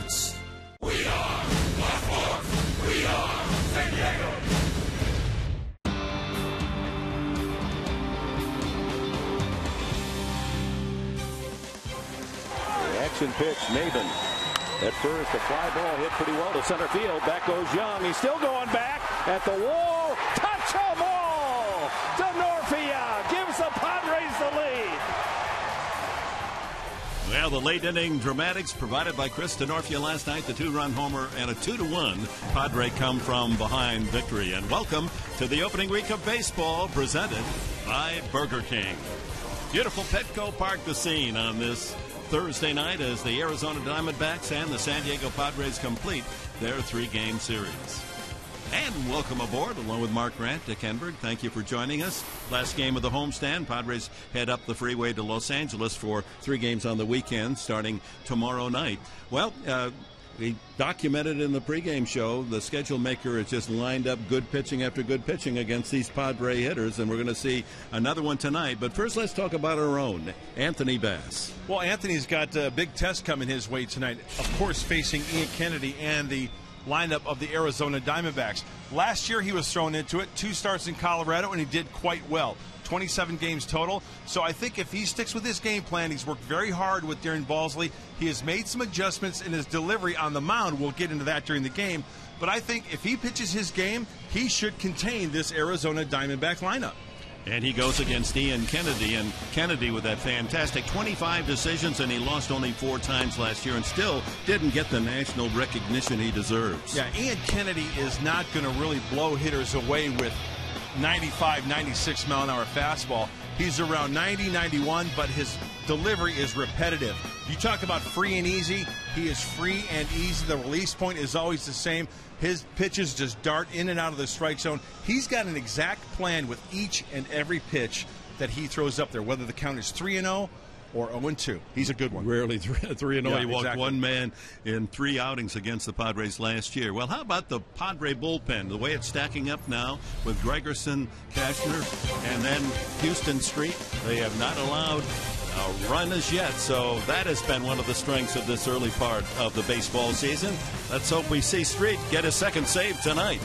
sports. We are Black. We are San Diego. The action pitch, Maben. At first, the fly ball hit pretty well to center field. Back goes Young. He's still going back at the wall. Touch them all! Denorfia gives the Padres the lead. Well, the late inning dramatics provided by Chris Denorfia last night, the 2-run homer and a 2-1 Padre come from behind victory. And welcome to the opening week of baseball presented by Burger King. Beautiful Petco Park, the scene on this Thursday night as the Arizona Diamondbacks and the San Diego Padres complete their 3-game series. And welcome aboard, along with Mark Grant, Dick Enberg. Thank you for joining us. Last game of the homestand, Padres head up the freeway to Los Angeles for 3 games on the weekend starting tomorrow night. Well, we documented in the pregame show, the schedule maker has just lined up good pitching after good pitching against these Padre hitters, and we're going to see another one tonight. But first, let's talk about our own, Anthony Bass. Well, Anthony's got a big test coming his way tonight, of course, facing Ian Kennedy and the lineup of the Arizona Diamondbacks. Last year, he was thrown into it, 2 starts in Colorado, and he did quite well. 27 games total. So I think if he sticks with his game plan, he's worked very hard with Darren Balsley. He has made some adjustments in his delivery on the mound. We'll get into that during the game. But I think if he pitches his game, he should contain this Arizona Diamondback lineup. And he goes against Ian Kennedy, and Kennedy with that fantastic 25 decisions, and he lost only 4 times last year and still didn't get the national recognition he deserves. Yeah, Ian Kennedy is not going to really blow hitters away with 95, 96 mile an hour fastball. He's around 90, 91, but his delivery is repetitive. You talk about free and easy. He is free and easy. The release point is always the same. His pitches just dart in and out of the strike zone. He's got an exact plan with each and every pitch that he throws up there, whether the count is 3-0 or 0-2. He's a good one. Rarely 3-0. Yeah, he walked exactly. 1 man in 3 outings against the Padres last year. Well, how about the Padre bullpen? The way it's stacking up now with Gregerson, Cashner, and then Houston Street. They have not allowed a run as yet, so that has been one of the strengths of this early part of the baseball season. Let's hope we see Street get his second save tonight.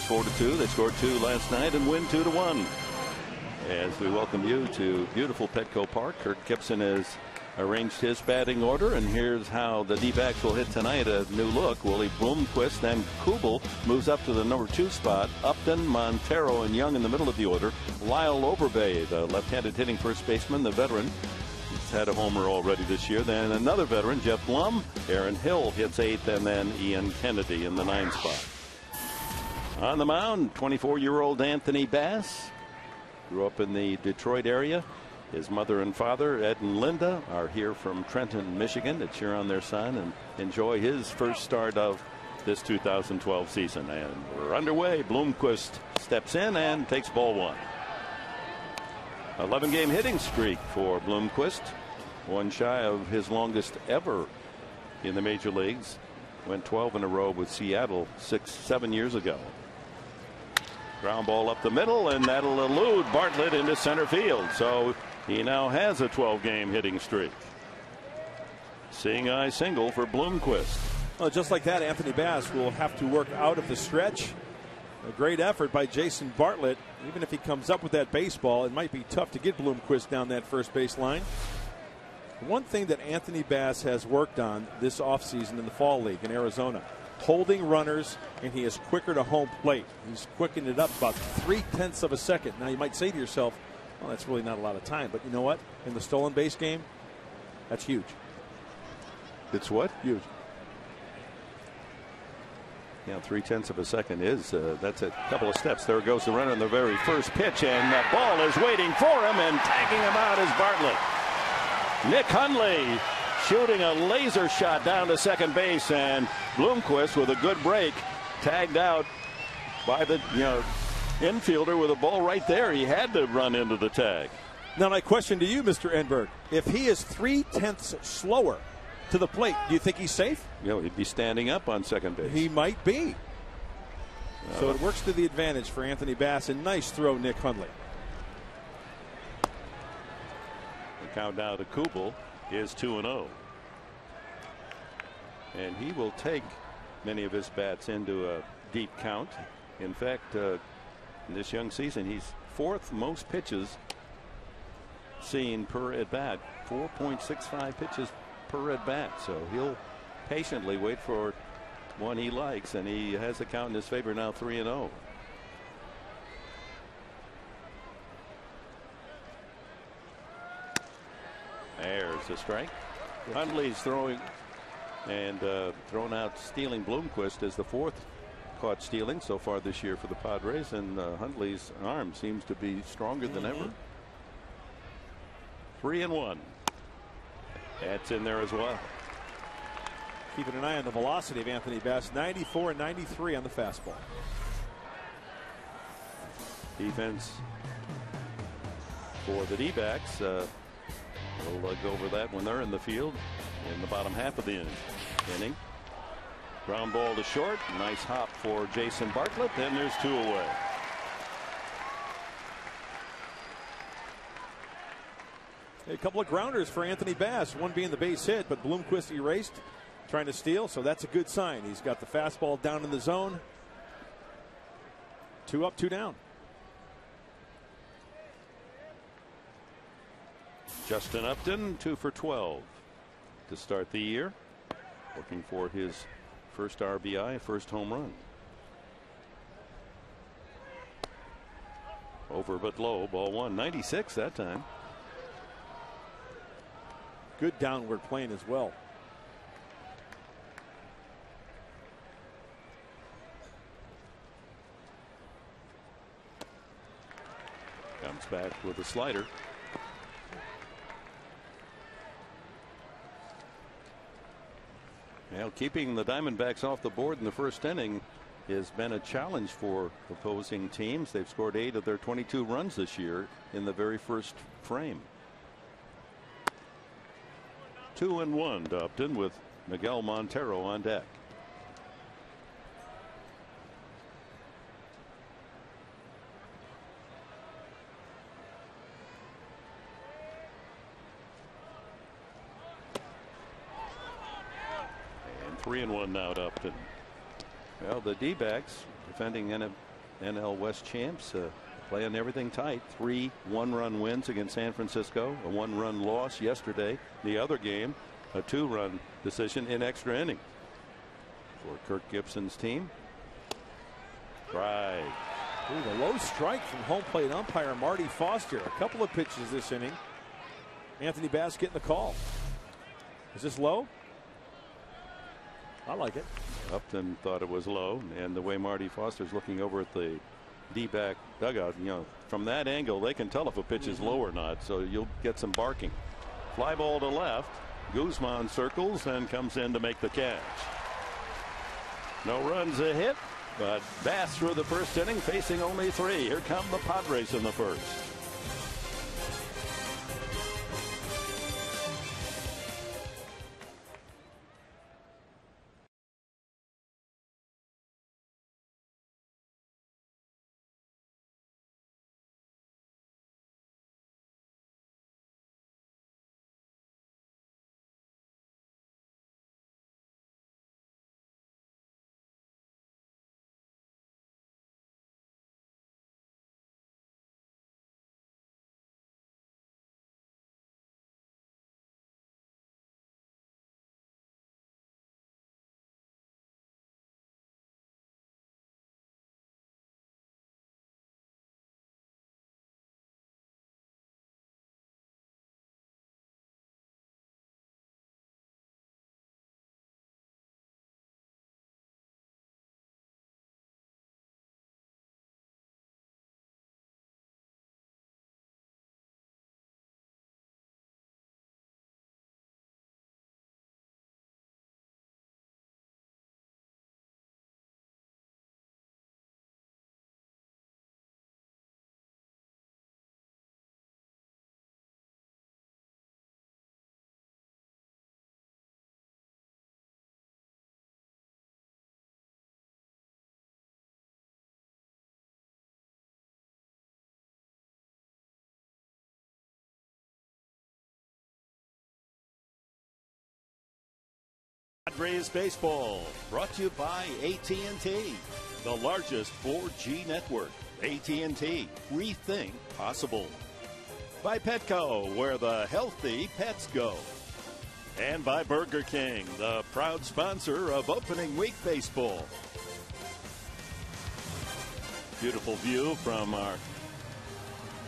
4-2. They scored 2 last night and win 2-1. As we welcome you to beautiful Petco Park, Kirk Gibson has arranged his batting order, and here's how the D-backs will hit tonight. A new look. Willie Bloomquist, then Kubel moves up to the number 2 spot. Upton, Montero, and Young in the middle of the order. Lyle Overbay, the left-handed hitting first baseman, the veteran. He's had a homer already this year. Then another veteran, Jeff Blum. Aaron Hill hits 8th, and then Ian Kennedy in the 9 spot. On the mound, 24-year-old Anthony Bass. Grew up in the Detroit area. His mother and father, Ed and Linda, are here from Trenton, Michigan, to cheer on their son and enjoy his first start of this 2012 season. And we're underway. Bloomquist steps in and takes ball 1. 11-game hitting streak for Bloomquist. One shy of his longest ever in the major leagues. Went 12 in a row with Seattle 7 years ago. Ground ball up the middle, and that'll elude Bartlett into center field. So he now has a 12-game hitting streak. Seeing eye single for Bloomquist. Well, just like that, Anthony Bass will have to work out of the stretch. A great effort by Jason Bartlett. Even if he comes up with that baseball, it might be tough to get Bloomquist down that first base line. One thing that Anthony Bass has worked on this offseason in the Fall League in Arizona, holding runners, and he is quicker to home plate. He's quickened it up about 0.3 of a second. Now you might say to yourself, well, that's really not a lot of time, but you know what? In the stolen base game, that's huge. It's what? Huge. Yeah, 0.3 of a second is that's a couple of steps. There goes the runner in the very first pitch, and the ball is waiting for him, and tagging him out is Bartlett. Nick Hundley shooting a laser shot down to second base, and Bloomquist with a good break, tagged out by the infielder with a ball right there. He had to run into the tag. Now my question to you, Mr. Enberg, if he is 0.3 slower to the plate, do you think he's safe? He'd be standing up on second base. He might be. So it works to the advantage for Anthony Bass, and nice throw, Nick Hundley. The count now to Kubel is 2-0. And he will take many of his bats into a deep count. In fact, in this young season, he's 4th most pitches seen per at bat. 4.65 pitches per at bat. So he'll patiently wait for one he likes, and he has the count in his favor now, 3-0. There's a strike. Hundley's throwing and thrown out, stealing Bloomquist as the 4th caught stealing so far this year for the Padres, and Hundley's arm seems to be stronger than ever. 3-1. That's in there as well. Keeping an eye on the velocity of Anthony Bass, 94 and 93 on the fastball. Defense for the D-backs. We'll go over that when they're in the field in the bottom half of the inning. Ground ball to short. Nice hop for Jason Bartlett. Then there's 2 away. A couple of grounders for Anthony Bass, one being the base hit, but Bloomquist erased, trying to steal, so that's a good sign. He's got the fastball down in the zone. 2 up, 2 down. Justin Upton, 2 for 12 to start the year. Looking for his first RBI, first home run. Over but low, ball 1, 96 that time. Good downward plane as well. Comes back with a slider. Well, keeping the Diamondbacks off the board in the first inning has been a challenge for opposing teams. They've scored 8 of their 22 runs this year in the very first frame. 2-1 to Upton with Miguel Montero on deck. And 3-1 now to Upton. Well, the D-backs defending NL West champs, playing everything tight. 3 one-run wins against San Francisco, a 1-run loss yesterday. The other game, a 2-run decision in extra innings for Kirk Gibson's team. Right. Ooh, the low strike from home plate umpire Marty Foster. A couple of pitches this inning. Anthony Bass getting the call. Is this low? I like it. Upton thought it was low, and the way Marty Foster's looking over at the D-back dugout, you know, from that angle they can tell if a pitch is low or not, so you'll get some barking. Fly ball to left. Guzman circles and comes in to make the catch. No runs, a hit, but Bass through the first inning facing only 3. Here come the Padres in the first. Padres baseball brought to you by AT&T, the largest 4G network. AT&T, rethink possible. By Petco, where the healthy pets go. And by Burger King, the proud sponsor of opening week baseball. Beautiful view from our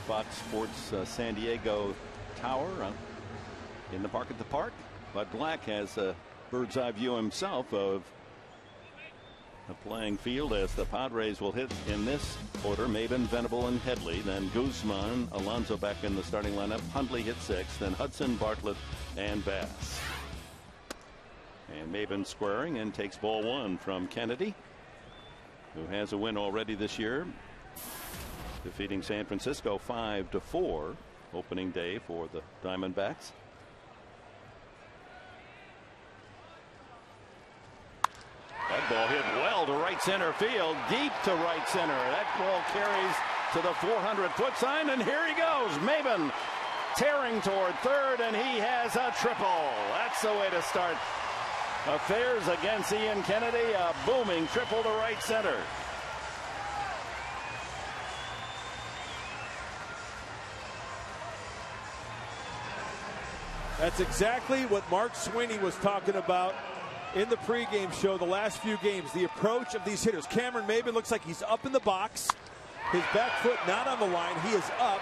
Fox Sports San Diego tower in the park at the park. Bud Black has a bird's eye view himself of the playing field as the Padres will hit in this order: Maben, Venable, and Headley. Then Guzman, Alonso back in the starting lineup. Hundley hit 6th. Then Hudson, Bartlett, and Bass. And Maben squaring and takes ball 1 from Kennedy, who has a win already this year, defeating San Francisco 5-4 opening day for the Diamondbacks. That ball hit well to right center field, deep to right center. That ball carries to the 400-foot sign, and here he goes. Maben tearing toward third, and he has a triple. That's the way to start affairs against Ian Kennedy. A booming triple to right center. That's exactly what Mark Sweeney was talking about in the pregame show the last few games. The approach of these hitters. Cameron Maben looks like he's up in the box. His back foot not on the line. He is up.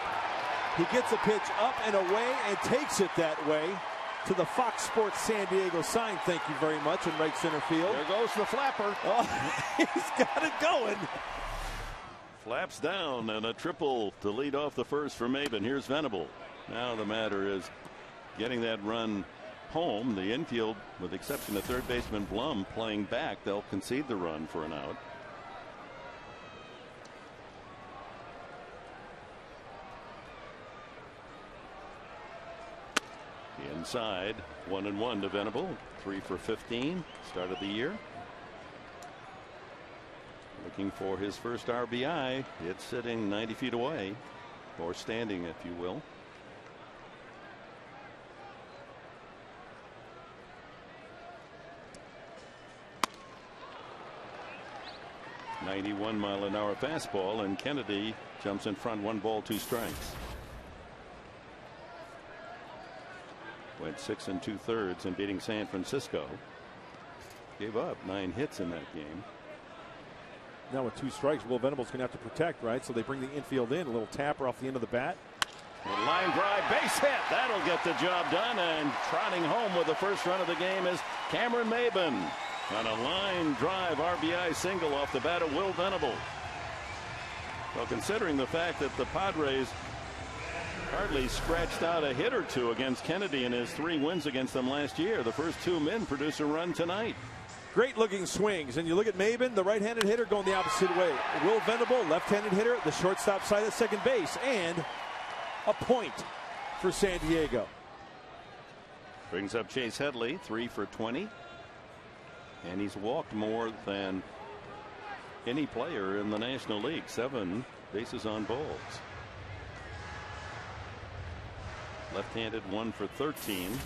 He gets a pitch up and away and takes it that way to the Fox Sports San Diego sign. Thank you very much in right center field. There goes the flapper. Oh, he's got it going. Flaps down and a triple to lead off the first for Maben. Here's Venable. Now the matter is getting that run home. The infield, with the exception of third baseman Blum, playing back. They'll concede the run for an out. Inside, 1-1 to Venable. 3 for 15. Start of the year. Looking for his first RBI. It's sitting 90 feet away, or standing, if you will. 91-mile-an-hour fastball, and Kennedy jumps in front, 1 ball, 2 strikes. Went 6 2/3 in beating San Francisco. Gave up 9 hits in that game. Now with 2 strikes, Will Venable's going to have to protect, right? So they bring the infield in, a little tapper off the end of the bat. A line drive, base hit. That'll get the job done. And trotting home with the first run of the game is Cameron Maben on a line drive RBI single off the bat of Will Venable. Well, considering the fact that the Padres hardly scratched out a hit or 2 against Kennedy in his 3 wins against them last year, the first 2 men produce a run tonight. Great looking swings, and you look at Maben, the right-handed hitter, going the opposite way. Will Venable, left-handed hitter, the shortstop side at second base, and a point for San Diego. Brings up Chase Headley, 3 for 20, and he's walked more than any player in the National League, 7 bases on balls. Left-handed, 1 for 13. He's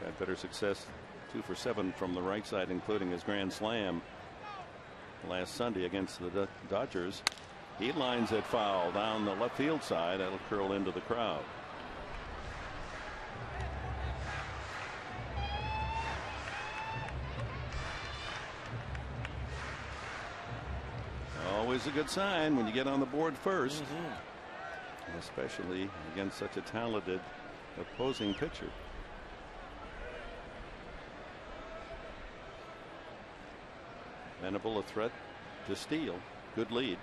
had better success, 2 for 7 from the right side, including his grand slam last Sunday against the Dodgers. He lines it foul down the left field side. That'll curl into the crowd. Always a good sign when you get on the board first, especially against such a talented opposing pitcher. Venable a threat to steal. Good lead.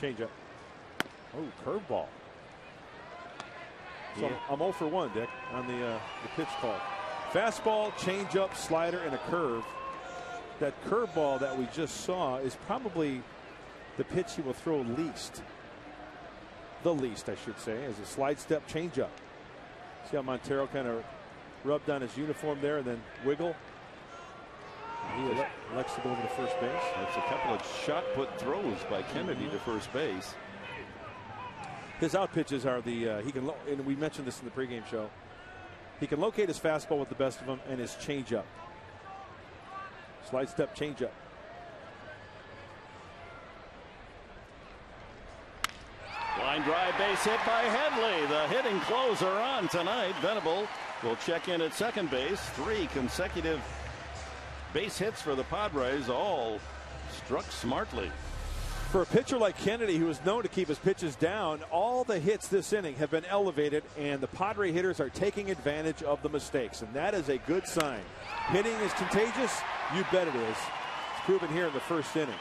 Changeup. Oh, curveball. So Yeah. I'm 0 for 1, Dick, on the pitch call. Fastball, changeup, slider, and a curve. That curveball that we just saw is probably the pitch he will throw least. The least, I should say, as a slide step changeup. See how Montero kind of rubbed on his uniform there and then wiggle. He elects to go over to first base. That's a couple of shot put throws by Kennedy to first base. His out pitches are the he can, and we mentioned this in the pregame show. He can locate his fastball with the best of them and his changeup. Slide step changeup. Line drive, base hit by Headley. The hitting closer on tonight. Venable will check in at second base. 3 consecutive base hits for the Padres, all struck smartly. For a pitcher like Kennedy, who is known to keep his pitches down, all the hits this inning have been elevated, and the Padre hitters are taking advantage of the mistakes, and that is a good sign. Hitting is contagious. You bet it is. It's proven here in the first inning.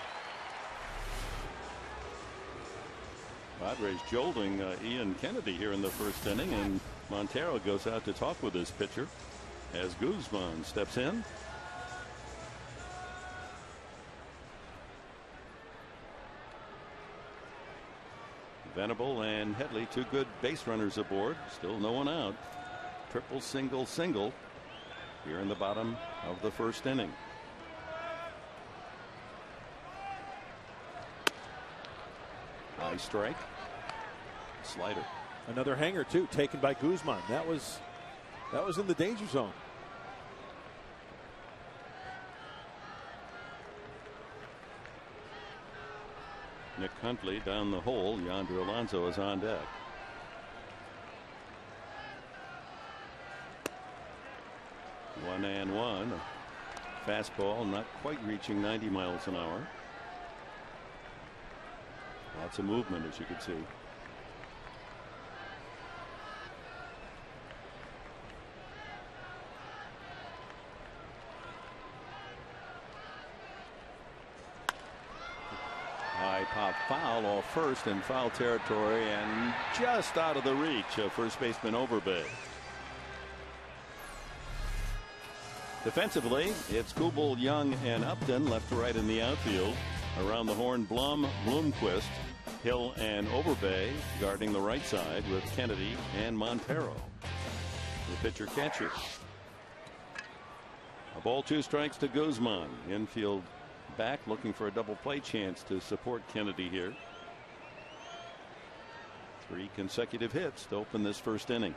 Padres jolting Ian Kennedy here in the first inning, and Montero goes out to talk with his pitcher as Guzman steps in. Venable and Headley, 2 good base runners aboard. Still no one out. Triple, single, single here in the bottom of the first inning. High strike. Slider. Another hanger too, taken by Guzman. That was in the danger zone. Nick Huntley down the hole. Yonder Alonso is on deck. One and one. Fastball not quite reaching 90 miles an hour. Lots of movement, as you can see. High pop foul off first in foul territory and just out of the reach of first baseman Overbay. Defensively, it's Kubel, Young, and Upton left to right in the outfield. Around the horn, Blum, Bloomquist, Hill, and Overbay guarding the right side with Kennedy and Montero. The pitcher catcher. A ball, 2 strikes to Guzman. Infield back looking for a double play chance to support Kennedy here. 3 consecutive hits to open this first inning.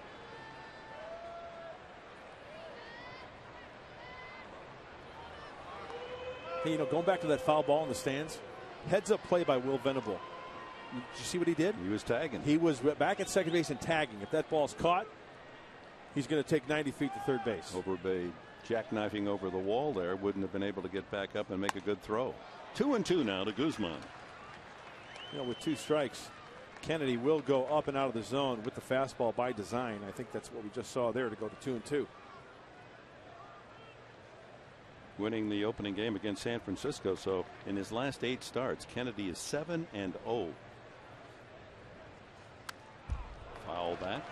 Hey, going back to that foul ball in the stands, Heads-up play by Will Venable. Did you see what he did? He was tagging. He was back at second base and tagging. If that ball's caught, he's going to take 90 feet to third base. Overbay jackknifing over the wall there. Wouldn't have been able to get back up and make a good throw. 2-2 now to Guzman. You know, with 2 strikes, Kennedy will go up and out of the zone with the fastball by design. I think that's what we just saw there to go to 2-2. Winning the opening game against San Francisco. So in his last 8 starts, Kennedy is 7-0. Foul back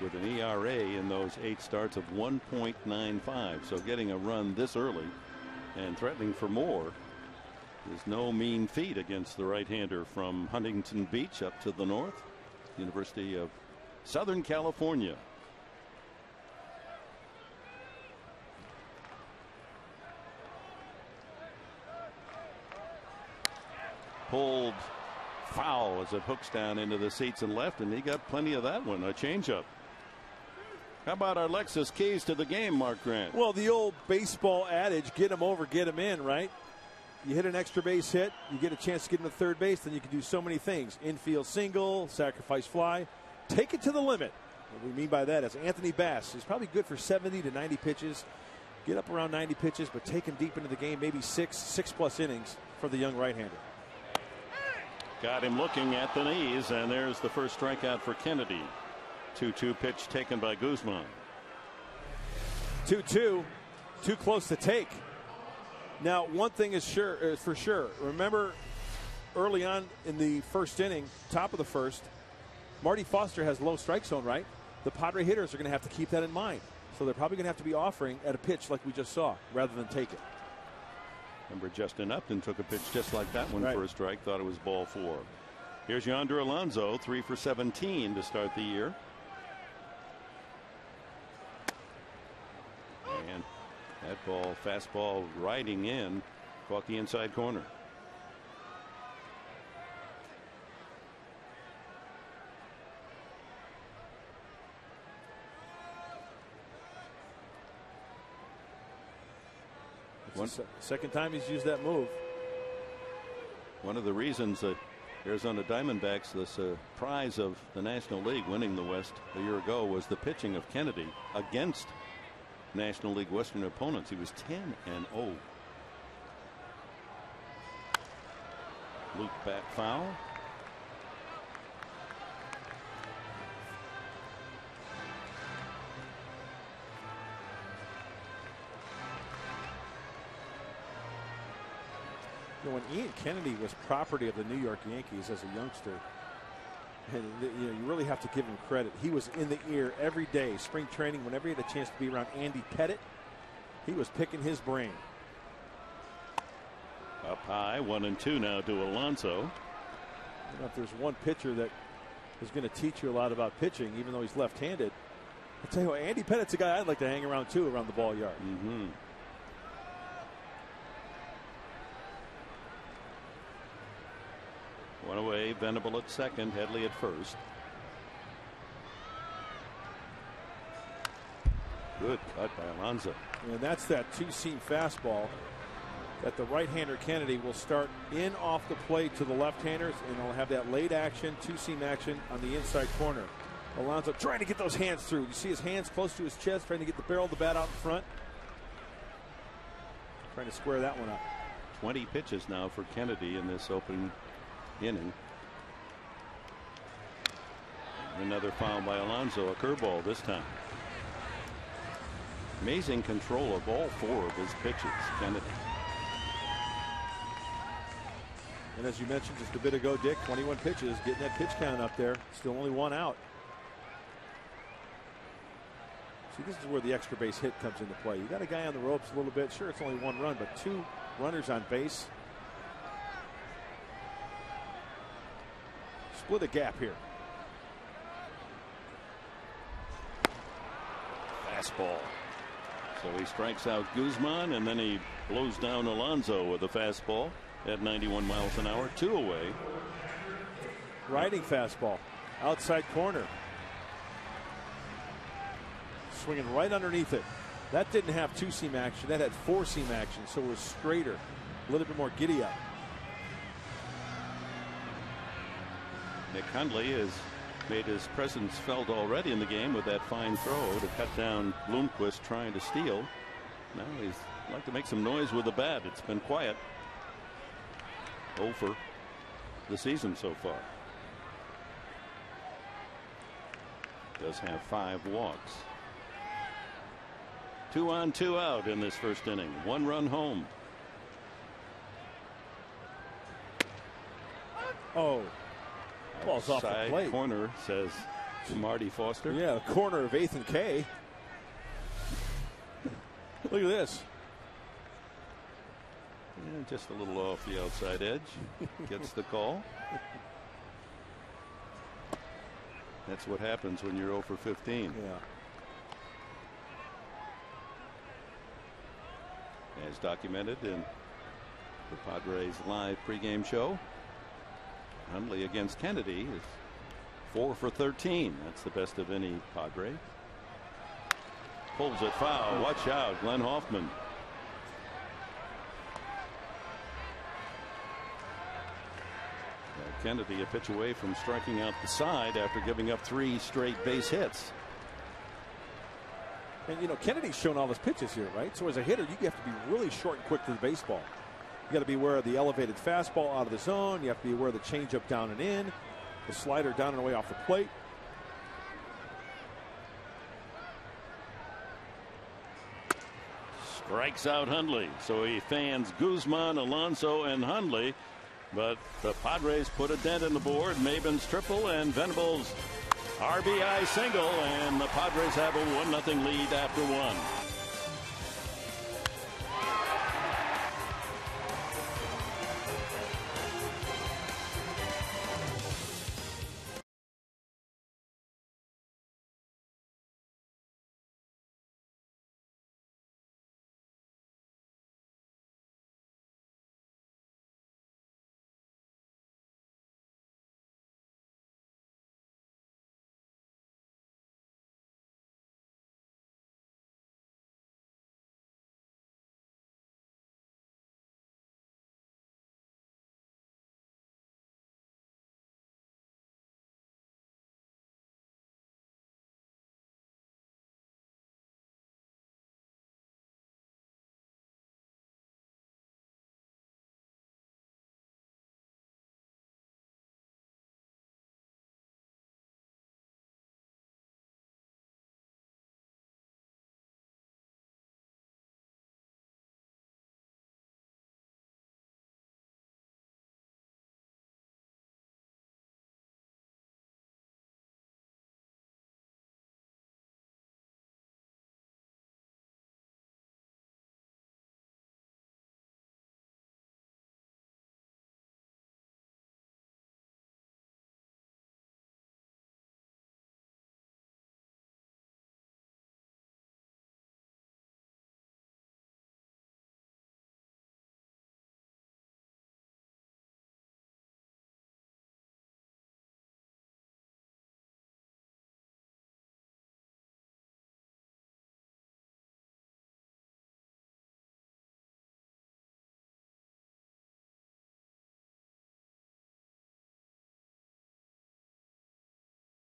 with an ERA in those 8 starts of 1.95. So getting a run this early and threatening for more is no mean feat against the right-hander from Huntington Beach up to the north, University of Southern California. Pulled foul as it hooks down into the seats and left, and he got plenty of that one. A changeup. How about our Lexus keys to the game, Mark Grant? Well, the old baseball adage, get him over, get him in, right? You hit an extra base hit, you get a chance to get him to third base, then you can do so many things. Infield single, sacrifice fly, take it to the limit. What we mean by that is Anthony Bass is probably good for 70 to 90 pitches. Get up around 90 pitches, but take him deep into the game, maybe six plus innings for the young right-hander. Got him looking at the knees, and there's the first strikeout for Kennedy. 2-2 pitch taken by Guzman. 2-2, too close to take. Now, one thing is for sure. Remember, early on in the first inning, top of the first, Marty Foster has low strike zone, right? The Padre hitters are going to have to keep that in mind. So they're probably going to have to be offering at a pitch like we just saw, rather than take it. Remember, Justin Upton took a pitch just like that one right. for a strike. Thought it was ball 4. Here's Yonder Alonso, 3 for 17 to start the year. And that ball, fastball riding in, caught the inside corner. Second time he's used that move. One of the reasons the Arizona Diamondbacks, the surprise of the National League winning the West a year ago, was the pitching of Kennedy against National League Western opponents. He was 10-0. Loop back foul. When Ian Kennedy was property of the New York Yankees as a youngster, and you really have to give him credit. He was in the ear every day, spring training, whenever he had a chance to be around Andy Pettit, he was picking his brain. Up high, 1-2 now to Alonso. You know, if there's one pitcher that is going to teach you a lot about pitching, even though he's left-handed, I'll tell you what, Andy Pettit's a guy I'd like to hang around too around the ball yard. Mm-hmm. One away, Venable at second, Headley at first. Good cut by Alonso. And that's that two-seam fastball that the right-hander Kennedy will start in off the plate to the left-handers, and he'll have that late action, two-seam action on the inside corner. Alonso trying to get those hands through. You see his hands close to his chest, trying to get the barrel of the bat out in front. Trying to square that one up. 20 pitches now for Kennedy in this opening inning. Another foul by Alonso, a curveball this time. Amazing control of all 4 of his pitches, Kennedy. And as you mentioned just a bit ago, Dick, 21 pitches, getting that pitch count up there. Still only 1 out. See, this is where the extra base hit comes into play. You got a guy on the ropes a little bit. Sure, it's only 1 run, but 2 runners on base. Split a gap here. Fastball. So he strikes out Guzman, and then he blows down Alonso with a fastball at 91 miles an hour. 2 away. Riding fastball. Outside corner. Swinging right underneath it. That didn't have two-seam action. That had four-seam action, so it was straighter. A little bit more giddy up. Nick Hundley has made his presence felt already in the game with that fine throw to cut down Bloomquist trying to steal. Now he's like to make some noise with the bat. It's been quiet. 0 for the season so far. Does have 5 walks. 2 on, 2 out in this first inning. 1 run home. Oh, ball's off the Side plate. corner, says Marty Foster. Yeah, the corner of 8th and K. Look at this. Yeah, just a little off the outside edge. Gets the call. That's what happens when you're 0 for 15. Yeah. As documented in the Padres live pregame show, Hundley against Kennedy is 4 for 13. That's the best of any Padre. Pulls it foul. Watch out, Glenn Hoffman. Kennedy a pitch away from striking out the side after giving up 3 straight base hits. And you know, Kennedy's shown all his pitches here, right? So as a hitter, you have to be really short and quick to the baseball. You got to be aware of the elevated fastball out of the zone. You have to be aware of the changeup down and in, the slider down and away off the plate. Strikes out Hundley. So he fans Guzman, Alonso, and Hundley. But the Padres put a dent in the board. Maben's triple and Venable's RBI single. And the Padres have a 1-0 lead after 1.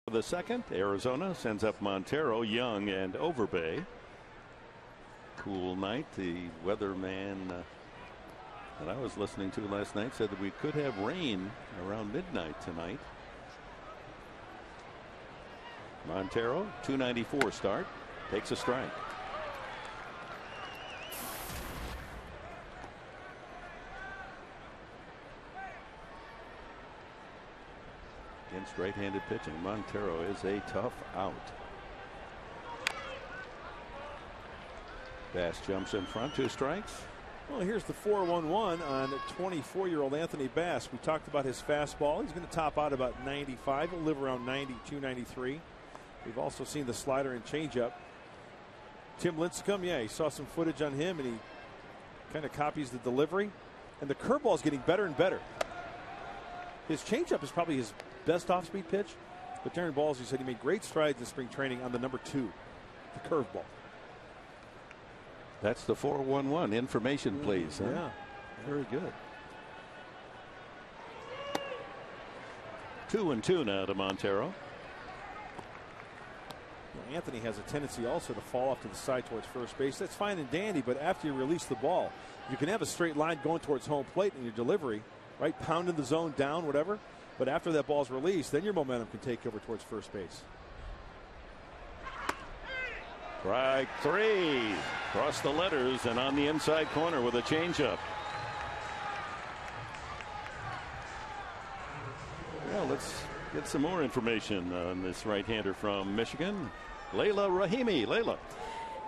The second, Arizona sends up Montero, Young, and Overbay. Cool night. The weatherman that I was listening to last night said that we could have rain around midnight tonight. Montero, 294 start, takes a strike. Against right-handed pitching, Montero is a tough out. Bass jumps in front, 2 strikes. Well, here's the 4-1-1 on 24-year-old Anthony Bass. We talked about his fastball. He's going to top out about 95. He'll live around 92, 93. We've also seen the slider and changeup. Tim Lincecum, yeah, he saw some footage on him, and he kind of copies the delivery. And the curveball is getting better and better. His changeup is probably his best off-speed pitch. But Darren Balls, he said he made great strides in spring training on the number 2, the curveball. That's the 4-1-1. Information, please. Huh? Yeah. Very good. 2-2 now to Montero. Anthony has a tendency also to fall off to the side towards first base. That's fine and dandy, but after you release the ball, you can have a straight line going towards home plate in your delivery, right? Pounding the zone down, whatever. But after that ball's released, then your momentum can take over towards first base. Strike 3. Across the letters and on the inside corner with a changeup. Well, let's get some more information on this right-hander from Michigan, Layla Rahimi. Layla.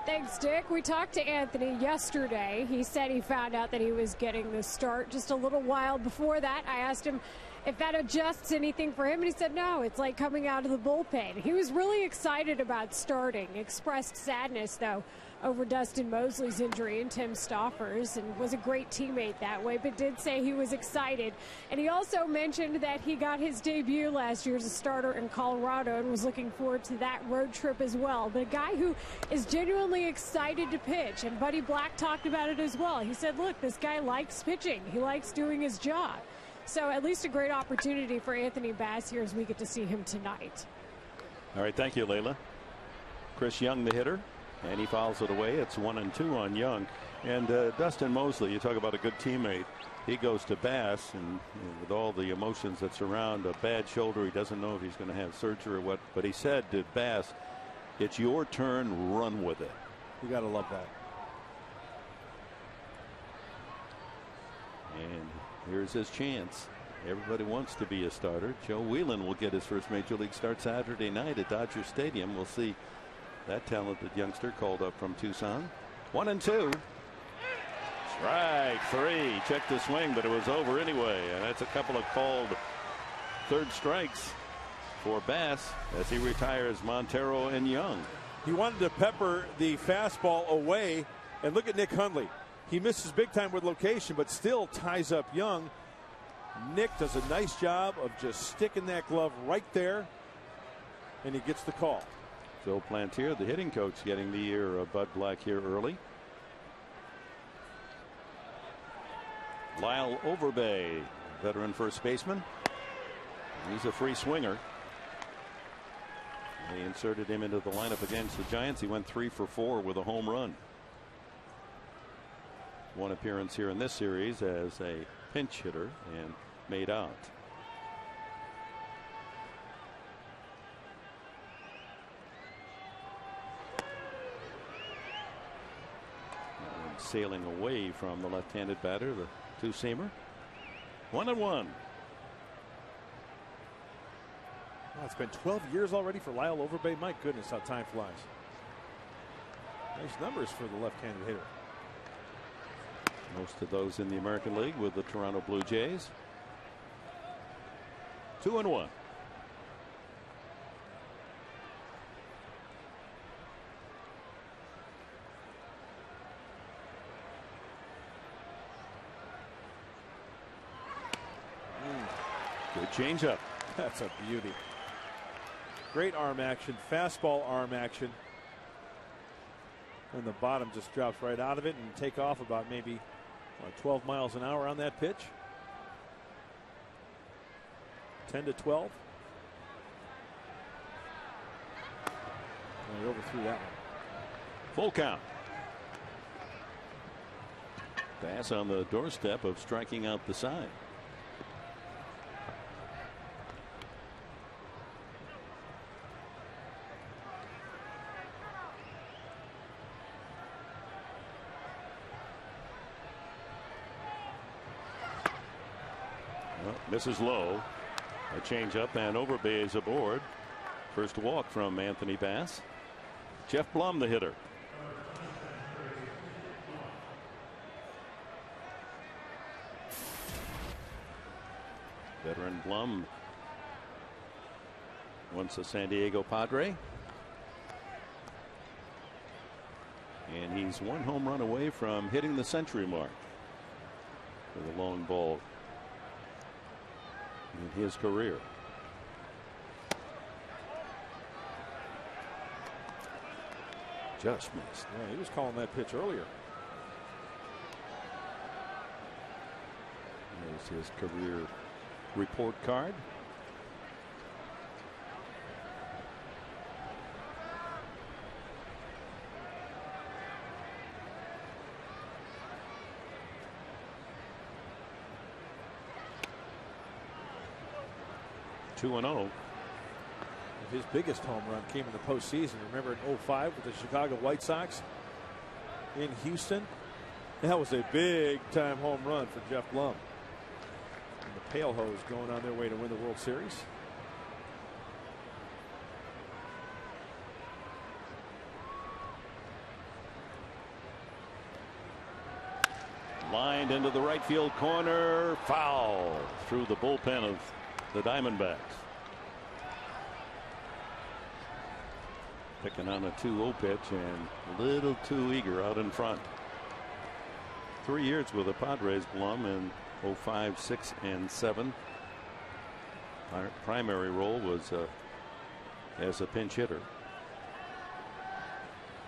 Thanks, Dick. We talked to Anthony yesterday. He said he found out that he was getting the start just a little while before that. I asked him if that adjusts anything for him, and he said no, it's like coming out of the bullpen. He was really excited about starting, expressed sadness, though, over Dustin Mosley's injury and Tim Stoffers, and was a great teammate that way, but did say he was excited. And he also mentioned that he got his debut last year as a starter in Colorado and was looking forward to that road trip as well. But a guy who is genuinely excited to pitch, and Buddy Black talked about it as well. He said, look, this guy likes pitching. He likes doing his job. So at least a great opportunity for Anthony Bass here as we get to see him tonight. All right, thank you, Layla. Chris Young, the hitter. And he fouls it away. It's 1-2 on Young. And Dustin Mosley, you talk about a good teammate. He goes to Bass, and with all the emotions that surround a bad shoulder, he doesn't know if he's going to have surgery or what. But he said to Bass, it's your turn, run with it. You got to love that. And here's his chance. Everybody wants to be a starter. Joe Whelan will get his first major league start Saturday night at Dodger Stadium. We'll see that talented youngster called up from Tucson. 1-2. Strike 3. Checked the swing, but it was over anyway. And that's a couple of called third strikes for Bass as he retires Montero and Young. He wanted to pepper the fastball away. And look at Nick Hundley. He misses big time with location, but still ties up Young. Nick does a nice job of just sticking that glove right there, and he gets the call. Phil Plantier, the hitting coach, getting the ear of Bud Black here early. Lyle Overbay, veteran first baseman. He's a free swinger. They inserted him into the lineup against the Giants. He went 3 for 4 with a home run. One appearance here in this series as a pinch hitter and made out. And sailing away from the left-handed batter, the two-seamer. 1-1. Well, it's been 12 years already for Lyle Overbay. My goodness, how time flies. Nice numbers for the left-handed hitter. Most of those in the American League with the Toronto Blue Jays. 2-1. Good changeup. That's a beauty. Great arm action, fastball arm action. And the bottom just drops right out of it and take off about maybe 12 miles an hour on that pitch. 10-12. And he overthrew that one. Full count. Bass on the doorstep of striking out the side. Misses low. A changeup, and Overbay is aboard. First walk from Anthony Bass. Jeff Blum, the hitter. Veteran Blum, once a San Diego Padre. And he's one home run away from hitting the century mark with a long ball in his career. Just missed. Yeah, he was calling that pitch earlier. There's his career report card. 2-0. His biggest home run came in the postseason. Remember in 05 with the Chicago White Sox in Houston? That was a big time home run for Jeff Blum. And the Pale Hose going on their way to win the World Series. Lined into the right field corner. Foul through the bullpen of the Diamondbacks. Picking on a 2-0 pitch and a little too eager out in front. 3 years with the Padres, Blum, in 05, 6, and 7. Primary role was as a pinch hitter.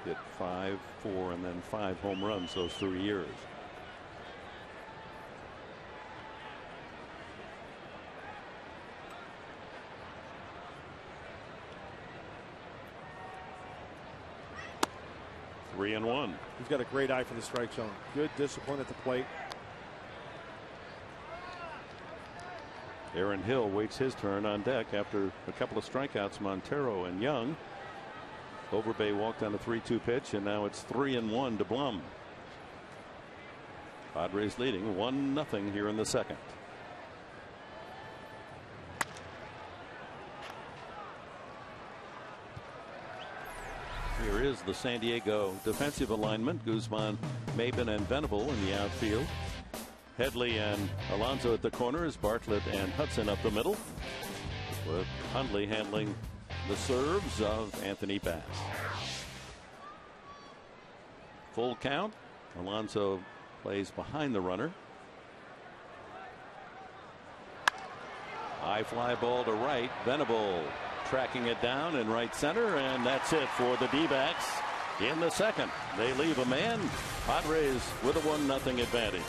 Hit 5, 4, and then 5 home runs those 3 years. Three and one. He's got a great eye for the strike zone. Good discipline at the plate. Aaron Hill waits his turn on deck after a couple of strikeouts. Montero and Young. Overbay walked on a 3-2 pitch, and now it's 3-1 to Blum. Padres leading 1-0 here in the second. Here is the San Diego defensive alignment. Guzman, Maben, and Venable in the outfield. Headley and Alonso at the corners. Bartlett and Hudson up the middle, with Hundley handling the serves of Anthony Bass. Full count. Alonso plays behind the runner. High fly ball to right. Venable tracking it down in right center, and that's it for the D-backs in the second. They leave a man. Padres with a 1-0 advantage.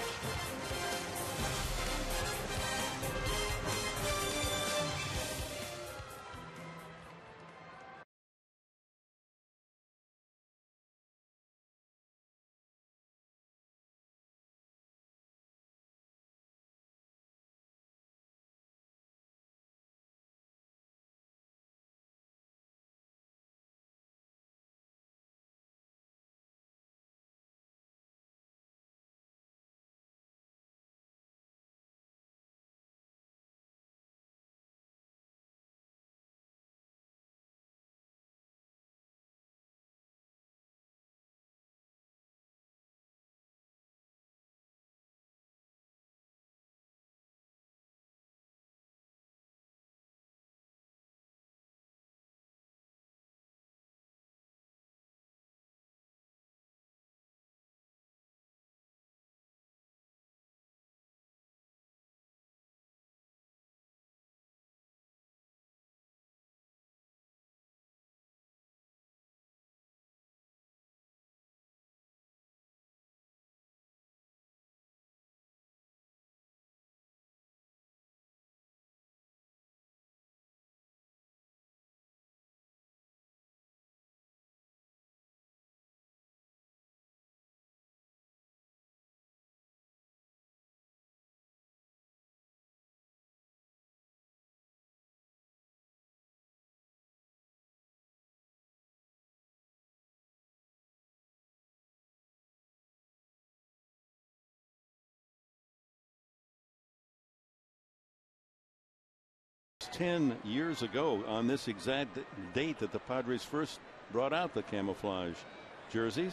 Ten years ago on this exact date that the Padres first brought out the camouflage jerseys.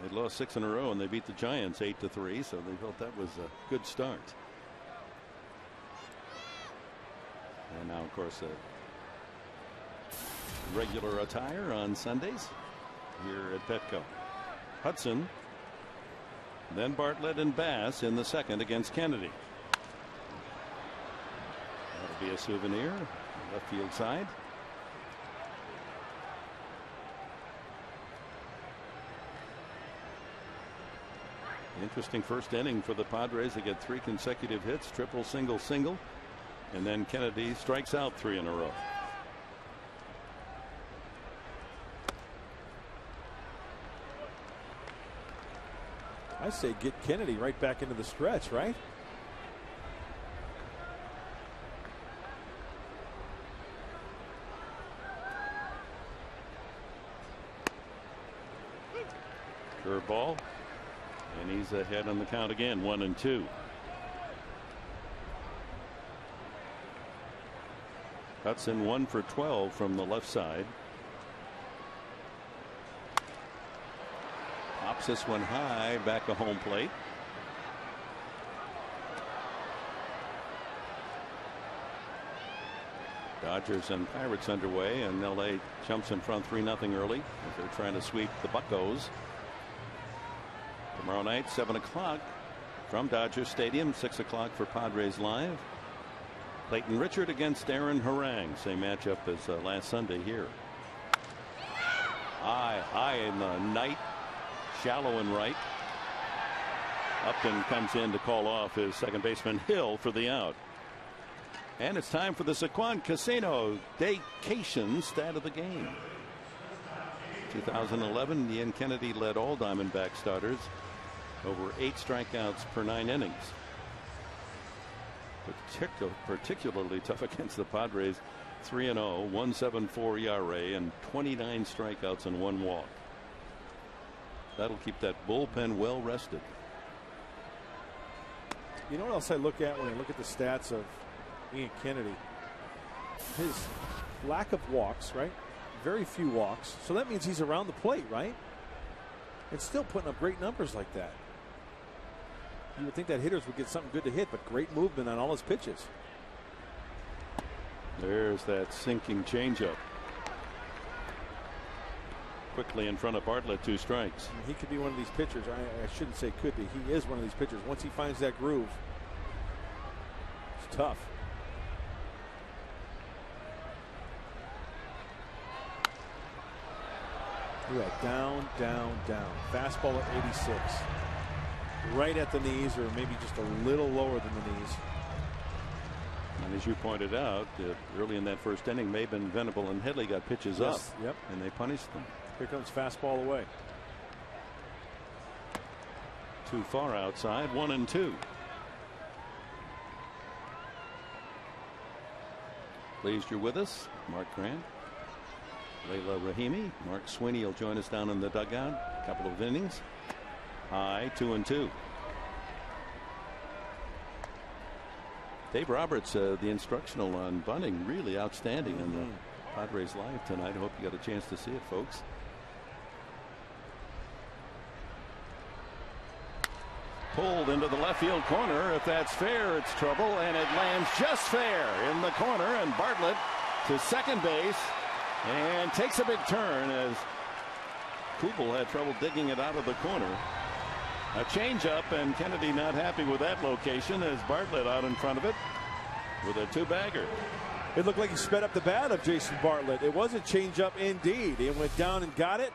They lost 6 in a row and they beat the Giants 8-3, so they felt that was a good start. And now, of course, regular attire on Sundays here at Petco. Hudson, then Bartlett and Bass in the second against Kennedy. That'll be a souvenir, left field side. Interesting first inning for the Padres. They get 3 consecutive hits, triple, single, single, and then Kennedy strikes out 3 in a row. I say get Kennedy right back into the stretch, right? ball. And he's ahead on the count again, 1-2. Hudson 1 for 12 from the left side. Pops this one high back to home plate. Dodgers and Pirates underway, and LA jumps in front 3-0 early as they're trying to sweep the Buccos. Tomorrow night, 7 o'clock from Dodger Stadium, 6 o'clock for Padres Live. Clayton Richard against Aaron Harang. Same matchup as last Sunday here. High in the night. Shallow and right. Upton comes in to call off his second baseman Hill for the out. And it's time for the Saquon Casino Daycation stat of the game. 2011, Ian Kennedy led all Diamondback starters over 8 strikeouts per 9 innings. Particularly tough against the Padres. 3-0, 1.74 ERA, and 29 strikeouts and 1 walk. That'll keep that bullpen well rested. You know what else I look at when I look at the stats of Ian Kennedy? His lack of walks, right? Very few walks. So that means he's around the plate, right? And still putting up great numbers like that. You would think that hitters would get something good to hit, but great movement on all his pitches. There's that sinking changeup. Quickly in front of Bartlett, 2 strikes. He could be one of these pitchers. I shouldn't say could be. He is one of these pitchers. Once he finds that groove, it's tough. Look at that. Down, down, down. Fastball at 86. Right at the knees, or maybe just a little lower than the knees. And as you pointed out, early in that first inning, Maben, Venable, and Headley got pitches up. Yep. And they punished them. Here comes fastball away. Too far outside, 1-2. Pleased you're with us. Mark Grant, Layla Rahimi. Mark Sweeney will join us down in the dugout. A couple of innings. High, 2-2. Dave Roberts, the instructional on bunting, really outstanding in the Padres Live tonight. I hope you got a chance to see it, folks. Pulled into the left field corner. If that's fair, it's trouble, and it lands just fair in the corner, and Bartlett to second base and takes a big turn as Kubel had trouble digging it out of the corner. A changeup, and Kennedy not happy with that location as Bartlett out in front of it with a 2-bagger. It looked like he sped up the bat of Jason Bartlett. It was a changeup indeed. It went down and got it.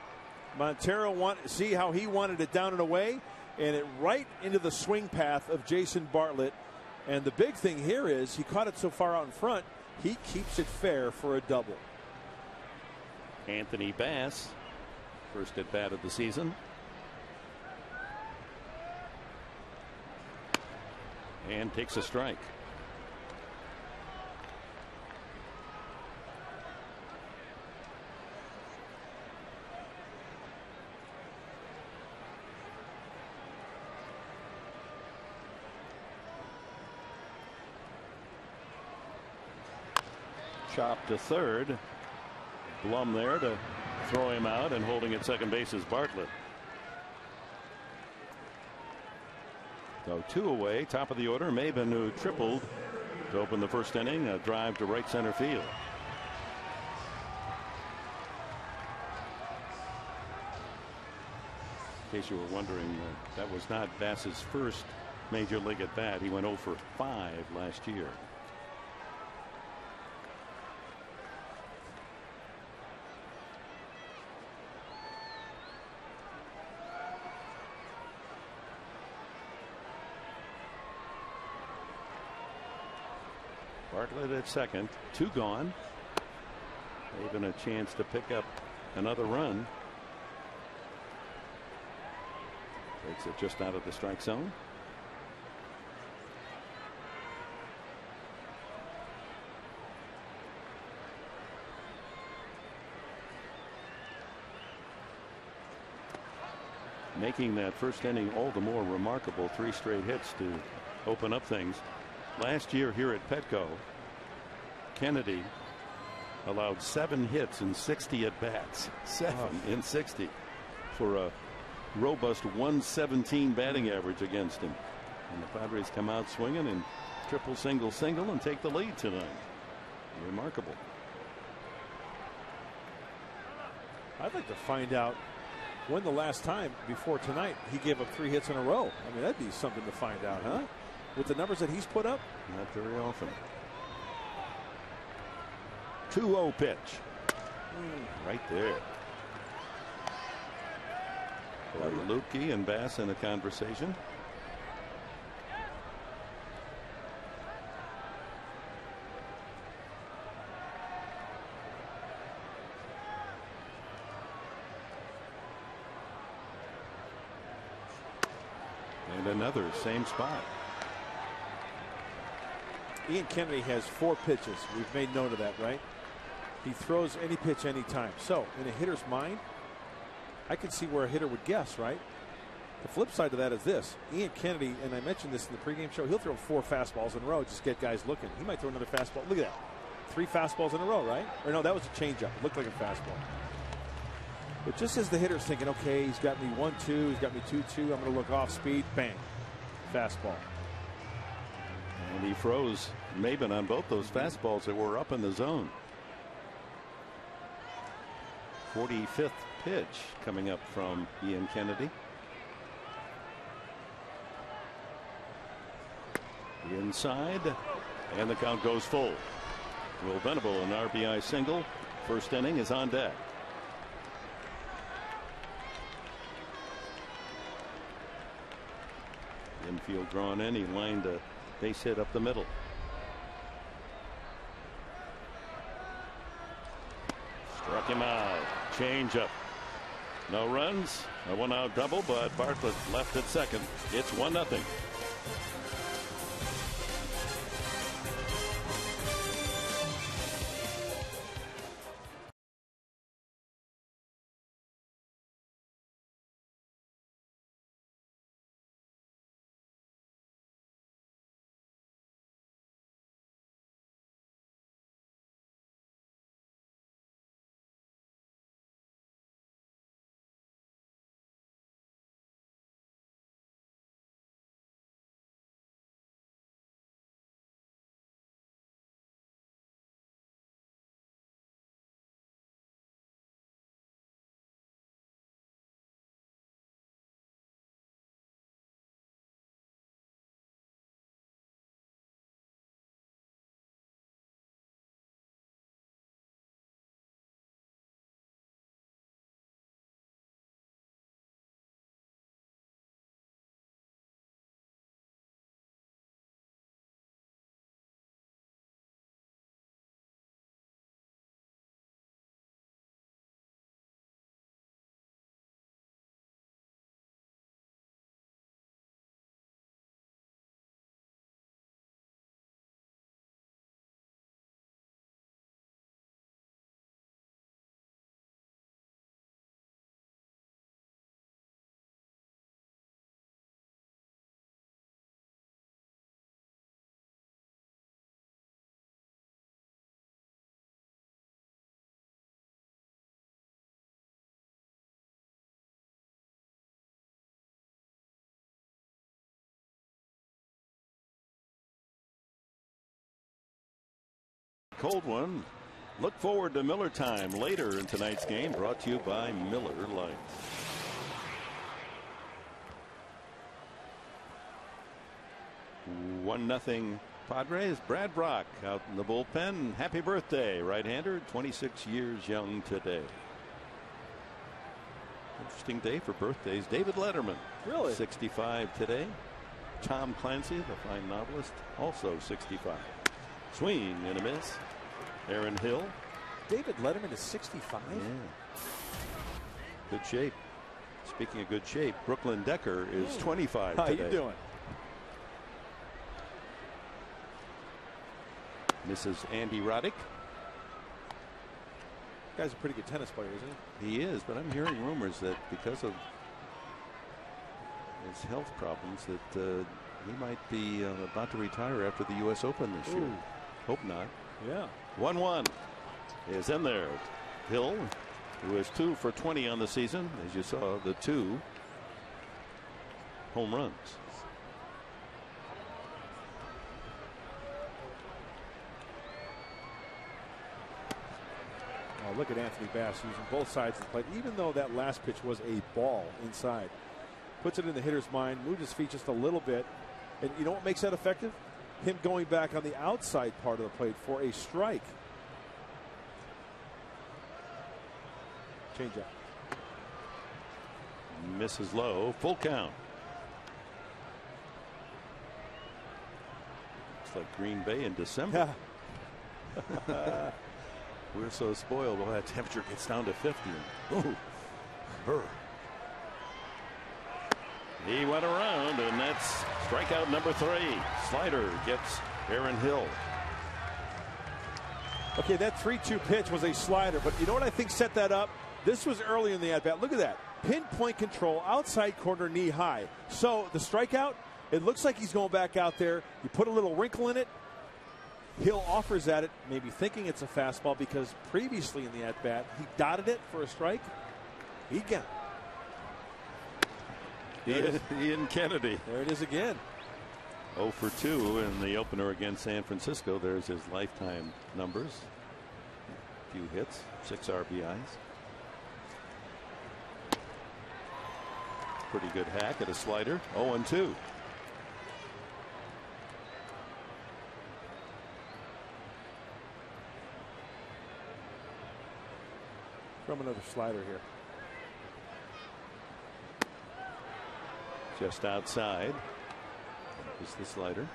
Montero wanted to see how he wanted it down and away, and it right into the swing path of Jason Bartlett. And the big thing here is he caught it so far out in front, he keeps it fair for a double. Anthony Bass, first at bat of the season. And takes a strike. Chop to third. Blum there to throw him out, and holding at second base is Bartlett. So 2 away, top of the order. Maben, who tripled to open the first inning, a drive to right center field. In case you were wondering, that was not Bass's first major league at bat. He went 0 for 5 last year. Bartlett at second, 2 gone. Even a chance to pick up another run. Takes it just out of the strike zone. making that first inning all the more remarkable. 3 straight hits to open up things. Last year here at Petco, Kennedy allowed 7 hits and 60 at bats. 7 in 60 for a robust 117 batting average against him. And the Padres come out swinging and triple, single, single, and take the lead tonight. Remarkable. I'd like to find out when the last time before tonight he gave up 3 hits in a row. I mean, that'd be something to find out, huh? With the numbers that he's put up? Not very often. 2-0 pitch. Right there. Lukey and Bass in the conversation. And another, same spot. Ian Kennedy has 4 pitches. We've made note of that, right? He throws any pitch anytime. So in a hitter's mind, I can see where a hitter would guess, right? The flip side of that is this. Ian Kennedy, and I mentioned this in the pregame show, he'll throw 4 fastballs in a row, just get guys looking. He might throw another fastball. Look at that. 3 fastballs in a row, right? Or no, that was a changeup. It looked like a fastball. But just as the hitter's thinking, okay, he's got me 1-2, he's got me 2-2, I'm going to look off speed, bang, fastball. And he froze Maben on both those fastballs that were up in the zone. 45th pitch coming up from Ian Kennedy. Inside, and the count goes full. Will Venable, an RBI single. First inning is on deck. Infield drawn in. He lined a base hit up the middle. Struck him out. Change up. No runs. A 1-out double, but Bartlett left at second. It's 1-0. Cold one. Look forward to Miller time later in tonight's game, brought to you by Miller Lite. One nothing Padres. Brad Brock out in the bullpen. Happy birthday, right-hander, 26 years young today. Interesting day for birthdays. David Letterman, really, 65 today. Tom Clancy, the fine novelist, also 65. Swing and a miss. Aaron Hill. David Letterman is 65. Yeah. Good shape. Speaking of good shape, Brooklyn Decker is 25 How today. you doing? Mrs. Andy Roddick. Guy's a pretty good tennis player, isn't he? He is, but I'm hearing rumors that because of his health problems that he might be about to retire after the U.S. Open this year. Hope not. Yeah. 1-1 is in there. Hill, who is 2 for 20 on the season, as you saw, the 2 home runs. Oh, look at Anthony Bass using both sides of the plate, even though that last pitch was a ball inside. Puts it in the hitter's mind, moved his feet just a little bit. And you know what makes that effective? Him going back on the outside part of the plate for a strike. Change up. Misses low. Full count. Looks like Green Bay in December. Yeah. We're so spoiled. Well, that temperature gets down to 50. Ooh. Brr. He went around, and that's strikeout number 3. Slider gets Aaron Hill. Okay, that 3-2 pitch was a slider, but you know what I think set that up? This was early in the at-bat. Look at that. Pinpoint control, outside corner, knee high. So the strikeout, it looks like he's going back out there. You put a little wrinkle in it. Hill offers at it, maybe thinking it's a fastball because previously in the at-bat, he dotted it for a strike. He got it. Ian Kennedy. There it is again. 0 for 2 in the opener against San Francisco. There's his lifetime numbers. A few hits, 6 RBIs. Pretty good hack at a slider. 0-2. From another slider here. Just outside is the slider.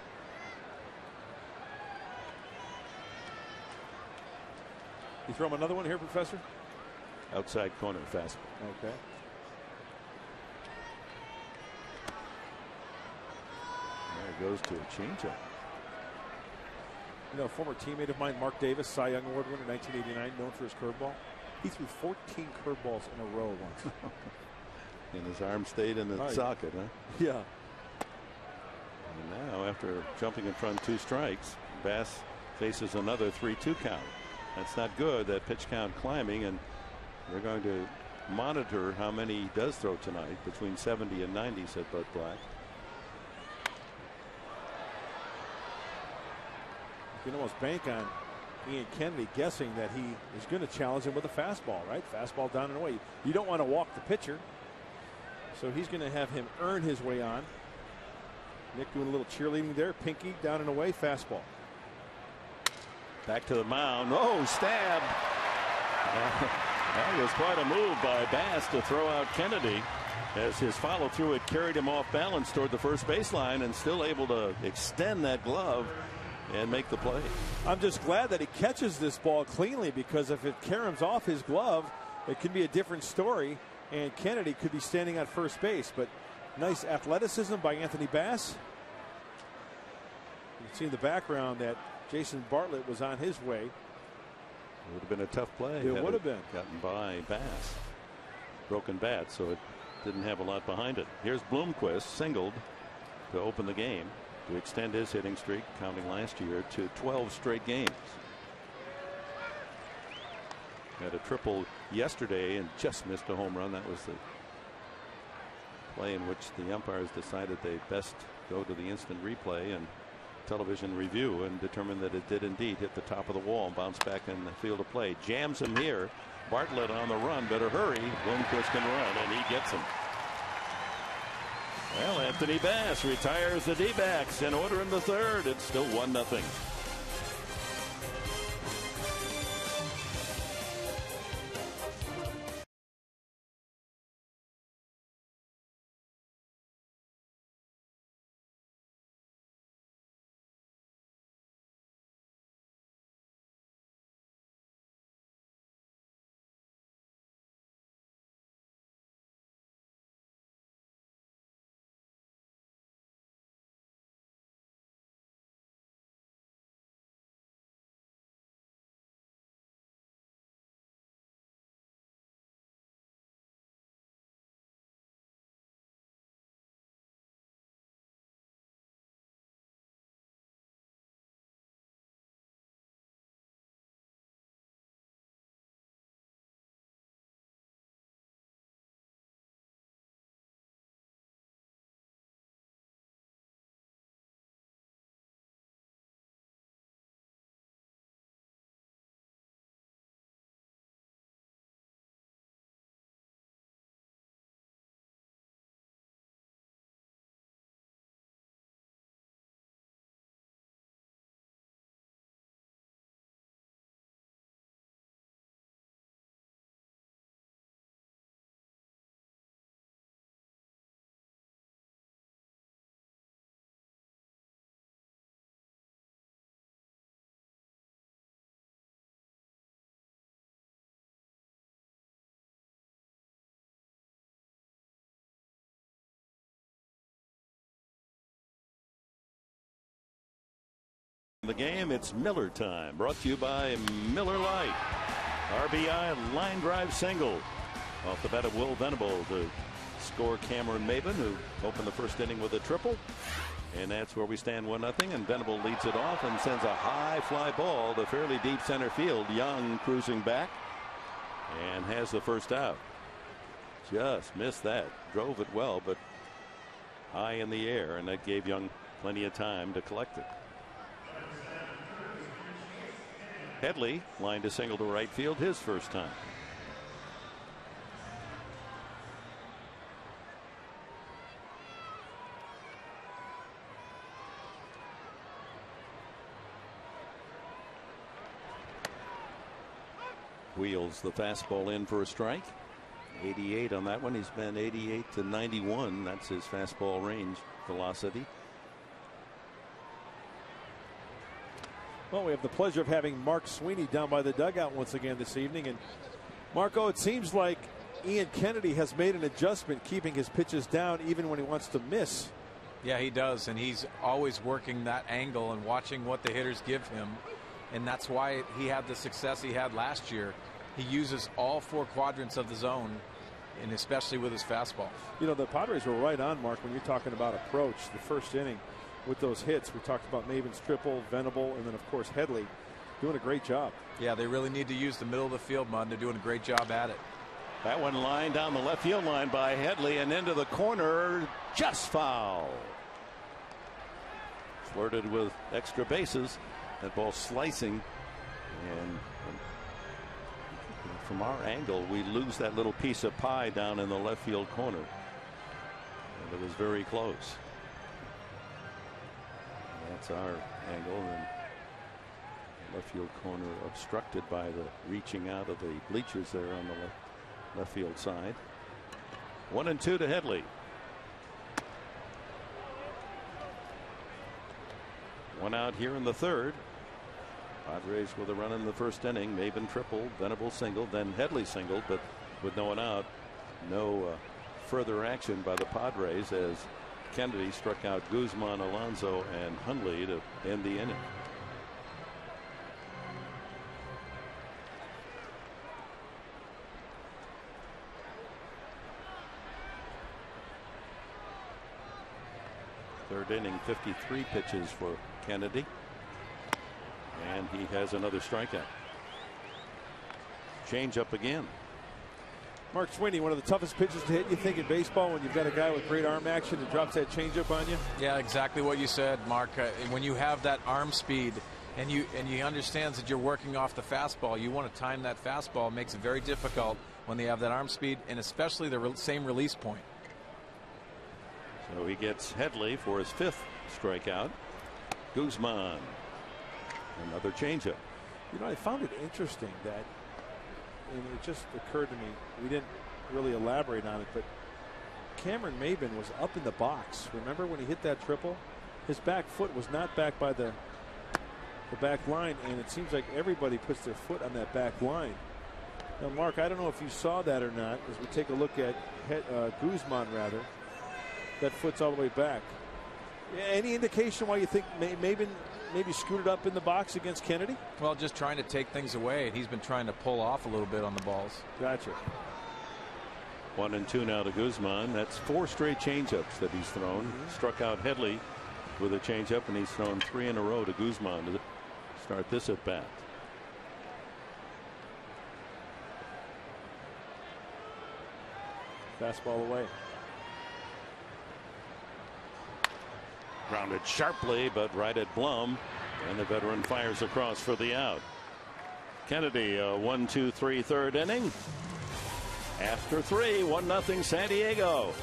You throw him another one here, Professor? Outside corner fastball. Okay. There it goes to a changeup. You know, a former teammate of mine, Mark Davis, Cy Young Award winner, 1989, known for his curveball. He threw 14 curveballs in a row once. And his arm stayed in the socket, huh? Yeah. And now, after jumping in front 2 strikes, Bass faces another 3-2 count. That's not good. That pitch count climbing, and they're going to monitor how many he does throw tonight. Between 70 and 90, said Bud Black. You can almost bank on Ian Kennedy guessing that he is going to challenge him with a fastball, right? Fastball down and away. You don't want to walk the pitcher. So he's going to have him earn his way on. Nick doing a little cheerleading there. Pinky down and away. Fastball. Back to the mound. Oh, stab. That was quite a move by Bass to throw out Kennedy, as his follow through it carried him off balance toward the first baseline, and still able to extend that glove and make the play. I'm just glad that he catches this ball cleanly, because if it caroms off his glove, it could be a different story, and Kennedy could be standing at first base. But nice athleticism by Anthony Bass. You can see in the background that Jason Bartlett was on his way. It would have been a tough play. It would have been. Gotten by Bass. Broken bat, so it didn't have a lot behind it. Here's Bloomquist, singled to open the game, to extend his hitting streak, counting last year, to 12 straight games. Had a triple yesterday and just missed a home run. That was the play in which the umpires decided they best go to the instant replay and television review, and determined that it did indeed hit the top of the wall and bounce back in the field of play. Jams him here. Bartlett on the run. Better hurry. Bloomquist can run, and he gets him. Well, Anthony Bass retires the D-backs in order in the third. It's still 1-0. The game, it's Miller time, brought to you by Miller Lite. RBI line drive single off the bat of Will Venable to score Cameron Maben, who opened the first inning with a triple. And that's where we stand 1-0, and Venable leads it off and sends a high fly ball to fairly deep center field. Young cruising back and has the first out. Just missed that. Drove it well, but high in the air, and that gave Young plenty of time to collect it. Headley lined a single to right field his first time. Wheels the fastball in for a strike. 88 on that one. He's been 88 to 91. That's his fastball range velocity. Well, we have the pleasure of having Mark Sweeney down by the dugout once again this evening. And Marco, it seems like Ian Kennedy has made an adjustment, keeping his pitches down even when he wants to miss. Yeah, he does, and he's always working that angle and watching what the hitters give him. And that's why he had the success he had last year. He uses all four quadrants of the zone, and especially with his fastball. You know, the Padres were right on, Mark, when you're talking about approach. The first inning with those hits, we talked about Maven's triple, Venable, and then, of course, Headley doing a great job. Yeah, they really need to use the middle of the field, Mud. They're doing a great job at it. That one lined down the left field line by Headley and into the corner, just foul. Flirted with extra bases. That ball slicing, and from our angle we lose that little piece of pie down in the left field corner, and it was very close. That's our angle, and left field corner obstructed by the reaching out of the bleachers there on the left field side. 1-2 to Headley. One out here in the third. Padres with a run in the first inning. Maben triple, Venable single, then Headley single, but with no one out. No further action by the Padres as Kennedy struck out Guzman, Alonso, and Hundley to end the inning. Third inning, 53 pitches for Kennedy. And he has another strikeout. Change up again. Mark Sweeney, one of the toughest pitches to hit, you think, in baseball, when you've got a guy with great arm action that drops that changeup on you? Yeah, exactly what you said, Mark. When you have that arm speed and you understand that you're working off the fastball, you want to time that fastball. It makes it very difficult when they have that arm speed, and especially the same release point. So he gets Headley for his fifth strikeout. Guzman. Another changeup. You know, I found it interesting that, and it just occurred to me, we didn't really elaborate on it, but Cameron Maben was up in the box. Remember when he hit that triple? His back foot was not back by the back line, and it seems like everybody puts their foot on that back line. Now, Mark, I don't know if you saw that or not, as we take a look at Guzman, rather. That foot's all the way back. Any indication why you think Maben maybe scooted up in the box against Kennedy? Well, just trying to take things away, and he's been trying to pull off a little bit on the balls. Gotcha. 1-2 now to Guzman. That's 4 straight changeups that he's thrown. Struck out Headley with a changeup, and he's thrown 3 in a row to Guzman to start this at bat. Fastball away. Grounded sharply, but right at Blum, and the veteran fires across for the out. Kennedy, a 1-2-3 third inning. After 3, 1-0 San Diego.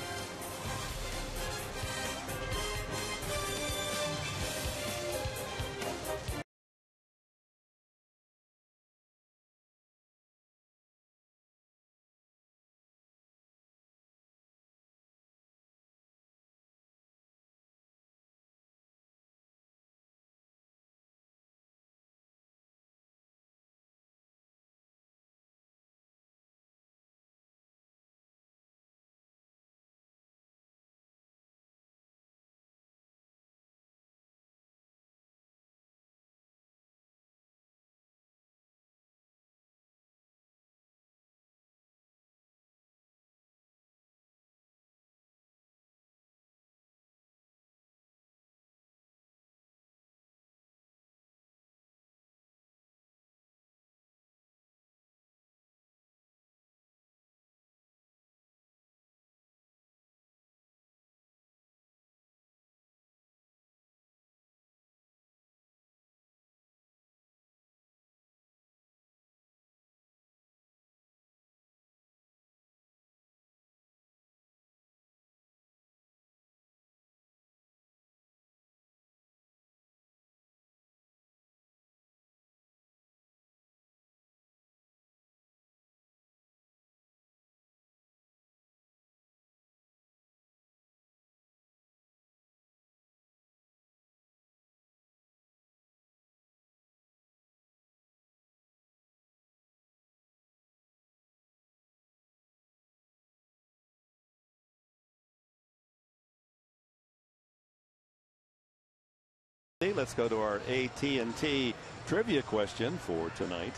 Let's go to our AT&T trivia question for tonight.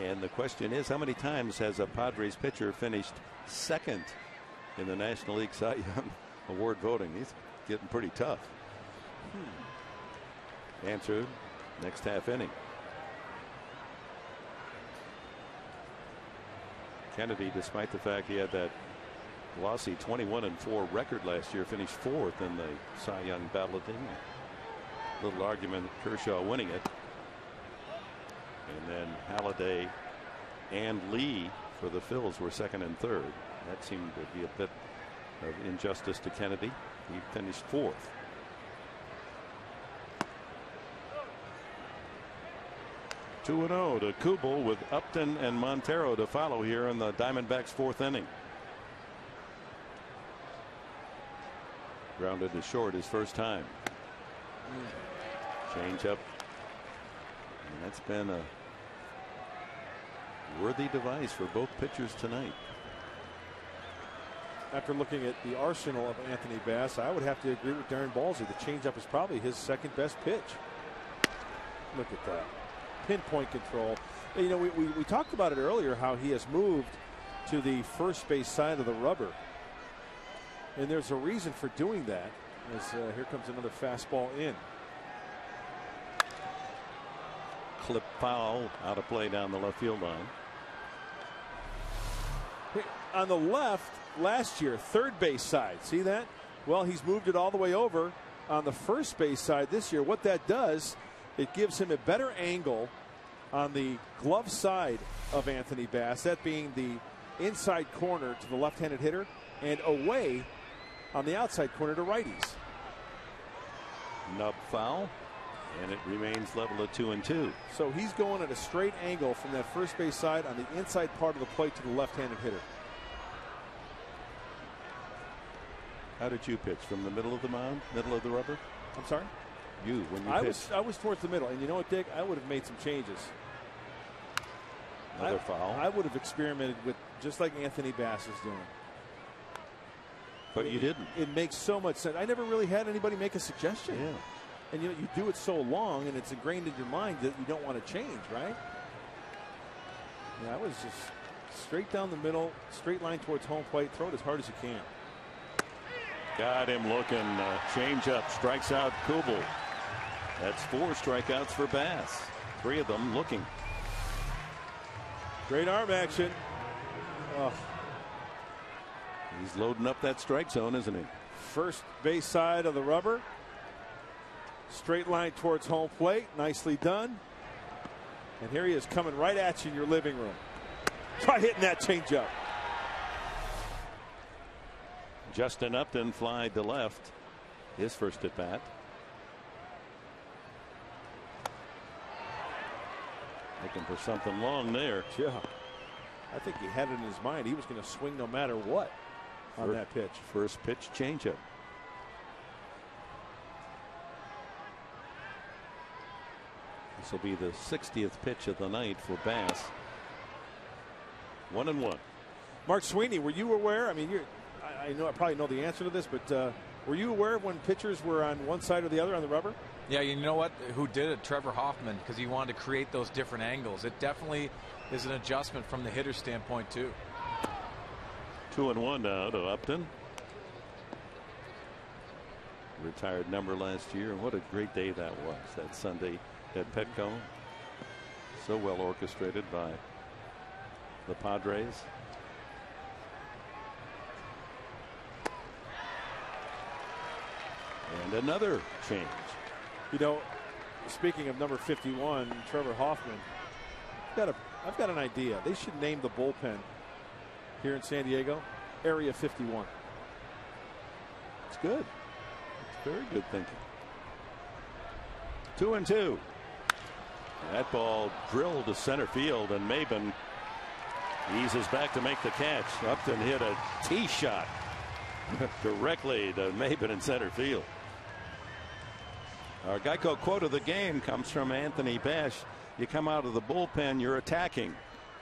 And the question is, how many times has a Padres pitcher finished second in the National League Cy Young Award voting? He's getting pretty tough. Answer next half inning. Kennedy, despite the fact he had that glossy 21-4 record last year, finished fourth in the Cy Young balloting. Little argument, Kershaw winning it. And then Halladay and Lee for the Phils were second and third. That seemed to be a bit of injustice to Kennedy. He finished fourth. Two 2-0 to Kubel with Upton and Montero to follow here in the Diamondbacks' fourth inning. Grounded to short his first time. Change up. And that's been a worthy device for both pitchers tonight. After looking at the arsenal of Anthony Bass, I would have to agree with Darren Balsey. The changeup is probably his second best pitch. Look at that. Pinpoint control. You know, we talked about it earlier, how he has moved to the first base side of the rubber. And there's a reason for doing that, as here comes another fastball in. Clip foul, out of play down the left field line. On the left, last year, third base side. See that? Well, he's moved it all the way over on the first base side this year. What that does, it gives him a better angle on the glove side of Anthony Bass, that being the inside corner to the left-handed hitter, and away on the outside corner to righties. Nub foul, and it remains level at 2-2. So he's going at a straight angle from that first base side on the inside part of the plate to the left-handed hitter. How did you pitch? From the middle of the mound, middle of the rubber? I'm sorry? You, when you pitched. I was towards the middle, and you know what, Dick? I would have made some changes. Another foul. I would have experimented with just like Anthony Bass is doing. But you didn't. It makes so much sense. I never really had anybody make a suggestion. Yeah. And you know, you do it so long, and it's ingrained in your mind that you don't want to change, right? Yeah, I was just straight down the middle, straight line towards home plate. Throw it as hard as you can. Got him looking. Change up, strikes out Kubel. That's 4 strikeouts for Bass. 3 of them looking. Great arm action. Oh. He's loading up that strike zone, isn't he? First base side of the rubber. Straight line towards home plate. Nicely done. And here he is coming right at you in your living room. Try hitting that changeup. Justin Upton flied to left. His first at bat. Looking for something long there. Yeah. I think he had it in his mind. He was going to swing no matter what on that pitch. First pitch changeup. This will be the 60th pitch of the night for Bass. 1-1. Mark Sweeney, were you aware? I mean, I know I probably know the answer to this, but were you aware of when pitchers were on one side or the other on the rubber? Yeah, you know what? Who did it? Trevor Hoffman, because he wanted to create those different angles. It definitely is an adjustment from the hitter's standpoint, too. 2-1 now to Upton. Retired number last year. What a great day that was, that Sunday at Petco. So well orchestrated by the Padres. And another change. You know, speaking of number 51, Trevor Hoffman, I've got an idea. They should name the bullpen here in San Diego Area 51. It's good. It's very good thinking. 2-2. That ball drilled to center field, and Maben eases back to make the catch. Upton hit a tee shot directly to Maben in center field. Our Geico quote of the game comes from Anthony Bass. You come out of the bullpen, you're attacking.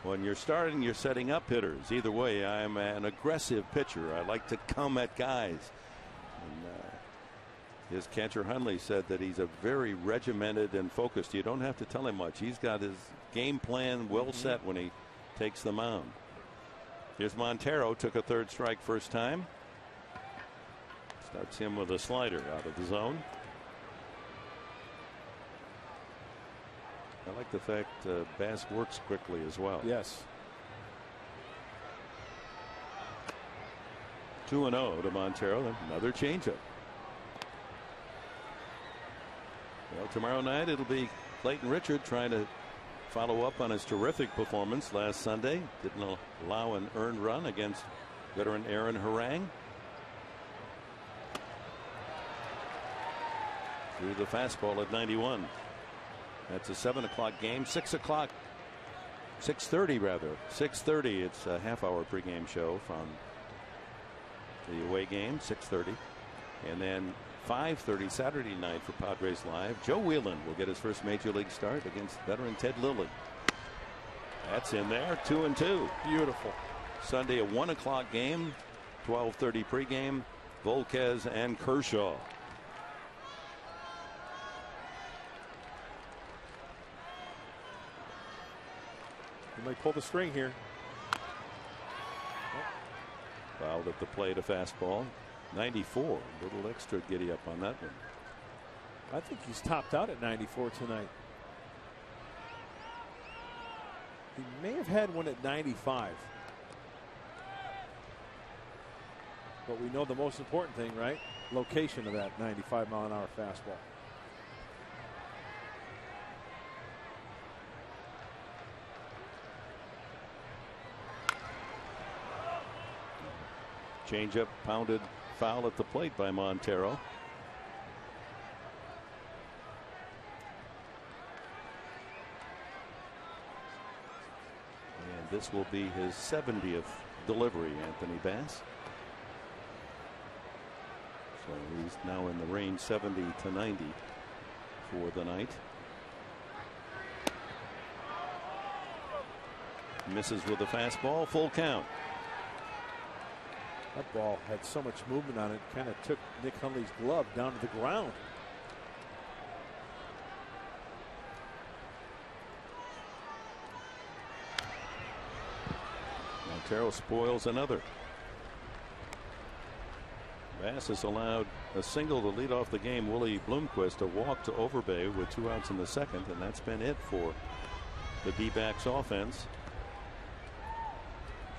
When you're starting, you're setting up hitters. Either way, I'm an aggressive pitcher. I like to come at guys. And His catcher Hundley said that he's a very regimented and focused. You don't have to tell him much. He's got his game plan well set when he takes the mound. Here's Montero, took a third strike first time. Starts him with a slider out of the zone. I like the fact Bass works quickly as well. Yes. 2-0 to Montero. Another changeup. Well, tomorrow night it'll be Clayton Richard trying to follow up on his terrific performance last Sunday. Didn't allow an earned run against veteran Aaron Harang. Through the fastball at 91. That's a 7 o'clock game. 6 o'clock. 6:30 rather. 6:30. It's a half-hour pregame show from the away game. 6:30, and then 5:30 Saturday night for Padres Live. Joe Whelan will get his first major league start against veteran Ted Lilly. That's in there. 2-2. Beautiful. Sunday a 1 o'clock game. 12:30 pregame. Volquez and Kershaw. He might pull the string here. Fouled at the plate, a fastball. 94. A little extra giddy up on that one. I think he's topped out at 94 tonight. He may have had one at 95. But we know the most important thing, right? Location of that 95-mile-an-hour fastball. Changeup pounded foul at the plate by Montero. And this will be his 70th delivery, Anthony Bass. So he's now in the range 70 to 90 for the night. Misses with the fastball, full count. That ball had so much movement on it, kind of took Nick Hundley's glove down to the ground. Montero spoils another. Bass has allowed a single to lead off the game. Willie Bloomquist a walk to Overbay with 2 outs in the second, and that's been it for the D-backs offense.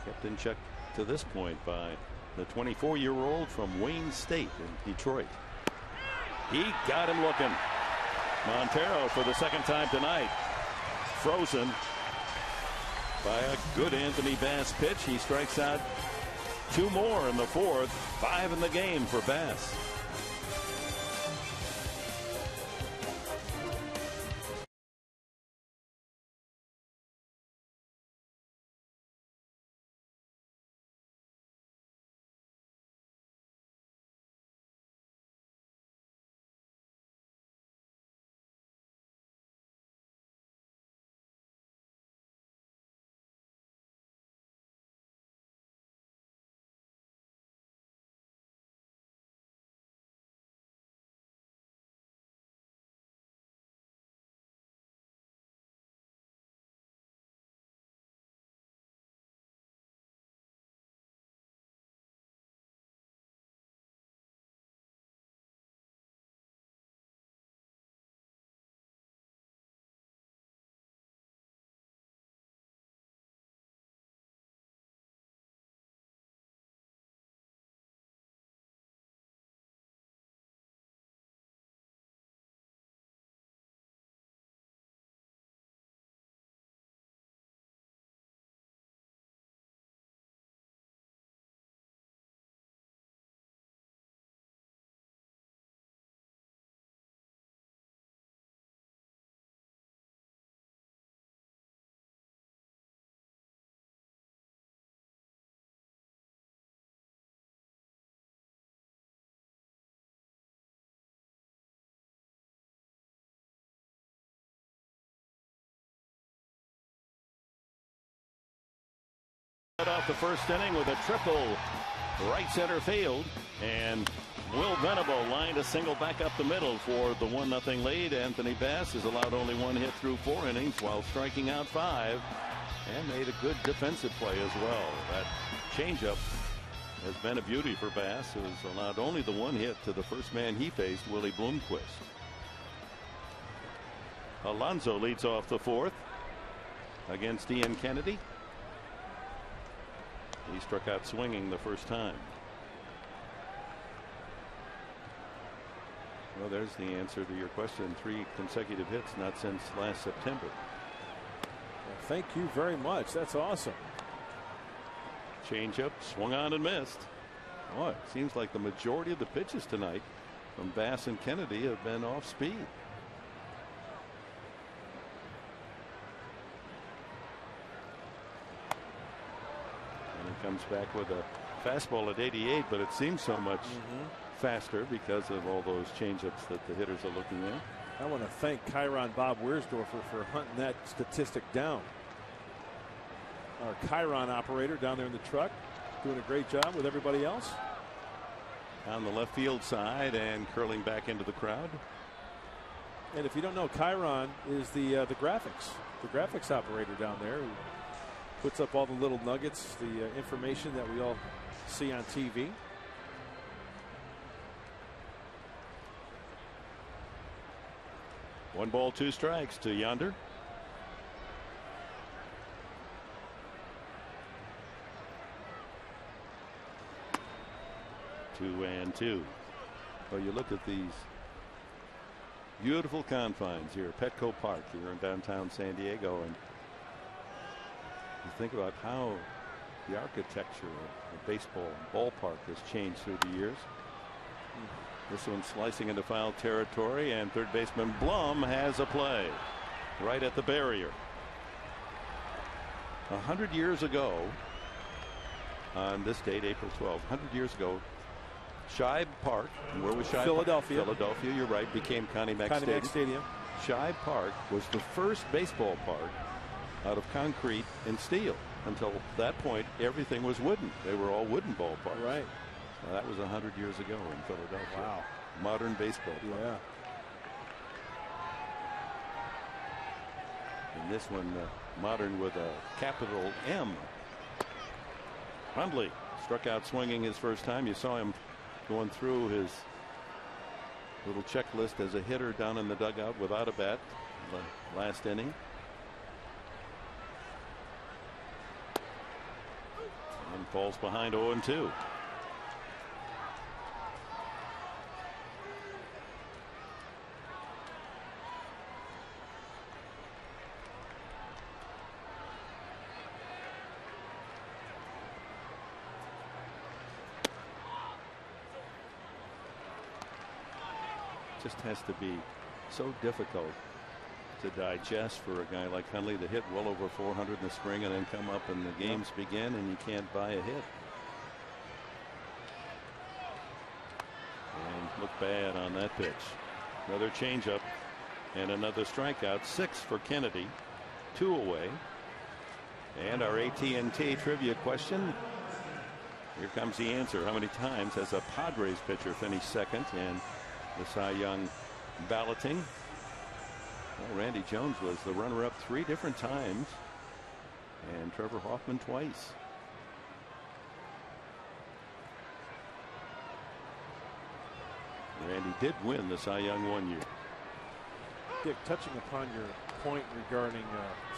Kept in check to this point by the 24-year-old from Wayne State in Detroit. He got him looking. Montero for the second time tonight. Frozen by a good Anthony Bass pitch. He strikes out 2 more in the fourth. 5 in the game for Bass. Off the first inning with a triple right center field, and Will Venable lined a single back up the middle for the 1-0 lead. Anthony Bass has allowed only 1 hit through 4 innings while striking out 5, and made a good defensive play as well. That changeup has been a beauty for Bass, who has allowed only the 1 hit to the first man he faced, Willie Bloomquist. Alonso leads off the 4th against Ian Kennedy. He struck out swinging the first time. Well, there's the answer to your question. 3 consecutive hits, not since last September. Well, thank you very much. That's awesome. Changeup swung on and missed. Oh, it seems like the majority of the pitches tonight from Bass and Kennedy have been off speed. And he comes back with a fastball at 88, but it seems so much faster because of all those changeups that the hitters are looking at. I want to thank Chiron Bob Wiersdorfer for hunting that statistic down. Our Chiron operator down there in the truck, doing a great job with everybody else. On the left field side and curling back into the crowd. And if you don't know, Chiron is the graphics operator down there, who puts up all the little nuggets, the information that we all see on TV. One ball, 2 strikes to Yonder. Two and two. Well, you look at these beautiful confines here, Petco Park here in downtown San Diego, and you think about how the architecture of the baseball ballpark has changed through the years. This one slicing into foul territory, and third baseman Blum has a play right at the barrier. 100 years ago, on this date, April 12, 100 years ago, Shibe Park, and where was Shibe? Philadelphia. Park? Philadelphia, you're right, became Connie Mack Stadium. Shibe Park was the first baseball park out of concrete and steel. Until that point, everything was wooden. They were all wooden ballparks. Right. Well, that was 100 years ago in Philadelphia. Wow. Modern baseball park. Yeah. And this one modern with a capital M. Hundley struck out swinging his first time. You saw him going through his little checklist as a hitter down in the dugout without a bat the last inning. And falls behind 0-2. Just has to be so difficult to digest for a guy like Hundley to hit well over 400 in the spring and then come up and the games begin and you can't buy a hit. And look bad on that pitch. Another changeup and another strikeout. 6 for Kennedy, 2 away. And our AT&T trivia question. Here comes the answer. How many times has a Padres pitcher finished second in the Cy Young balloting? Well, Randy Jones was the runner-up 3 different times, and Trevor Hoffman twice. Randy did win the Cy Young 1 year. Dick, touching upon your point regarding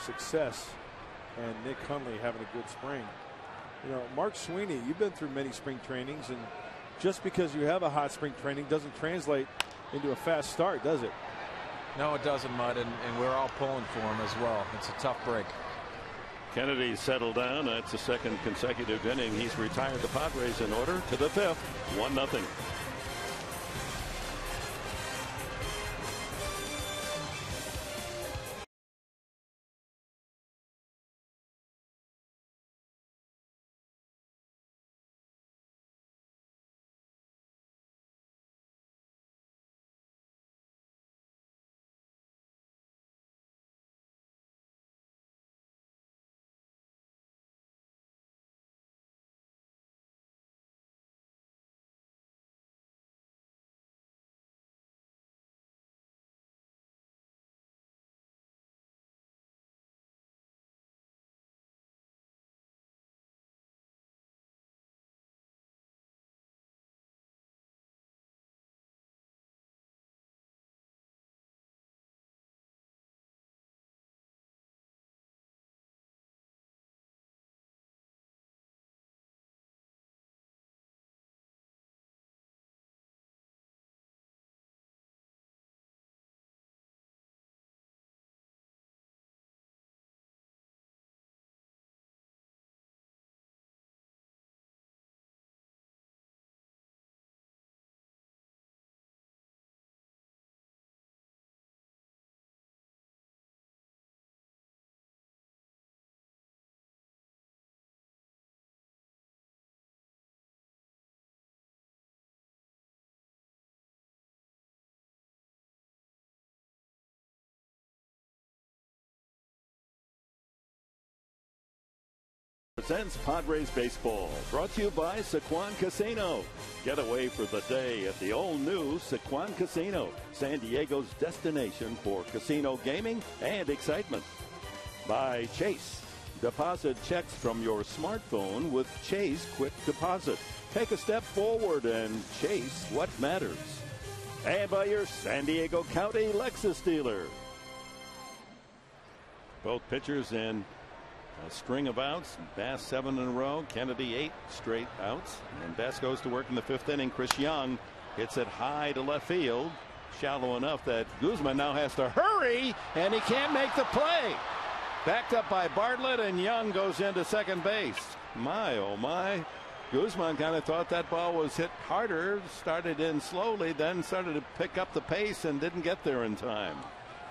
success and Nick Hundley having a good spring. You know, Mark Sweeney, you've been through many spring trainings, and just because you have a hot spring training doesn't translate into a fast start, does it? No, it doesn't, Mud, and we're all pulling for him as well. It's a tough break. Kennedy settled down. That's the 2nd consecutive inning. He's retired the Padres in order to the 5th. 1-0. Presents Padres Baseball, brought to you by Sequan Casino. Get away for the day at the all-new Sequan Casino, San Diego's destination for casino gaming and excitement. By Chase. Deposit checks from your smartphone with Chase Quick Deposit. Take a step forward and chase what matters. And by your San Diego County Lexus dealer. Both pitchers in a string of outs. Bass 7 in a row. Kennedy 8 straight outs. And Bass goes to work in the 5th inning. Chris Young hits it high to left field. Shallow enough that Guzman now has to hurry, and he can't make the play. Backed up by Bartlett, and Young goes into second base. My, oh my. Guzman kind of thought that ball was hit harder. Started in slowly, then started to pick up the pace and didn't get there in time.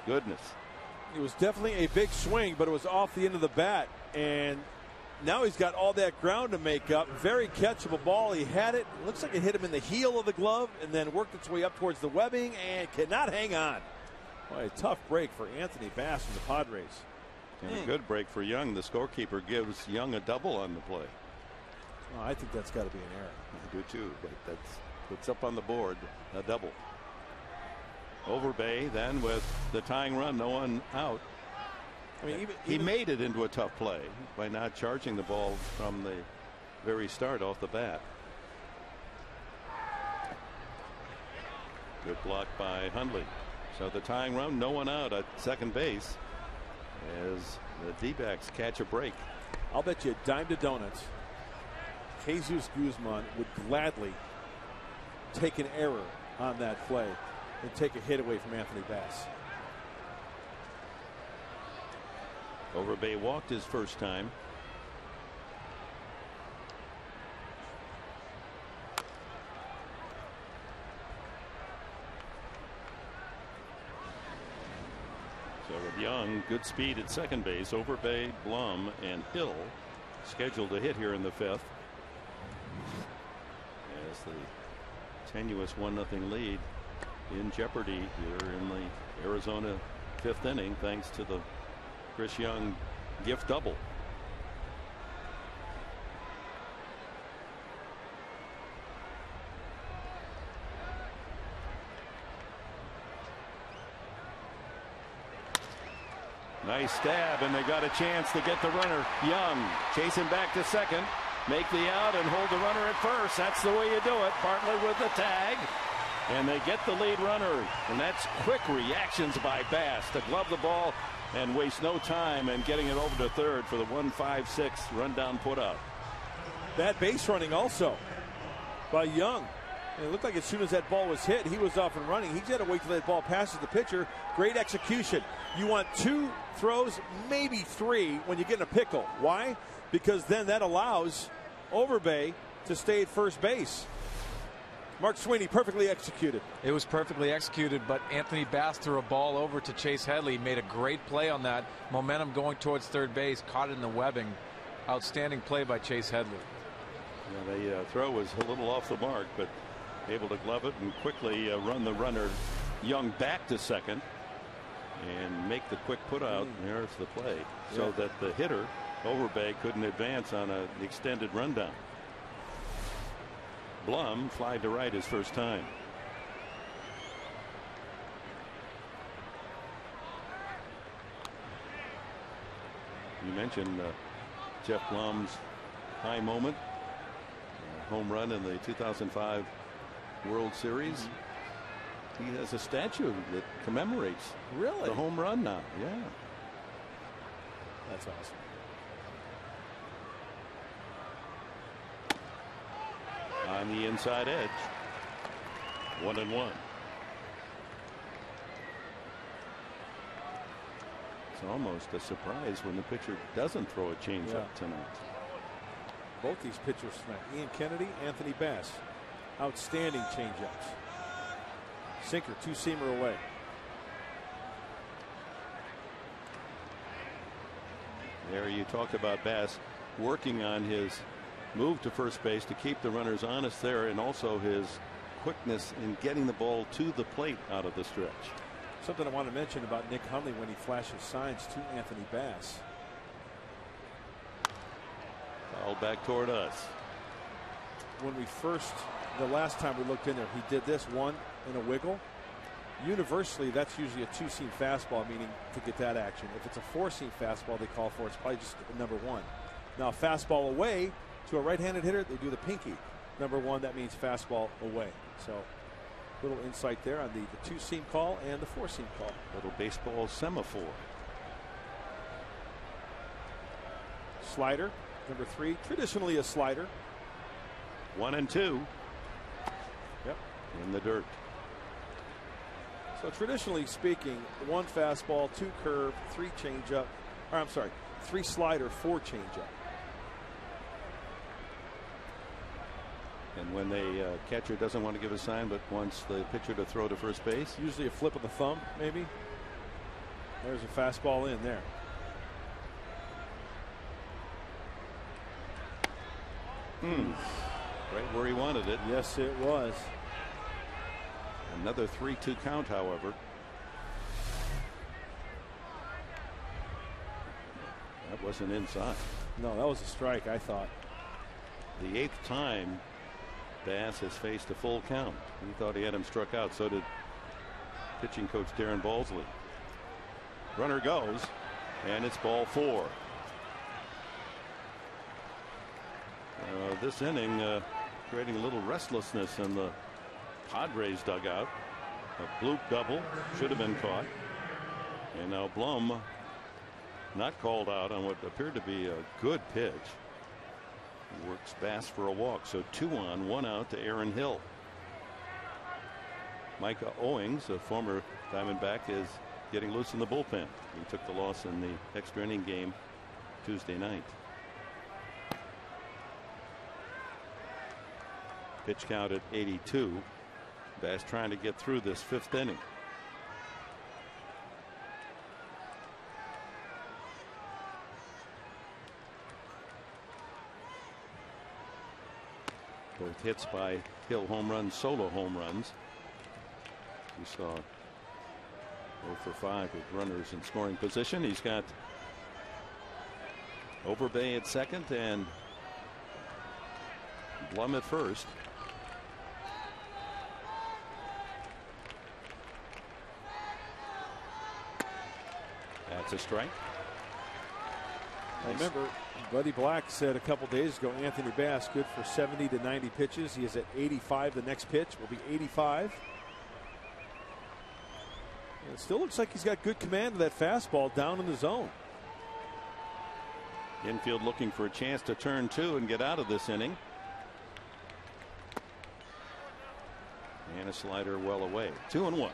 Goodness. It was definitely a big swing, but it was off the end of the bat. And now he's got all that ground to make up. Very catchable ball. He had it. Looks like it hit him in the heel of the glove and then worked its way up towards the webbing and cannot hang on. Boy, a tough break for Anthony Bass and the Padres. And a good break for Young. The scorekeeper gives Young a double on the play. Oh, I think that's got to be an error. I do too, but that's what's up on the board. A double. Overbay then with the tying run, no one out. I mean, he made it into a tough play by not charging the ball from the very start off the bat. Good block by Hundley. So the tying run, no one out at second base as the D-backs catch a break. I'll bet you a dime to donuts Jesus Guzman would gladly take an error on that play and take a hit away from Anthony Bass. Overbay walked his first time. So with Young, good speed at second base, Overbay, Blum, and Hill scheduled to hit here in the 5th. As the tenuous 1-0 lead in jeopardy here in the Arizona 5th inning, thanks to the Chris Young gift double. Nice stab, and they got a chance to get the runner. Young chasing back to second, make the out and hold the runner at first. That's the way you do it. Bartlett with the tag, and they get the lead runner, and that's quick reactions by Bass to glove the ball and waste no time in getting it over to third for the 1-5-6 rundown put out. Bad base running also by Young. And it looked like as soon as that ball was hit, he was off and running. He's got to wait till that ball passes the pitcher. Great execution. You want 2 throws, maybe 3 when you get in a pickle. Why? Because then that allows Overbay to stay at first base. Mark Sweeney, perfectly executed. It was perfectly executed, but Anthony Bass threw a ball over to Chase Headley. Made a great play on that. Momentum going towards third base, caught it in the webbing. Outstanding play by Chase Headley. Yeah, the throw was a little off the mark, but able to glove it and quickly run the runner Young back to second and make the quick put out. There's the play, so that the hitter Overbay couldn't advance on an extended rundown. Blum fly to right his first time. You mentioned Jeff Blum's high moment, home run in the 2005 World Series. He has a statue that commemorates the home run now. Yeah, that's awesome. On the inside edge, 1-1. It's almost a surprise when the pitcher doesn't throw a changeup tonight. Both these pitchers tonight, Ian Kennedy, Anthony Bass, outstanding changeups. Sinker, 2-seamer away. There you talked about Bass working on his move to first base to keep the runners honest there, and also his quickness in getting the ball to the plate out of the stretch. Something I want to mention about Nick Hundley when he flashes signs to Anthony Bass. Foul back toward us. When the last time we looked in there, he did this one in a wiggle. Universally, that's usually a 2-seam fastball, meaning to get that action. If it's a 4-seam fastball, they call for it's probably just a number 1. Now, fastball away to a right-handed hitter, they do the pinky. Number 1, that means fastball away. So, little insight there on the 2-seam call and the 4-seam call. Little baseball semaphore. Slider, number 3, traditionally a slider. 1 and 2. Yep. In the dirt. So traditionally speaking, 1 fastball, 2 curve, 3 changeup, or I'm sorry, 3 slider, 4 changeup. And when the catcher doesn't want to give a sign but wants the pitcher to throw to first base. Usually a flip of the thumb, maybe. There's a fastball in there. Right where he wanted it. Yes, it was. Another 3-2 count, however. That wasn't inside. No, that was a strike, I thought. The 8th time Bass has faced a full count. He thought he had him struck out. So did pitching coach Darren Balsley. Runner goes, and it's ball 4. This inning creating a little restlessness in the Padres dugout. A bloop double should have been caught. And now Blum not called out on what appeared to be a good pitch. Works Bass for a walk. So 2 on, 1 out to Aaron Hill. Micah Owings, a former Diamondback, is getting loose in the bullpen. He took the loss in the extra inning game Tuesday night. Pitch count at 82. Bass trying to get through this 5th inning. Both hits by Hill, home runs, solo home runs. We saw 0 for 5 with runners in scoring position. He's got Overbay at second and Blum at first. That's a strike. I remember Buddy Black said a couple days ago Anthony Bass good for 70 to 90 pitches. He is at 85. The next pitch will be 85. And it still looks like he's got good command of that fastball down in the zone. Infield looking for a chance to turn 2 and get out of this inning. And a slider well away. 2-1.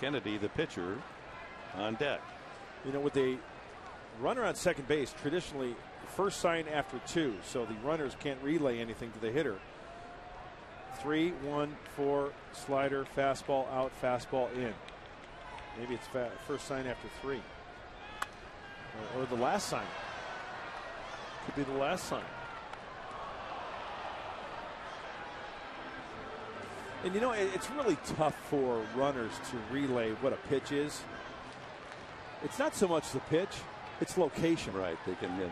Kennedy, the pitcher, on deck. You know, with a runner on second base, traditionally first sign after 2, so the runners can't relay anything to the hitter. 3, 1, 4, slider, fastball out, fastball in. Maybe it's first sign after 3, or the last sign. Could be the last sign. And you know, it's really tough for runners to relay what a pitch is. It's not so much the pitch, it's location. Right. They can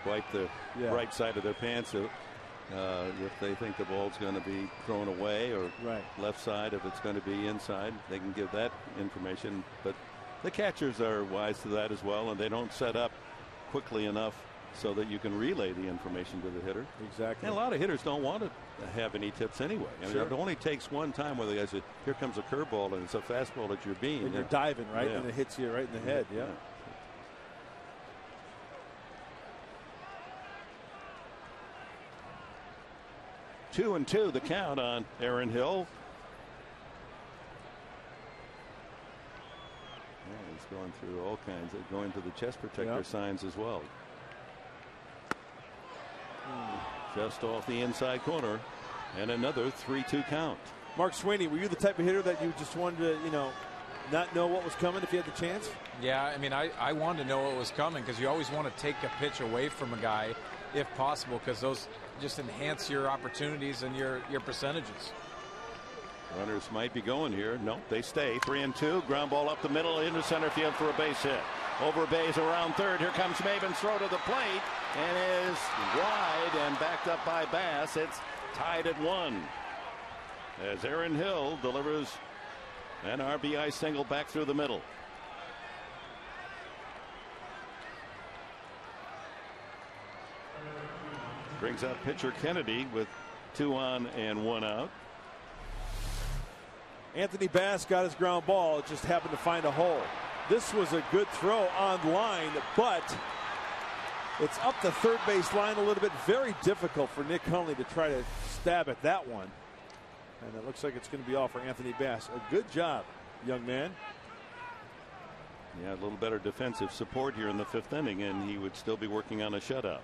wipe the right side of their pants if they think the ball's going to be thrown away, or left side if it's going to be inside. They can give that information. But the catchers are wise to that as well, and they don't set up quickly enough so that you can relay the information to the hitter. Exactly. And a lot of hitters don't want to have any tips anyway. I mean, it only takes one time where the guy says, here comes a curveball and it's a fastball at your beam. And you're diving, right? And it hits you right in the head. Yeah. 2-2 the count on Aaron Hill. Yeah, he's going through all kinds of going to the chest protector signs as well. Just off the inside corner, and another 3-2 count. Mark Sweeney, were you the type of hitter that you just wanted to, not know what was coming if you had the chance? Yeah, I mean, I wanted to know what was coming, because you always want to take a pitch away from a guy if possible, because those just enhance your opportunities and your percentages. Runners might be going here. Nope, they stay. 3-2. Ground ball up the middle into center field for a base hit. Over base around third. Here comes Maben's throw to the plate and is wide and backed up by Bass. It's tied at 1 as Aaron Hill delivers an RBI single back through the middle. Brings up pitcher Kennedy with 2 on and 1 out. Anthony Bass got his ground ball. It just happened to find a hole. This was a good throw on line, but it's up the third base line a little bit. Very difficult for Nick Hundley to try to stab at that one. And it looks like it's going to be all for Anthony Bass. A good job, young man. Yeah, a little better defensive support here in the 5th inning, and he would still be working on a shutout.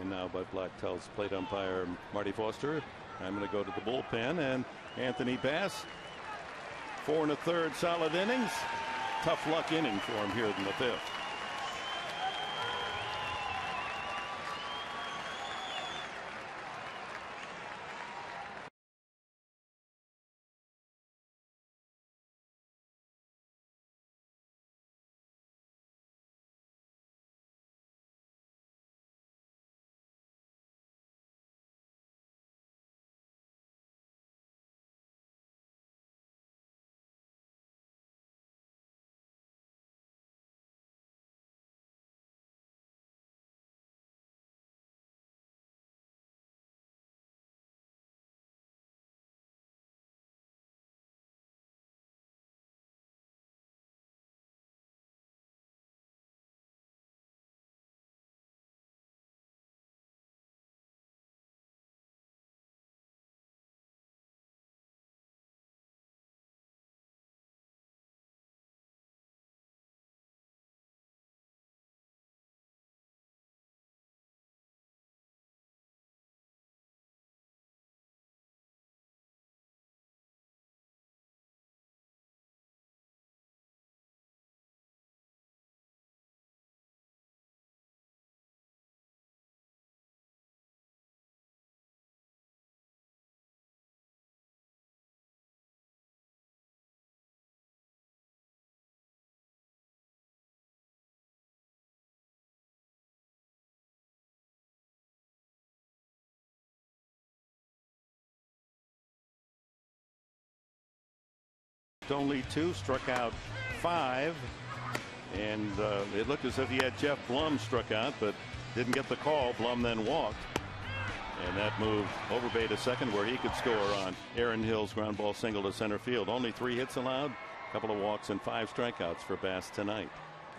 And now Bud Black tells plate umpire Marty Foster, I'm going to go to the bullpen. And Anthony Bass, 4 1/3 solid innings. Tough luck inning for him here in the 5th. Only 2, struck out 5, and it looked as if he had Jeff Blum struck out, but didn't get the call. Blum then walked, and that moved Overbay to second, where he could score on Aaron Hill's ground ball single to center field. Only 3 hits allowed, a couple of walks and 5 strikeouts for Bass tonight.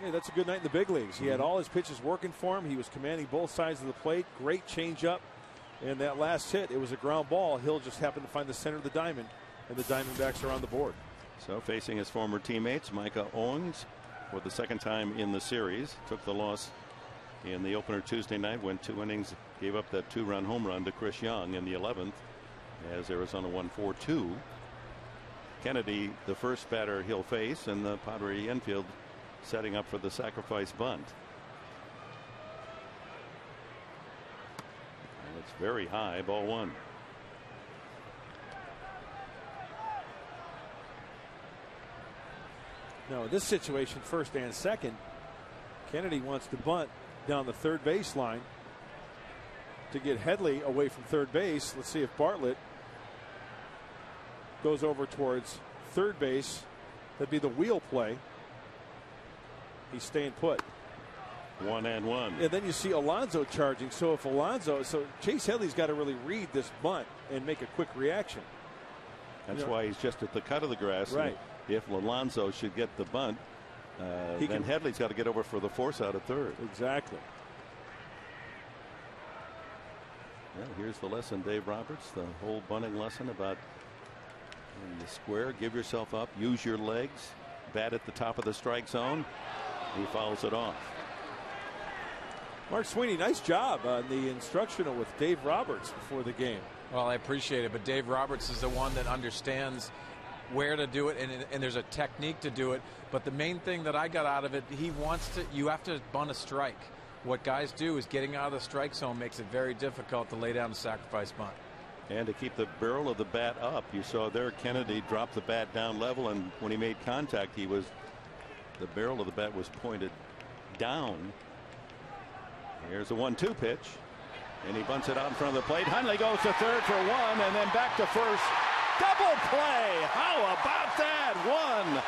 Yeah, that's a good night in the big leagues. He had all his pitches working for him. He was commanding both sides of the plate. Great changeup, and that last hit, it was a ground ball. Hill just happened to find the center of the diamond, and the Diamondbacks are on the board. So facing his former teammates, Micah Owens for the 2nd time in the series. Took the loss in the opener Tuesday night, went 2 innings, gave up that 2-run home run to Chris Young in the 11th as Arizona won 4-2. Kennedy, the first batter he'll face, and the Padre infield setting up for the sacrifice bunt. And it's very high, ball 1. Now, in this situation, first and second, Kennedy wants to bunt down the third base line to get Headley away from third base. Let's see if Bartlett goes over towards third base. That'd be the wheel play. He's staying put. 1-1. And then you see Alonso charging. So if Chase Headley's got to really read this bunt and make a quick reaction. That's why he's just at the cut of the grass. Right. If Alonso should get the bunt, then Headley's got to get over for the force out at third. Exactly. Well, here's the lesson, Dave Roberts, the whole bunting lesson about in the square, give yourself up, use your legs, bat at the top of the strike zone. He fouls it off. Mark Sweeney, nice job on the instructional with Dave Roberts before the game. Well, I appreciate it, but Dave Roberts is the one that understands where to do it, and there's a technique to do it. But the main thing that I got out of it, you have to bunt a strike. what guys do is getting out of the strike zone makes it very difficult to lay down a sacrifice bunt. And to keep the barrel of the bat up. You saw there Kennedy dropped the bat down level, and when he made contact, the barrel of the bat was pointed down. Here's a 1-2 pitch, and he bunts it out in front of the plate. Hundley goes to third for one, and then back to first. Double play. How about that? One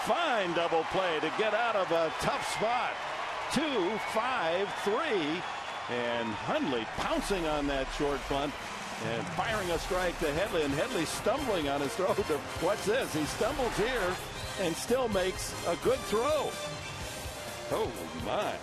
fine double play to get out of a tough spot. 2-5-3. And Hundley pouncing on that short bunt and firing a strike to Headley, and Headley stumbling on his throw. What's this? He stumbles here and still makes a good throw. Oh my.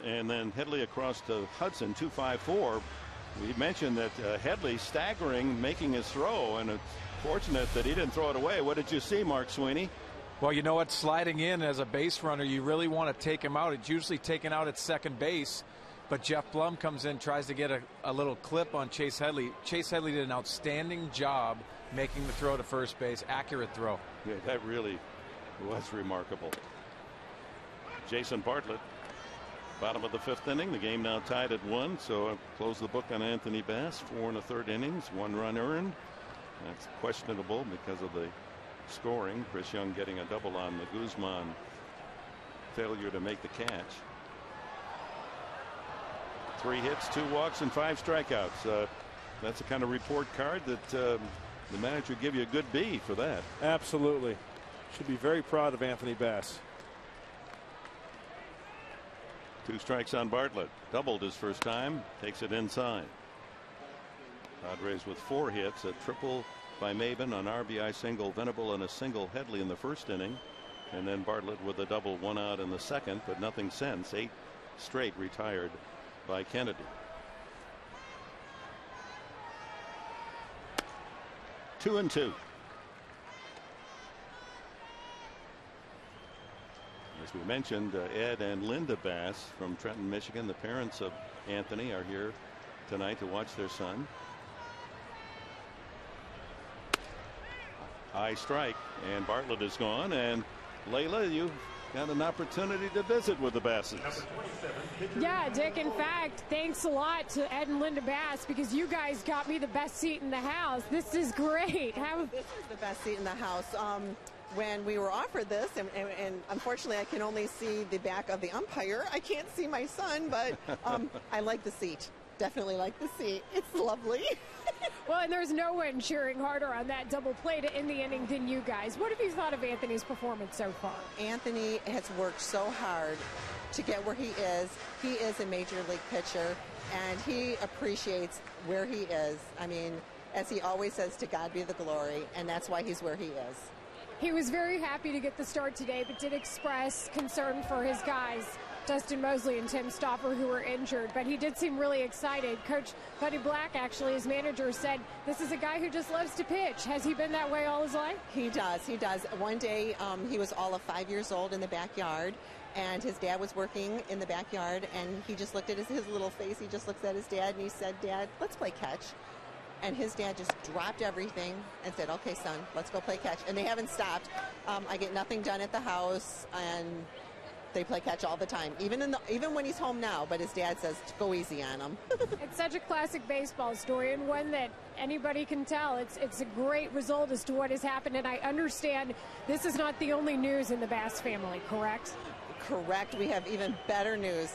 And then Headley across to Hudson, 2-5-4. We mentioned that Headley staggering, making his throw, and it's fortunate that he didn't throw it away. What did you see, Mark Sweeney? Well, you know what? Sliding in as a base runner, you really want to take him out. It's usually taken out at second base, but Jeff Blum comes in, tries to get a little clip on Chase Headley. Chase Headley did an outstanding job making the throw to first base. Accurate throw. Yeah, that really was remarkable. Jason Bartlett. Bottom of the fifth inning. The game now tied at 1. So I've closed the book on Anthony Bass. 4 1/3 innings, 1 run earned. That's questionable because of the scoring. Chris Young getting a double on the Guzman failure to make the catch. 3 hits, 2 walks, and 5 strikeouts. That's the kind of report card that the manager would give you a good B for that. Absolutely. Should be very proud of Anthony Bass. 2 strikes on Bartlett. Doubled his first time. Takes it inside. Padres with 4 hits. A triple by Maben, an RBI single Venable, and a single Headley in the first inning. And then Bartlett with a double, 1 out in the second, but nothing since. 8 straight retired by Kennedy. 2-2. As we mentioned, Ed and Linda Bass from Trenton, Michigan, the parents of Anthony, are here tonight to watch their son. High strike, and Bartlett is gone. And Layla, you got an opportunity to visit with the Basses. Yeah, Dick, in fact, thanks a lot to Ed and Linda Bass, because you guys got me the best seat in the house. This is great. This is the best seat in the house. When we were offered this, and unfortunately I can only see the back of the umpire. I can't see my son, but I like the seat. Definitely like the seat. It's lovely. Well, and there's no one cheering harder on that double play to end the inning than you guys. What have you thought of Anthony's performance so far? Anthony has worked so hard to get where he is. He is a major league pitcher, and he appreciates where he is. I mean, as he always says, to God be the glory, and that's why he's where he is. He was very happy to get the start today, but did express concern for his guys, Dustin Mosley and Tim Stauffer, who were injured. But he did seem really excited. Coach Buddy Black, actually, his manager, said this is a guy who just loves to pitch. Has he been that way all his life? He does. He does. One day he was all of 5 years old in the backyard, and his dad was working in the backyard, and he just looked at his little face. He just looks at his dad, and he said, "Dad, let's play catch." And his dad just dropped everything and said, "Okay, son, let's go play catch." And they haven't stopped. I get nothing done at the house, and they play catch all the time, even when he's home now. But his dad says, "Go easy on him." It's such a classic baseball story, and one that anybody can tell. It's a great result as to what has happened, and I understand this is not the only news in the Bass family, correct? Correct. We have even better news.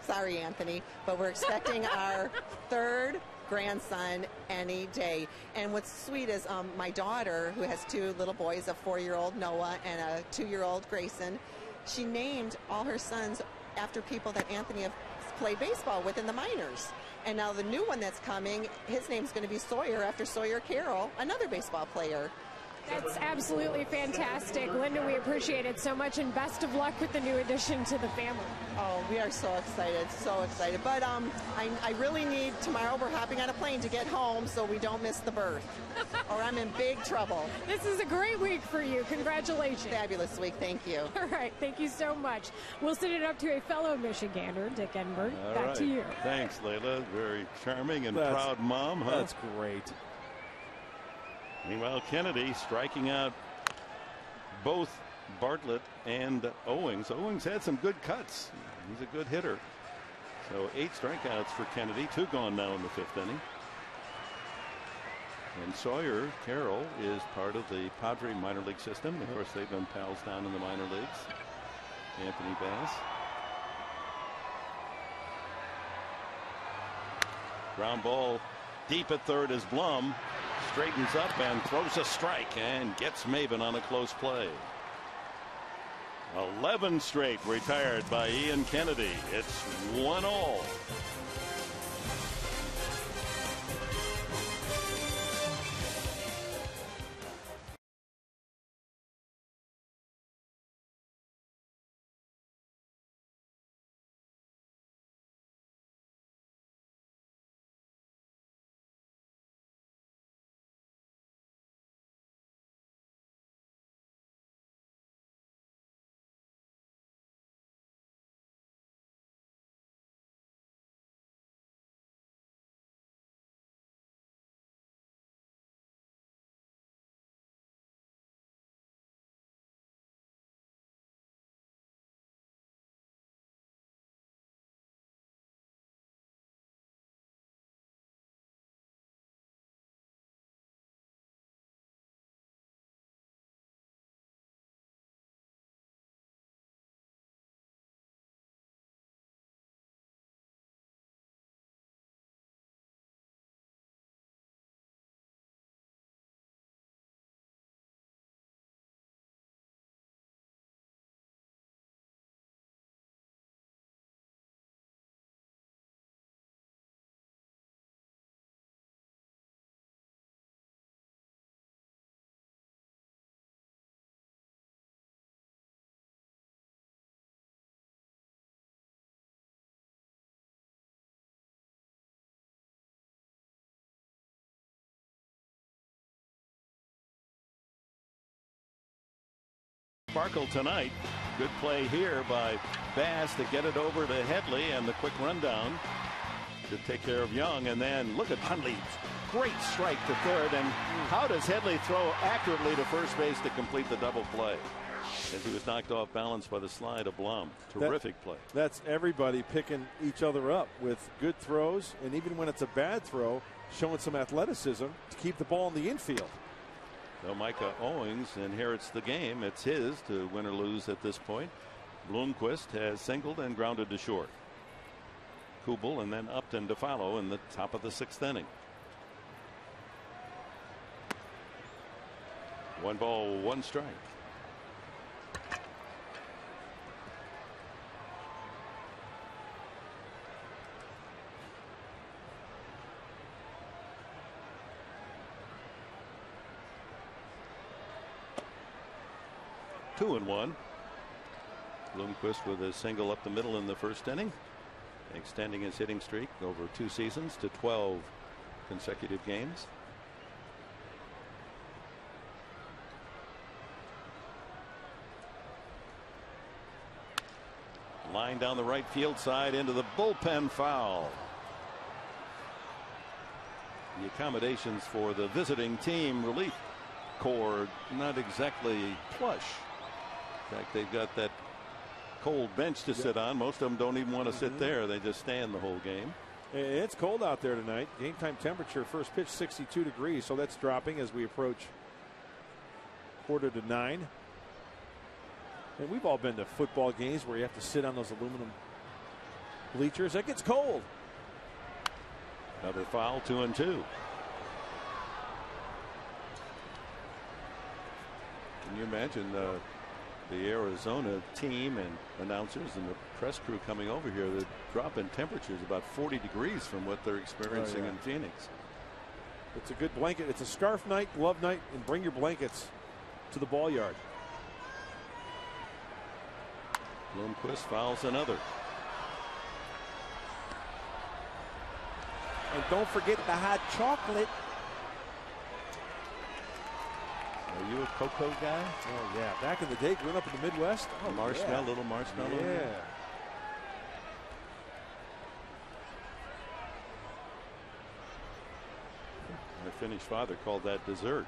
Sorry, Anthony, but we're expecting our third grandson any day. And what's sweet is my daughter, who has two little boys, a 4-year-old Noah and a 2-year-old Grayson, she named all her sons after people that Anthony have played baseball with in the minors. And now the new one that's coming, his name's going to be Sawyer, after Sawyer Carroll, another baseball player. That's absolutely fantastic. Linda, we appreciate it so much, and best of luck with the new addition to the family. Oh, we are so excited, so excited. But I really need, tomorrow we're hopping on a plane to get home so we don't miss the birth, or I'm in big trouble. This is a great week for you. Congratulations. Fabulous week. Thank you. All right. Thank you so much. We'll send it up to a fellow Michigander, Dick Enberg. Back to you. Thanks, Layla. Very charming and proud mom, huh? That's great. Meanwhile, Kennedy striking out both Bartlett and Owings. Owings had some good cuts. He's a good hitter. So 8 strikeouts for Kennedy. 2 gone now in the 5th inning. And Sawyer Carroll is part of the Padre minor league system. Of course, they've been pals down in the minor leagues. Anthony Bass. Ground ball deep at third as Blum straightens up and throws a strike and gets Maben on a close play. 11 straight retired by Ian Kennedy. It's 1-all. Sparkle tonight. Good play here by Bass to get it over to Headley, and the quick rundown to take care of Young. And then look at Hundley's great strike to third. And how does Headley throw accurately to first base to complete the double play, as he was knocked off balance by the slide of Blum? Terrific play. That's everybody picking each other up with good throws, and even when it's a bad throw, showing some athleticism to keep the ball in the infield. So Micah Owings inherits the game. It's his to win or lose at this point. Bloomquist has singled and grounded to short. Kubel and then Upton to follow in the top of the 6th inning. 1 ball, 1 strike. 2-1. Bloomquist with a single up the middle in the first inning, extending his hitting streak over 2 seasons to 12 consecutive games. Line down the right field side into the bullpen, foul. The accommodations for the visiting team relief corps not exactly plush. In fact, they've got that cold bench to sit on. Most of them don't even want to sit there. They just stand the whole game. It's cold out there tonight. Game time temperature, first pitch 62 degrees, so that's dropping as we approach 8:45. And we've all been to football games where you have to sit on those aluminum bleachers. That gets cold. Another foul, 2-2. Can you imagine the Arizona team and announcers and the press crew coming over here? The drop in temperature is about 40 degrees from what they're experiencing in Phoenix. It's a good blanket. It's a scarf night, glove night, and bring your blankets to the ball yard. Bloomquist fouls another. And don't forget the hot chocolate. Are you a cocoa guy? Oh, yeah. Back in the day, growing up in the Midwest. Oh, marshmallow, little marshmallow. Yeah. My Finnish father called that dessert.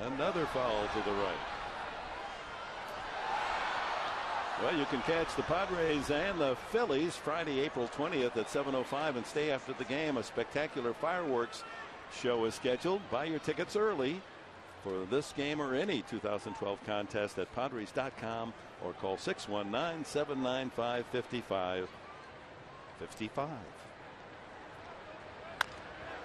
Another foul to the right. Well, you can catch the Padres and the Phillies Friday, April 20th at 7:05 and stay after the game. A spectacular fireworks show is scheduled. Buy your tickets early for this game or any 2012 contest at Padres.com or call 619-795-5555.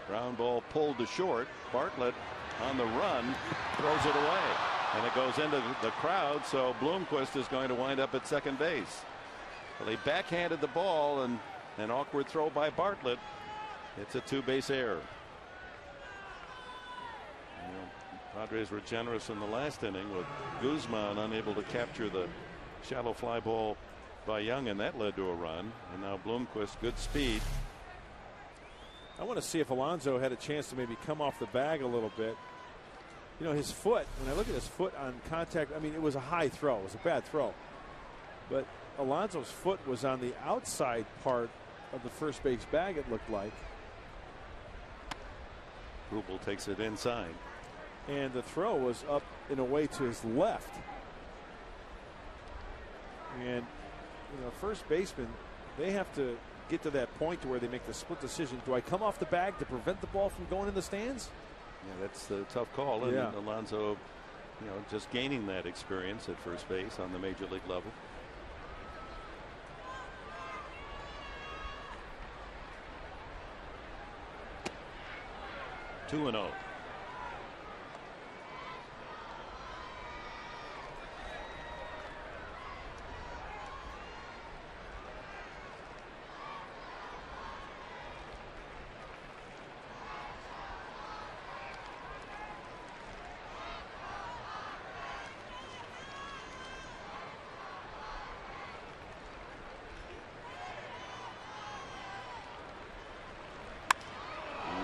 Ground ball pulled to short. Bartlett on the run throws it away. And it goes into the crowd, so Bloomquist is going to wind up at second base. Well, he backhanded the ball, and an awkward throw by Bartlett. It's a 2-base error. Padres were generous in the last inning with Guzman unable to capture the shallow fly ball by Young, and that led to a run. And now Bloomquist, good speed. I want to see if Alonso had a chance to maybe come off the bag a little bit. You know, his foot, when I look at his foot on contact, I mean, it was a high throw. It was a bad throw. But Alonso's foot was on the outside part of the first base bag, it looked like. Rubel takes it inside. And the throw was up in a way to his left. And, you know, first baseman, they have to get to that point to where they make the split decision. Do I come off the bag to prevent the ball from going in the stands? Yeah, that's the tough call. And Alonso, you know, just gaining that experience at first base on the major league level. Two and 0.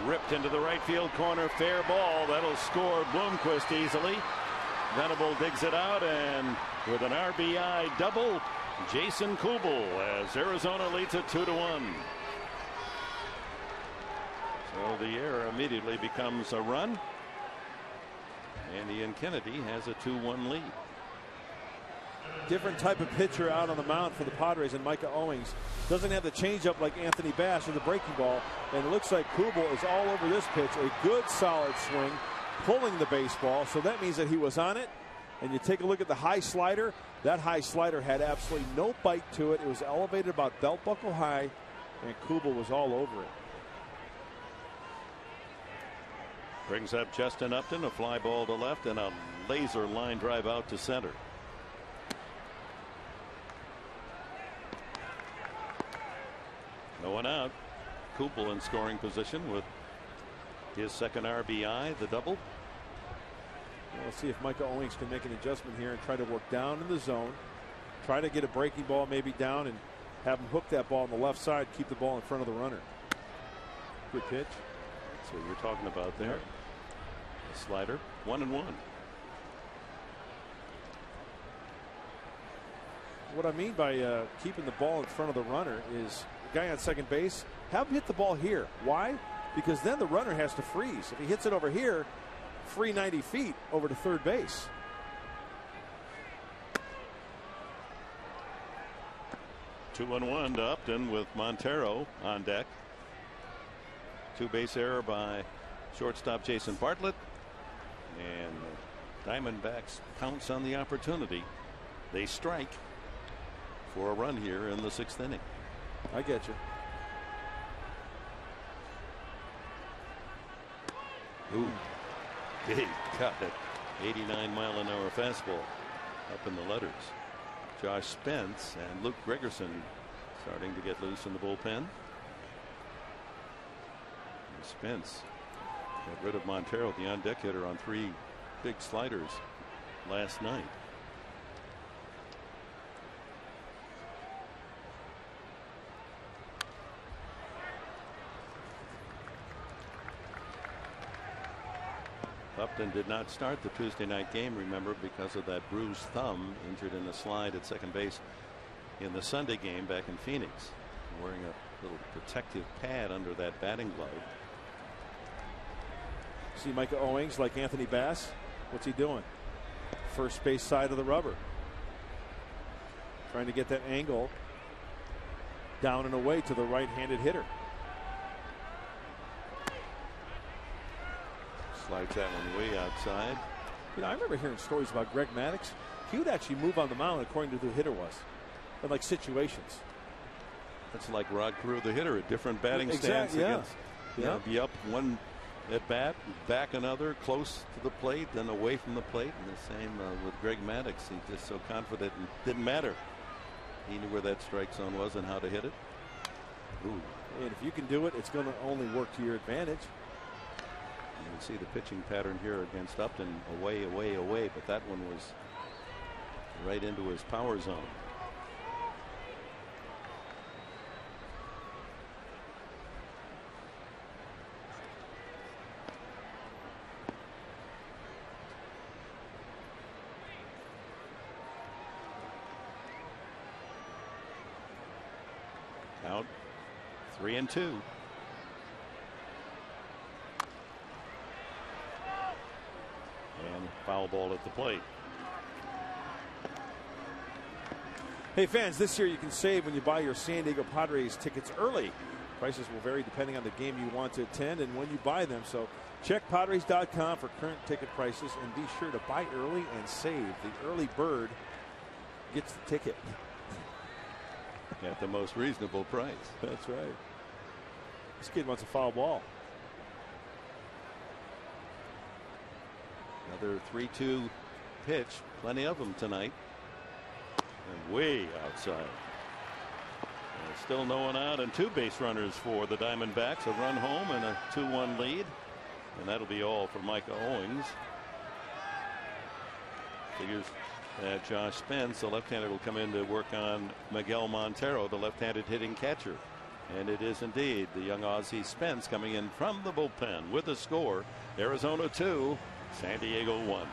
Ripped into the right field corner, fair ball. That'll score Bloomquist easily. Venable digs it out, and with an RBI double, Jason Kubel, as Arizona leads it 2-1. So the error immediately becomes a run, and Ian Kennedy has a 2-1 lead. Different type of pitcher out on the mound for the Padres, and Micah Owings doesn't have the changeup like Anthony Bass or the breaking ball, and it looks like Kubel is all over this pitch. A good solid swing, pulling the baseball, so that means that he was on it. And you take a look at the high slider. That high slider had absolutely no bite to it. It was elevated about belt buckle high, and Kubel was all over it. Brings up Justin Upton, a fly ball to left, and a laser line drive out to center. No one out. Kubel in scoring position with his second RBI, the double. see if Micah Owings can make an adjustment here and try to work down in the zone. Try to get a breaking ball maybe down and have him hook that ball on the left side, keep the ball in front of the runner. Good pitch. That's what you're talking about there. A slider, 1-1. What I mean by keeping the ball in front of the runner is the guy on second base, have him hit the ball here. Why? Because then the runner has to freeze. If he hits it over here, free 90 feet over to third base. Two on one to Upton with Montero on deck. Two-base error by shortstop Jason Bartlett. And the Diamondbacks pounce on the opportunity. They strike for a run here in the 6th inning. I get you. Ooh, he got it. 89-mile-an-hour fastball up in the letters. Josh Spence and Luke Gregerson starting to get loose in the bullpen. And Spence got rid of Montero, the on-deck hitter, on 3 big sliders last night. Upton did not start the Tuesday night game, remember, because of that bruised thumb, injured in a slide at second base in the Sunday game back in Phoenix. Wearing a little protective pad under that batting glove. See Micah Owings like Anthony Bass. What's he doing? First base side of the rubber. Trying to get that angle down and away to the right-handed hitter. Slides that one way outside. You know, I remember hearing stories about Greg Maddux. He would actually move on the mound according to who the hitter was, in like situations. That's like Rod Carew, the hitter, a different batting Exactly, stance. yeah. Against, you know, be up one at bat, back another, close to the plate, then away from the plate. And the same with Greg Maddux. He's just so confident, and didn't matter. He knew where that strike zone was and how to hit it. Ooh. And if you can do it, it's going to only work to your advantage. You can see the pitching pattern here against Upton, away, away, away, but that one was right into his power zone. Count 3-2. And foul ball at the plate. Hey fans, this year you can save when you buy your San Diego Padres tickets early. Prices will vary depending on the game you want to attend and when you buy them. So check Padres.com for current ticket prices and be sure to buy early and save. The early bird gets the ticket. At the most reasonable price. That's right. This kid wants a foul ball. Another 3-2 pitch. Plenty of them tonight. And way outside. And still no one out and 2 base runners for the Diamondbacks. A run home and a 2-1 lead. And that'll be all for Micah Owings. Figures that Josh Spence, the left-hander, will come in to work on Miguel Montero, the left-handed hitting catcher. And it is indeed the young Aussie Spence coming in from the bullpen with the score. Arizona 2, San Diego 1.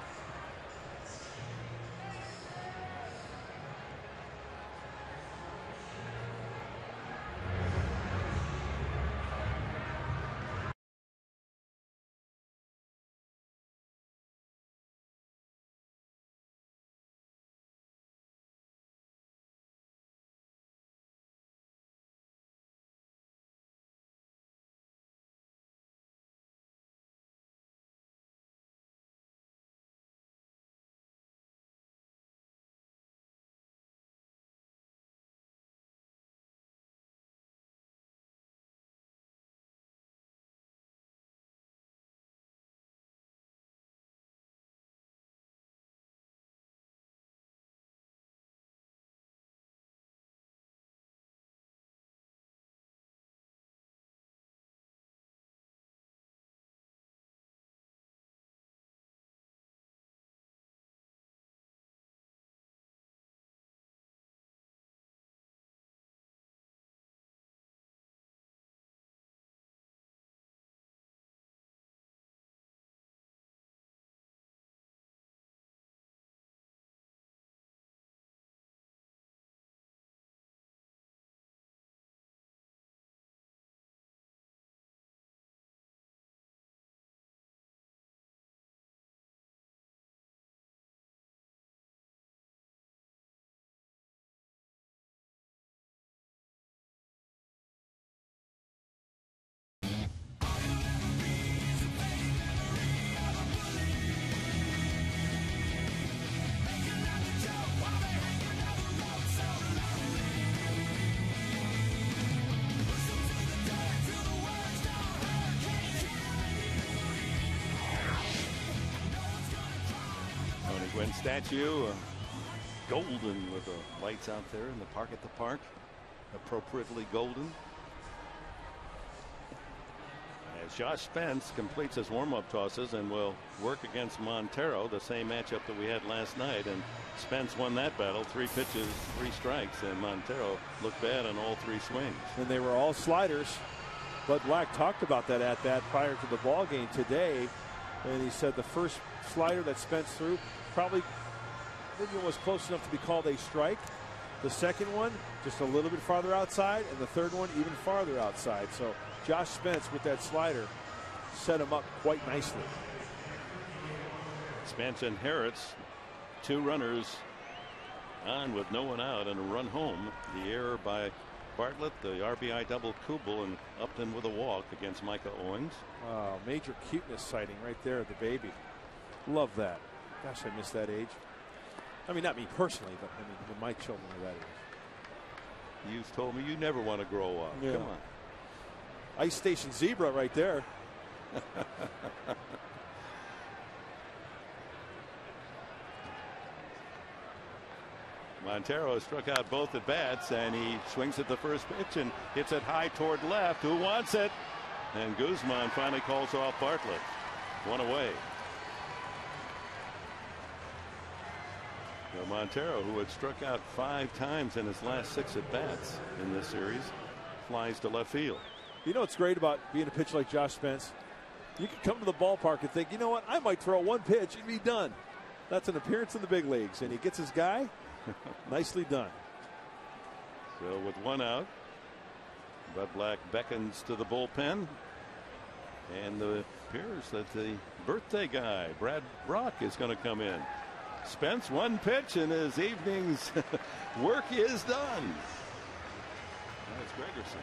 Twin statue, golden with the lights out there in the park at the park, appropriately golden. As Josh Spence completes his warm-up tosses and will work against Montero, the same matchup that we had last night, and Spence won that battle. 3 pitches, 3 strikes, and Montero looked bad on all 3 swings. And they were all sliders. Bud Black talked about that at bat prior to the ball game today, and he said the first slider that Spence threw probably maybe was close enough to be called a strike. The second one just a little bit farther outside, and the third one even farther outside. So Josh Spence with that slider set him up quite nicely. Spence inherits 2 runners on with no one out and a run home. The error by Bartlett, the RBI double Kubel, and Upton with a walk against Micah Owings. Wow, major cuteness sighting right there, the baby. Love that. Gosh, I miss that age. I mean, not me personally, but I mean, when my children are that age. You've told me you never want to grow up. Yeah. Come on. Ice Station Zebra right there. Montero struck out both at bats, and he swings at the first pitch and hits it high toward left. Who wants it? And Guzman finally calls off Bartlett. 1 away. Now Montero, who had struck out 5 times in his last 6 at bats in this series, flies to left field. You know what's great about being a pitcher like Josh Spence? You can come to the ballpark and think, you know what, I might throw 1 pitch and be done. That's an appearance in the big leagues, and he gets his guy. Nicely done. So with 1 out, Bud Black beckons to the bullpen, and it appears that the birthday guy, Brad Brock, is going to come in. Spence, 1 pitch, and his evening's work is done. That's Gregerson.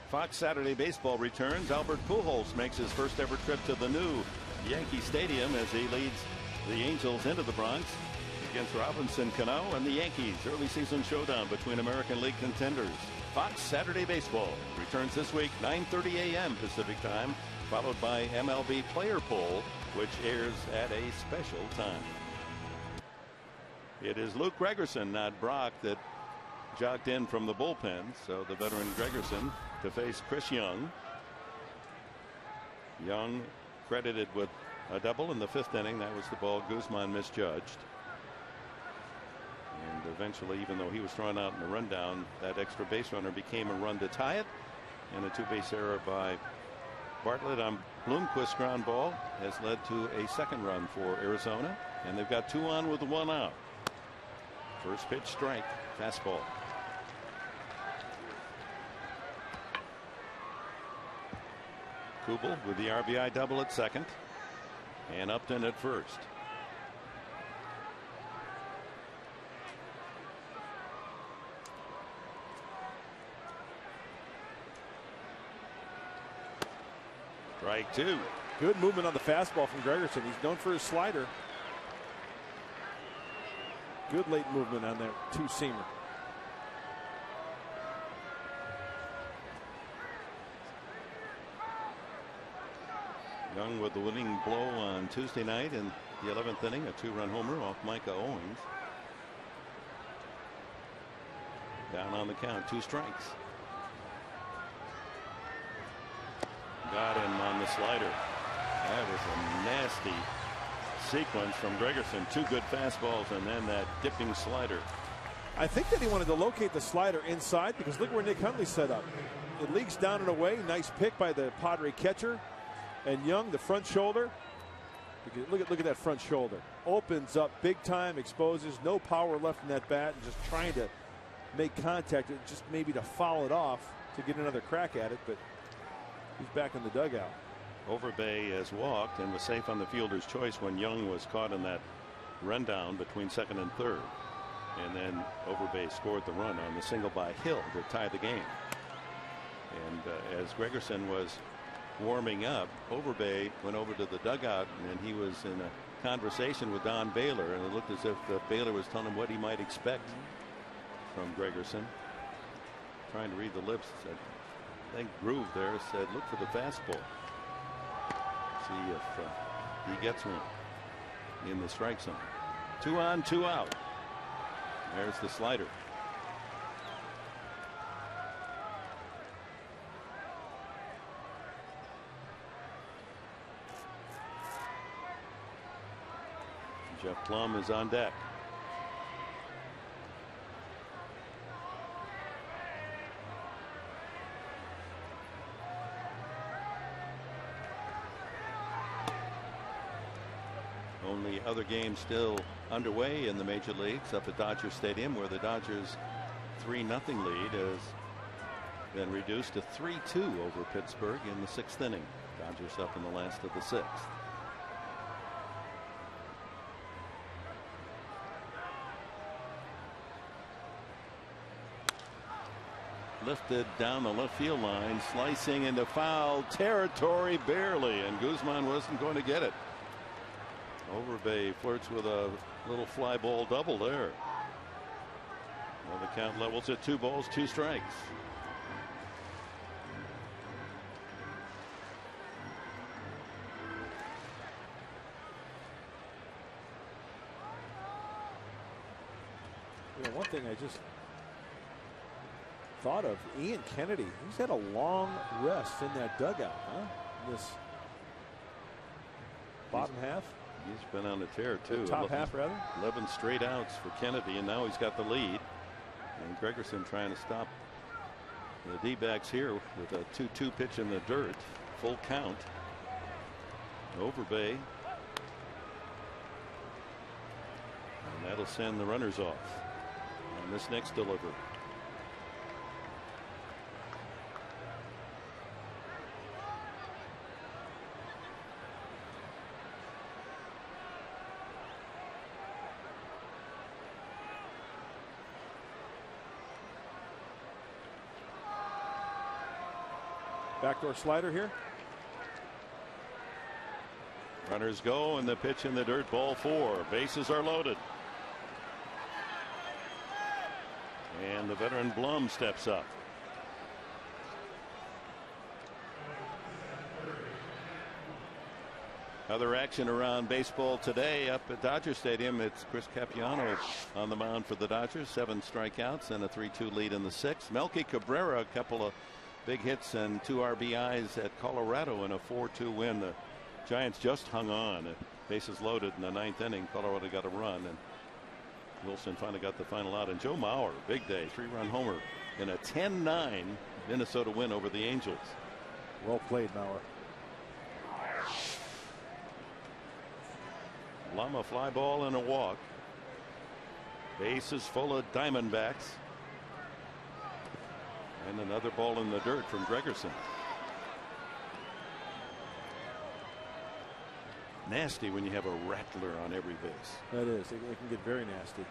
Fox Saturday Baseball returns. Albert Pujols makes his first ever trip to the new Yankee Stadium as he leads the Angels into the Bronx against Robinson Cano and the Yankees. Early season showdown between American League contenders. Fox Saturday Baseball returns this week 9:30 a.m. Pacific time, followed by MLB Player Poll, which airs at a special time. It is Luke Gregerson, not Brock, that jogged in from the bullpen. So the veteran Gregerson to face Chris Young. Young credited with a double in the 5th inning. That was the ball Guzman misjudged. And eventually, even though he was thrown out in the rundown, that extra base runner became a run to tie it. And a 2-base error by Bartlett on Bloomquist's ground ball has led to a 2nd run for Arizona. And they've got 2 on with 1 out. First pitch strike, fastball. Kubel with the RBI double at 2nd, and Upton at 1st. Strike two. Good movement on the fastball from Gregerson. He's known for his slider. Good late movement on that two-seamer. Young with the winning blow on Tuesday night in the 11th inning, a 2-run homer off Micah Owings. Down on the count, 2 strikes. Got him on the slider. That was a nasty sequence from Gregerson. 2 good fastballs and then that dipping slider. I think that he wanted to locate the slider inside because look where Nick Huntley's set up. It leaks down and away. Nice pick by the Padre catcher. And Young, the front shoulder. Look at that front shoulder. Opens up big time, exposes no power left in that bat, and just trying to make contact, just maybe to foul it off to get another crack at it. But he's back in the dugout. Overbay has walked and was safe on the fielder's choice when Young was caught in that rundown between second and third. And then Overbay scored the run on the single by Hill to tie the game. And as Gregerson was warming up, Overbay went over to the dugout and he was in a conversation with Don Baylor, and it looked as if Baylor was telling him what he might expect from Gregerson. Trying to read the lips. Said, I think Groove there said, look for the fastball. See if he gets one in the strike zone. 2 on, 2 out. There's the slider. Jeff Plum is on deck. Only other game still underway in the major leagues up at Dodger Stadium, where the Dodgers 3-0 lead has been reduced to 3-2 over Pittsburgh in the 6th inning. Dodgers up in the last of the 6th. Lifted down the left field line, slicing into foul territory barely, and Guzman wasn't going to get it. Overbay flirts with a little fly ball double there. Well, the count levels at 2 balls, 2 strikes. You know, one thing I just thought of, Ian Kennedy, he's had a long rest in that dugout, huh? This bottom half. He's been on a tear too. The top half rather. 11 straight outs for Kennedy, and now he's got the lead. And Gregerson trying to stop the D-backs here with a 2-2 pitch in the dirt. Full count. Overbay. And that'll send the runners off on this next delivery. Backdoor slider here. Runners go, and the pitch in the dirt, ball 4. Bases are loaded. And the veteran Blum steps up. Other action around baseball today up at Dodger Stadium. It's Chris Capuano on the mound for the Dodgers. 7 strikeouts and a 3-2 lead in the 6th. Melky Cabrera, a couple of big hits and 2 RBIs at Colorado in a 4-2 win. The Giants just hung on. Bases loaded in the 9th inning. Colorado got a run, and Wilson finally got the final out. And Joe Mauer, big day, 3-run homer in a 10-9 Minnesota win over the Angels. Well played, Mauer. Lama fly ball and a walk. Bases full of Diamondbacks. And another ball in the dirt from Gregerson. Nasty when you have a rattler on every base. That is. It can get very nasty.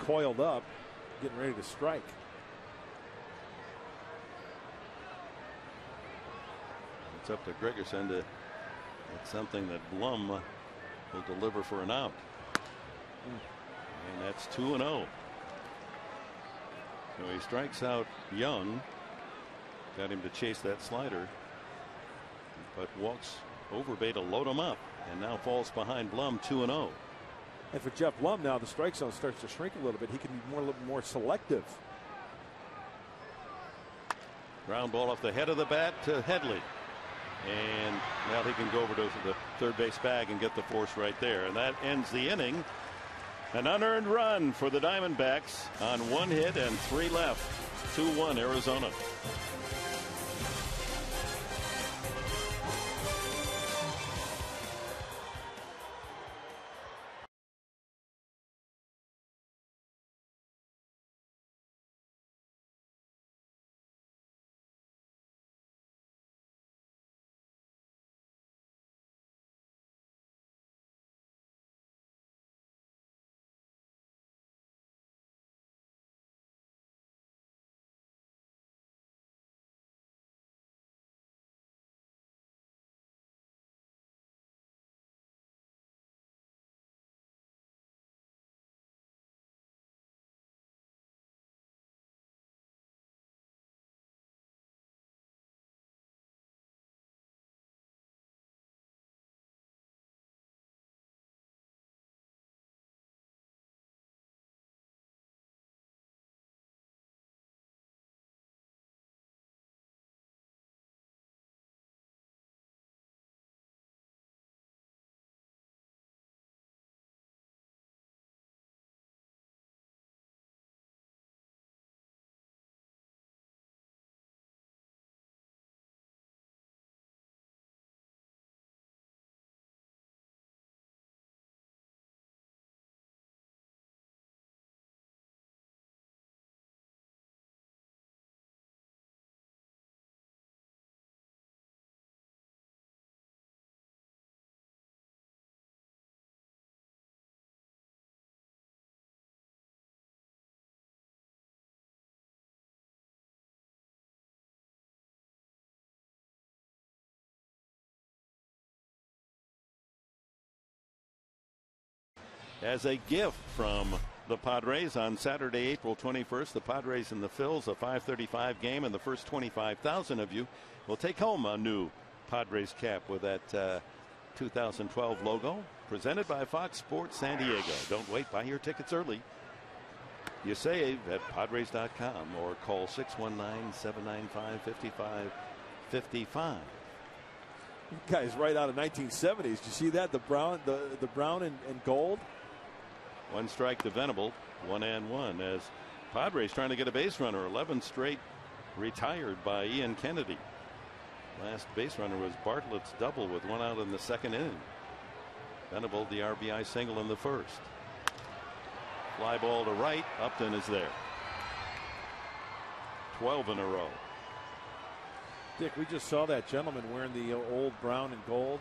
Coiled up, getting ready to strike. It's up to Gregerson to. It's something that Blum will deliver for an out. And that's 2-0. So he strikes out Young. Got him to chase that slider. But walks over Bay to load him up. And now falls behind Blum 2-0. And for Jeff Blum now the strike zone starts to shrink a little bit. He can be a little more selective. Ground ball off the head of the bat to Headley. And now he can go over to the third base bag and get the force right there. And that ends the inning. An unearned run for the Diamondbacks on 1 hit and 3 left. 2-1 Arizona. As a gift from the Padres on Saturday, April 21st, the Padres and the Phils, a 5:35 game, and the first 25,000 of you will take home a new Padres cap with that 2012 logo, presented by Fox Sports San Diego. Don't wait, buy your tickets early. You save at Padres.com or call 619-795-5555. Guys, right out of 1970s. Did you see that? The brown, the brown and gold. 1 strike to Venable, 1-1 as Padres trying to get a base runner. 11 straight retired by Ian Kennedy. Last base runner was Bartlett's double with 1 out in the 2nd inning. Venable the RBI single in the 1st. Fly ball to right. Upton is there. 12 in a row. Dick, we just saw that gentleman wearing the old brown and gold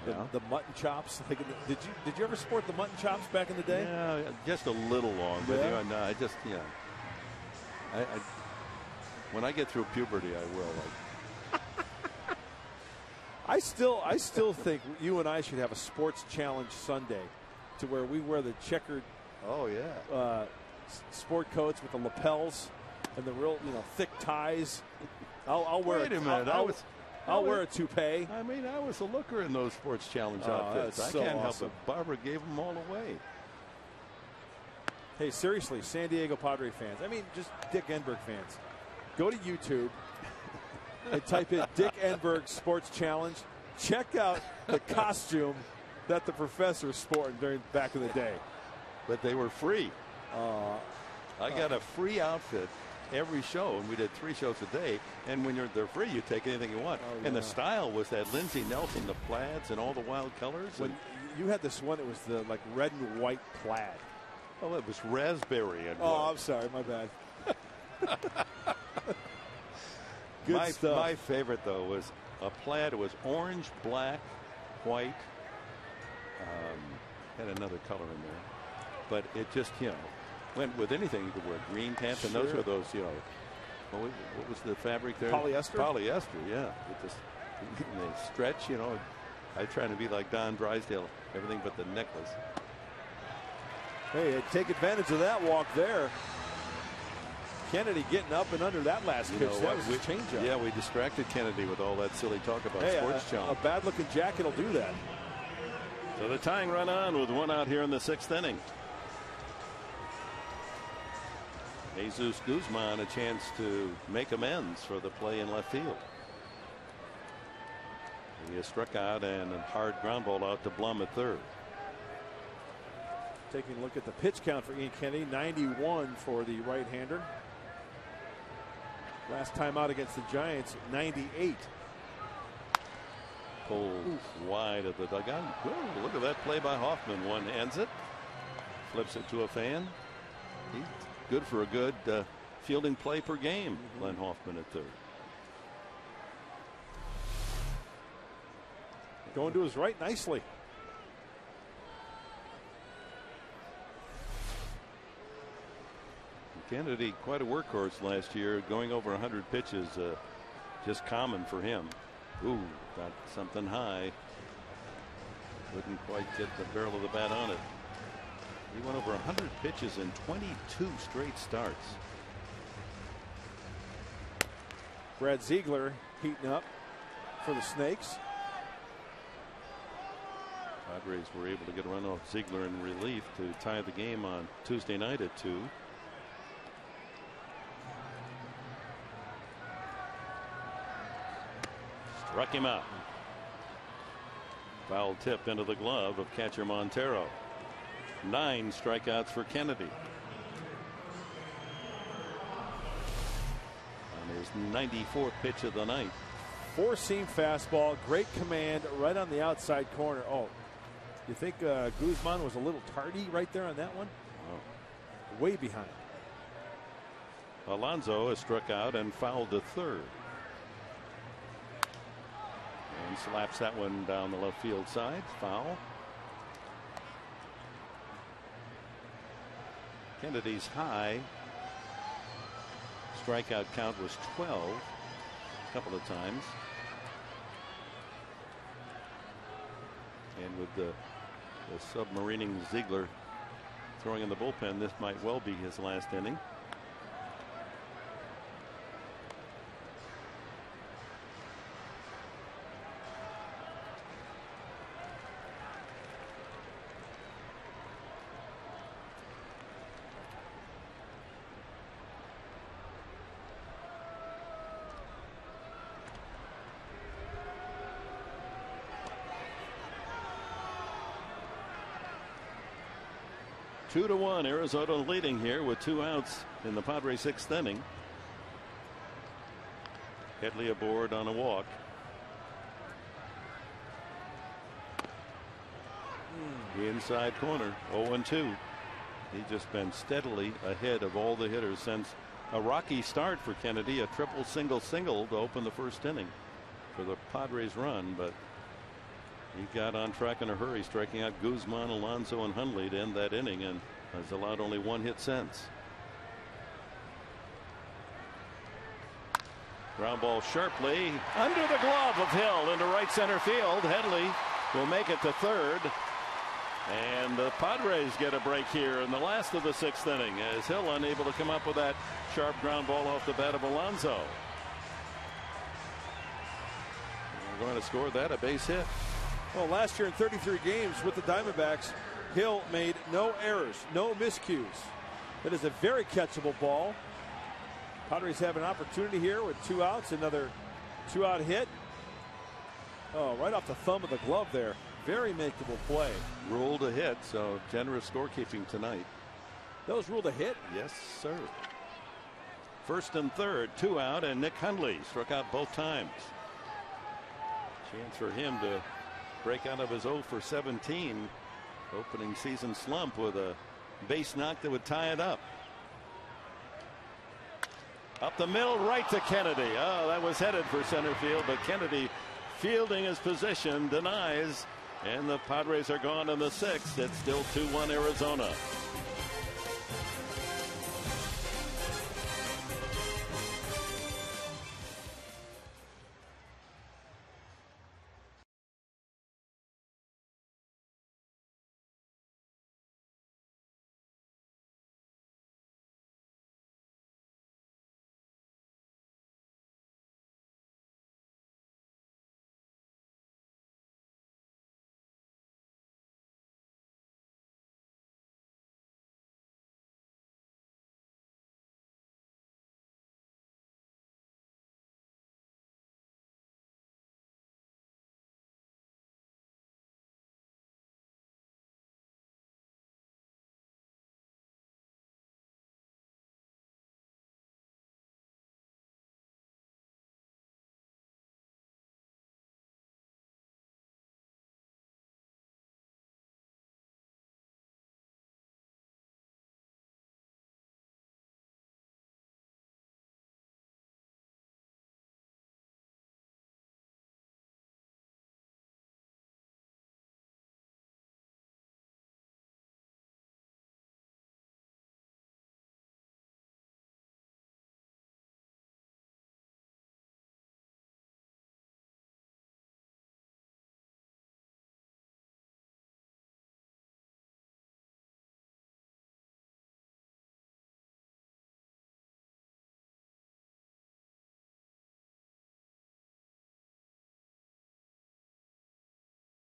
and the mutton chops. Like, did you ever sport the mutton chops back in the day? Yeah, just a little long, but no, I just I when I get through puberty, I will. I still think you and I should have a sports challenge Sunday, to where we wear the checkered sport coats with the lapels and the real thick ties. I'll wear Wait a minute. I'll wear a toupee. I mean, I was a looker in those sports challenge outfits. I can't help it. Barbara gave them all away. Hey, seriously, San Diego Padre fans. I mean, just Dick Enberg fans. Go to YouTube and type in Dick Enberg Sports Challenge. Check out the costume that the professor sported back in the day. But they were free. I got a free outfit every show, and we did 3 shows a day. And when they're free, you take anything you want. And the style was that Lindsey Nelson, the plaids and all the wild colors. When you had this one, it was the red and white plaid. Oh, it was raspberry and white. I'm sorry, my bad. Good stuff. My favorite though was a plaid. It was orange, black, white. Had another color in there, but it just went with anything. You could wear green pants, and those were those what was the fabric there? Polyester. Polyester, yeah. It just They stretch, you know. I try to be like Don Drysdale, everything but the necklace. Hey, take advantage of that walk there. Kennedy getting up and under that last pitch. That was a changeup. Yeah, we distracted Kennedy with all that silly talk about sports a bad-looking jacket will do that. So the tying run on with one out here in the 6th inning. Jesus Guzman a chance to make amends for the play in left field. He is struck out and a hard ground ball out to Blum at third. Taking a look at the pitch count for Ian Kennedy, 91 for the right-hander. Last time out against the Giants, 98. Pulled wide of the dugout. Ooh, look at that play by Hoffman. One hands it, flips it to a fan. He's good for a good fielding play per game. Glenn Hoffman at third. Going to his right nicely. Kennedy, quite a workhorse last year, going over 100 pitches, just common for him. Ooh, got something high. Couldn't quite get the barrel of the bat on it. He went over 100 pitches in 22 straight starts. Brad Ziegler heating up for the Snakes. Padres were able to get a run off Ziegler in relief to tie the game on Tuesday night at 2. Struck him out. Foul tip into the glove of catcher Montero. 9 strikeouts for Kennedy. On his 94th pitch of the night. 4-seam fastball, great command right on the outside corner. Oh, you think Guzman was a little tardy right there on that one? Oh. Way behind. Alonso is struck out and fouled to third. And slaps that one down the left field side. Foul. Kennedy's high strikeout count was 12 a couple of times. And with the submarining Ziegler throwing in the bullpen, this might well be his last inning. Two to 1, Arizona leading here with 2 outs in the Padres 6th inning. Headley aboard on a walk. Inside corner, 0-2. He's just been steadily ahead of all the hitters since a rocky start for Kennedy, a triple single to open the first inning for the Padres run, but he got on track in a hurry, striking out Guzman, Alonso, and Hundley to end that inning, and has allowed only 1 hit since. Ground ball sharply under the glove of Hill into right center field. Headley will make it to third. And the Padres get a break here in the last of the 6th inning as Hill unable to come up with that sharp ground ball off the bat of Alonso. We're going to score that a base hit. Well, last year in 33 games with the Diamondbacks, Hill made no errors, no miscues. That is a very catchable ball. Padres have an opportunity here with 2 outs, another 2-out hit. Oh, right off the thumb of the glove there. Very makeable play. Ruled a hit, so generous scorekeeping tonight. That was ruled a hit? Yes, sir. First and third, 2 out, and Nick Hundley struck out both times. Chance for him to break out of his 0 for 17 opening season slump with a base knock that would tie it up. Up the middle, right to Kennedy. Oh, that was headed for center field, but Kennedy fielding his position denies, and the Padres are gone in the 6th. It's still 2-1 Arizona.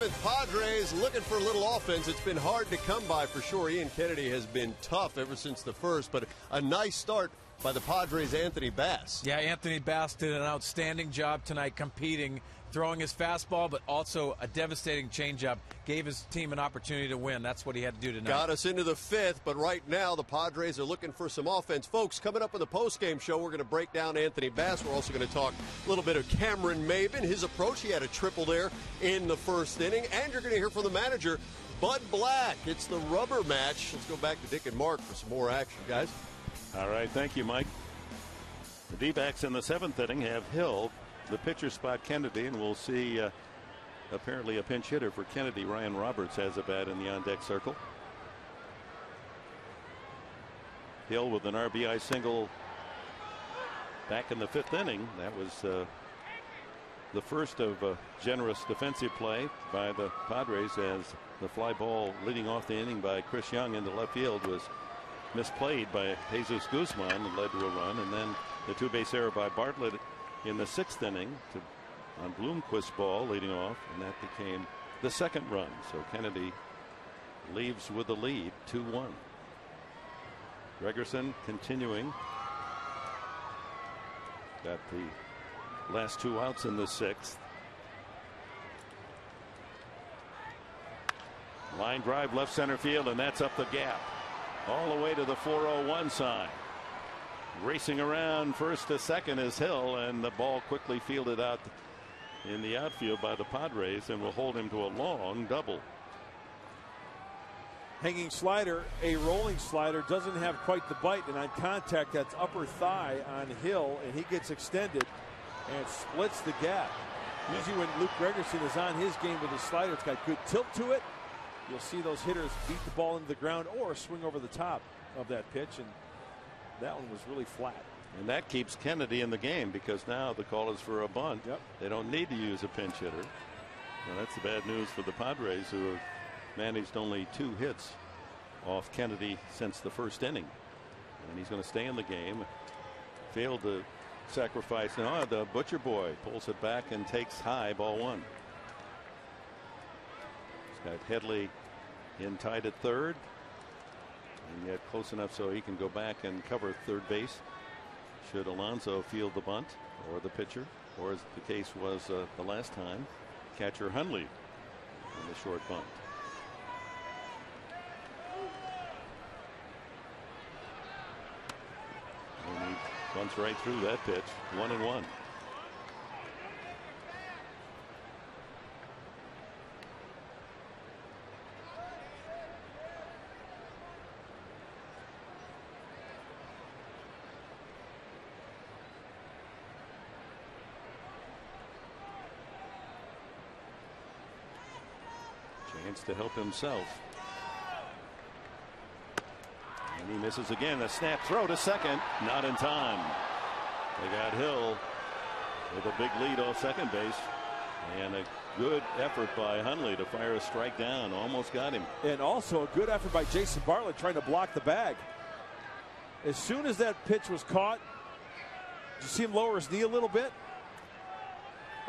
7th, Padres looking for a little offense. It's been hard to come by for sure. Ian Kennedy has been tough ever since the first, but a nice start by the Padres' Anthony Bass. Yeah, Anthony Bass did an outstanding job tonight competing, throwing his fastball, but also a devastating changeup. Gave his team an opportunity to win. That's what he had to do tonight. Got us into the 5th, but right now the Padres are looking for some offense. Folks, coming up in the postgame show, we're going to break down Anthony Bass. We're also going to talk a little bit of Cameron Maben, his approach. He had a triple there in the first inning. And you're going to hear from the manager, Bud Black. It's the rubber match. Let's go back to Dick and Mark for some more action, guys. All right, thank you, Mike. The D-backs in the 7th inning have Hill, the pitcher spot Kennedy, and we'll see apparently a pinch hitter for Kennedy. Ryan Roberts has a bat in the on-deck circle. Hill with an RBI single back in the 5th inning. That was the first of a generous defensive play by the Padres, as the fly ball leading off the inning by Chris Young into left field was misplayed by Jesus Guzman and led to a run, and then the two-base error by Bartlett in the 6th inning on Bloomquist's ball leading off, and that became the 2nd run. So Kennedy leaves with the lead, 2-1. Gregerson continuing. Got the last 2 outs in the 6th. Line drive left center field, and that's up the gap all the way to the 401 sign. Racing around first to second is Hill, and the ball quickly fielded out in the outfield by the Padres, and will hold him to a long double. Hanging slider, a rolling slider, doesn't have quite the bite, and on contact that's upper thigh on Hill, and he gets extended and splits the gap. Usually when Luke Gregerson is on his game with his slider, it's got good tilt to it. You'll see those hitters beat the ball into the ground or swing over the top of that pitch, and that one was really flat. And that keeps Kennedy in the game, because now the call is for a bunt. Yep. They don't need to use a pinch hitter. Well, that's the bad news for the Padres, who have managed only 2 hits off Kennedy since the 1st inning. And he's going to stay in the game. Failed to sacrifice. Now the Butcher Boy pulls it back and takes high, ball 1. He's got Headley in tied at 3rd, and yet close enough so he can go back and cover 3rd base should Alonso field the bunt or the pitcher, or as the case was the last time, catcher Hundley on the short bunt. And he bunts right through that pitch. 1-1. Chance to help himself. And he misses again. A snap throw to second. Not in time. They got Hill with a big lead off second base. And a good effort by Hundley to fire a strike down. Almost got him. And also a good effort by Jason Bartlett trying to block the bag. As soon as that pitch was caught, did you see him lower his knee a little bit?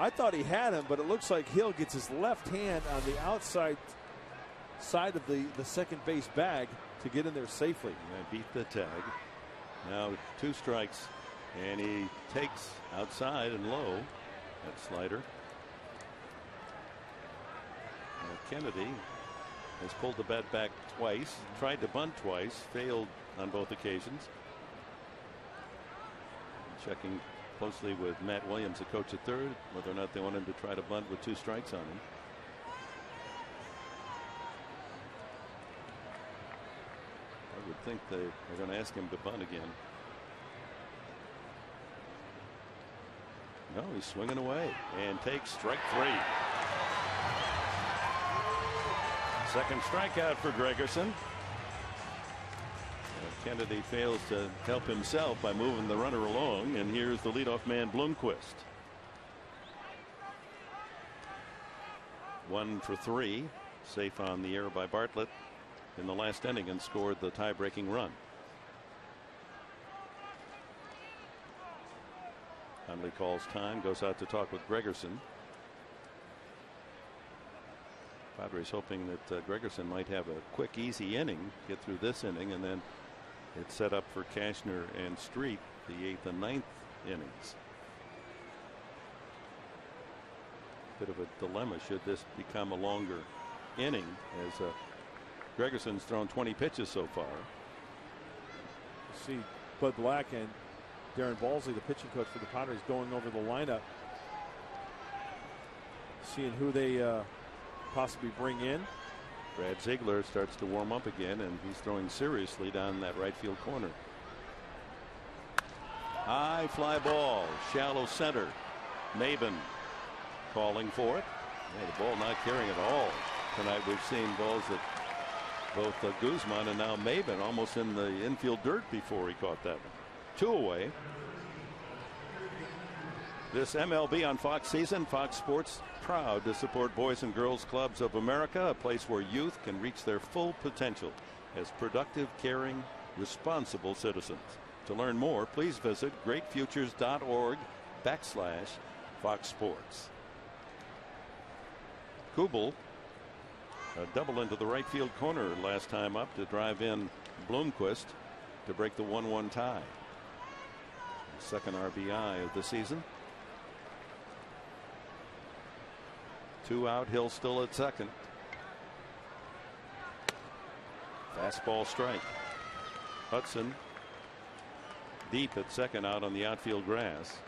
I thought he had him, but it looks like Hill gets his left hand on the outside side of the second base bag to get in there safely. Yeah, beat the tag. Now 2 strikes, and he takes outside and low that slider. Now Kennedy has pulled the bat back twice, tried to bunt twice, failed on both occasions. Checking closely with Matt Williams, the coach at 3rd, whether or not they want him to try to bunt with 2 strikes on him. I would think they're going to ask him to bunt again. No, he's swinging away and takes strike 3. Second strikeout for Gregerson. Kennedy fails to help himself by moving the runner along, and here's the leadoff man, Bloomquist. 1 for 3, safe on the error by Bartlett in the last inning, and scored the tie-breaking run. Hundley calls time, goes out to talk with Gregerson. Padres hoping that Gregerson might have a quick, easy inning, get through this inning, and then it's set up for Cashner and Street the 8th and 9th innings. Bit of a dilemma should this become a longer inning, as Gregerson's thrown 20 pitches so far. You see Bud Black and Darren Balsley, the pitching coach for the Padres, going over the lineup, seeing who they possibly bring in. Brad Ziegler starts to warm up again, and he's throwing seriously down that right field corner. High fly ball, shallow center. Maben calling for it. Yeah, the ball not carrying at all. Tonight we've seen balls that both Guzman and now Maben almost in the infield dirt before he caught that one. 2 away. This MLB on Fox season, Fox Sports proud to support Boys and Girls Clubs of America, a place where youth can reach their full potential as productive, caring, responsible citizens. To learn more, please visit greatfutures.org/Fox Sports. Kubel, a double into the right field corner last time up to drive in Bloomquist to break the 1-1 tie. Second RBI of the season. 2 out, Hill still at second. Fastball strike. Hudson deep at second, out on the outfield grass.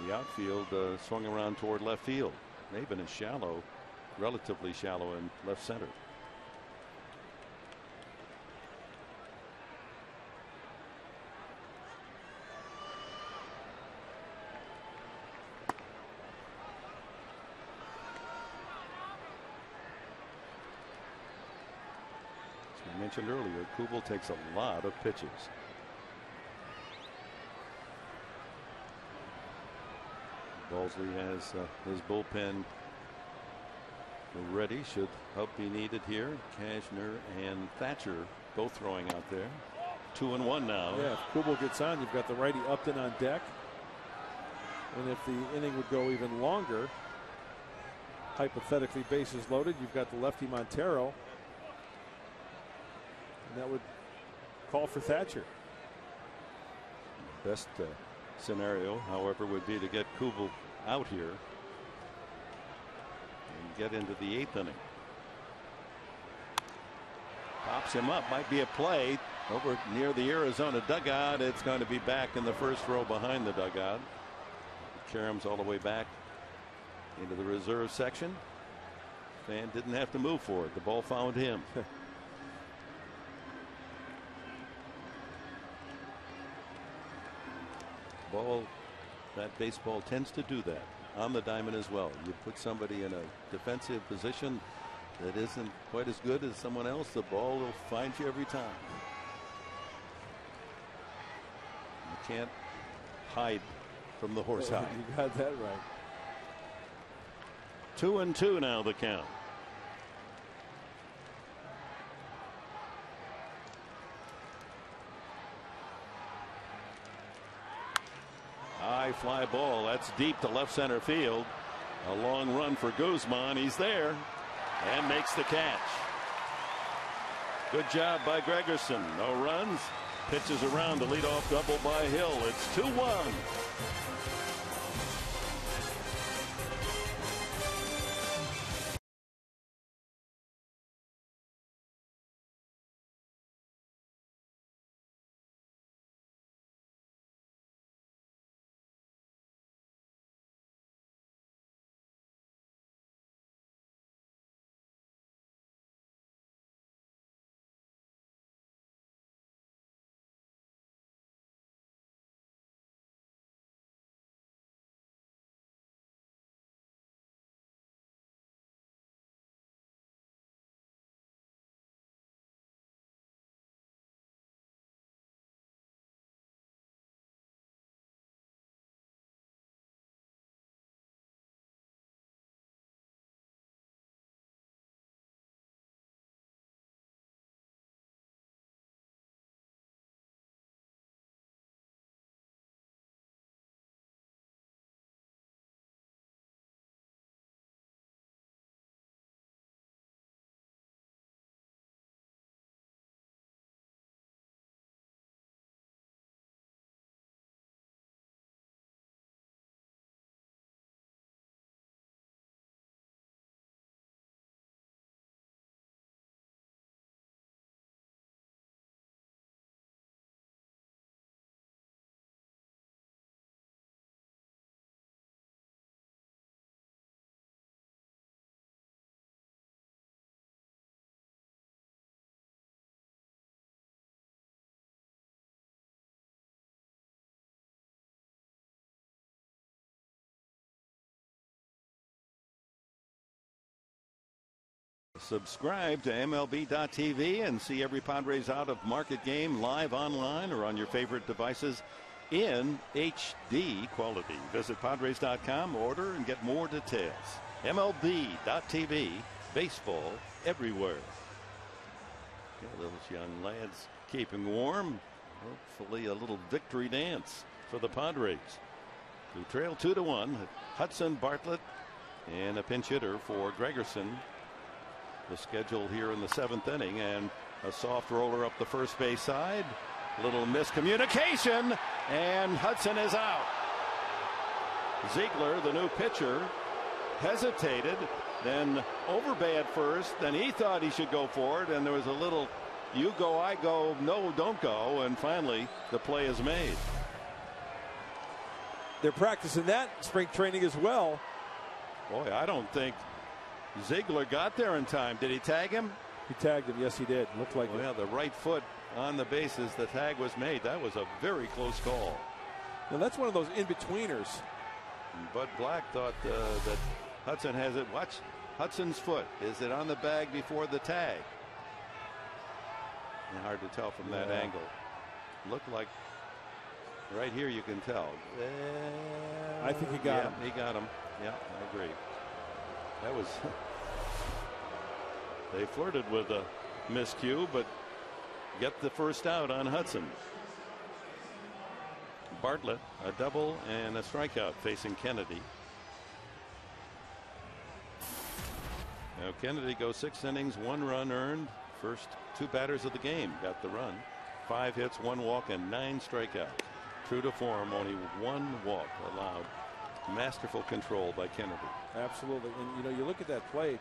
The outfield swung around toward left field. Maben is shallow, relatively shallow in left center. As we mentioned earlier, Kubel takes a lot of pitches. Balsley has his bullpen ready, should help be needed here. Cashner and Thatcher both throwing out there. 2-1 now. Yeah, if Kubel gets on, you've got the righty Upton on deck. And if the inning would go even longer, hypothetically bases loaded, you've got the lefty Montero. And that would call for Thatcher. Best scenario, however, would be to get Kubel out here and get into the 8th inning. Pops him up, might be a play over near the Arizona dugout. It's going to be back in the first row behind the dugout. Karam's all the way back into the reserve section. Fan didn't have to move for it. The ball found him. That baseball tends to do that on the diamond as well. You put somebody in a defensive position that isn't quite as good as someone else, the ball will find you every time. You can't hide from the horse eye. You got that right. 2-2 now the count. High fly ball. That's deep to left center field. A long run for Guzman. He's there and makes the catch. Good job by Gregerson. No runs. Pitches around the leadoff double by Hill. It's 2-1. Subscribe to MLB.tv and see every Padres out of market game live online or on your favorite devices in HD quality. Visit Padres.com, order, and get more details. MLB.tv, baseball everywhere. Yeah, those young lads keeping warm. Hopefully a little victory dance for the Padres, who trail 2-1. Hudson, Bartlett, and a pinch hitter for Gregerson. The schedule here in the 7th inning, and a soft roller up the first base side. Little miscommunication, and Hudson is out. Ziegler, the new pitcher, hesitated, then overbay at first. Then he thought he should go for it, and there was a little you go, I go, no, don't go, and finally the play is made. They're practicing that spring training as well. Boy, I don't think Ziegler got there in time. Did he tag him? He tagged him. Yes, he did. Looked like yeah, the right foot on the bases. The tag was made. That was a very close call. Now that's one of those in-betweeners. Bud Black thought that Hudson has it. Watch Hudson's foot. Is it on the bag before the tag? Hard to tell from that angle. Looked like right here you can tell. I think he got him. He got him. Yeah, I agree. That was they flirted with a miscue, but get the first out on Hudson. Bartlett, a double and a strikeout facing Kennedy. Now Kennedy goes 6 innings, 1 run earned. First 2 batters of the game got the run. 5 hits, 1 walk, and 9 strikeouts. True to form, only 1 walk allowed. Masterful control by Kennedy. Absolutely. And, you know, you look at that play,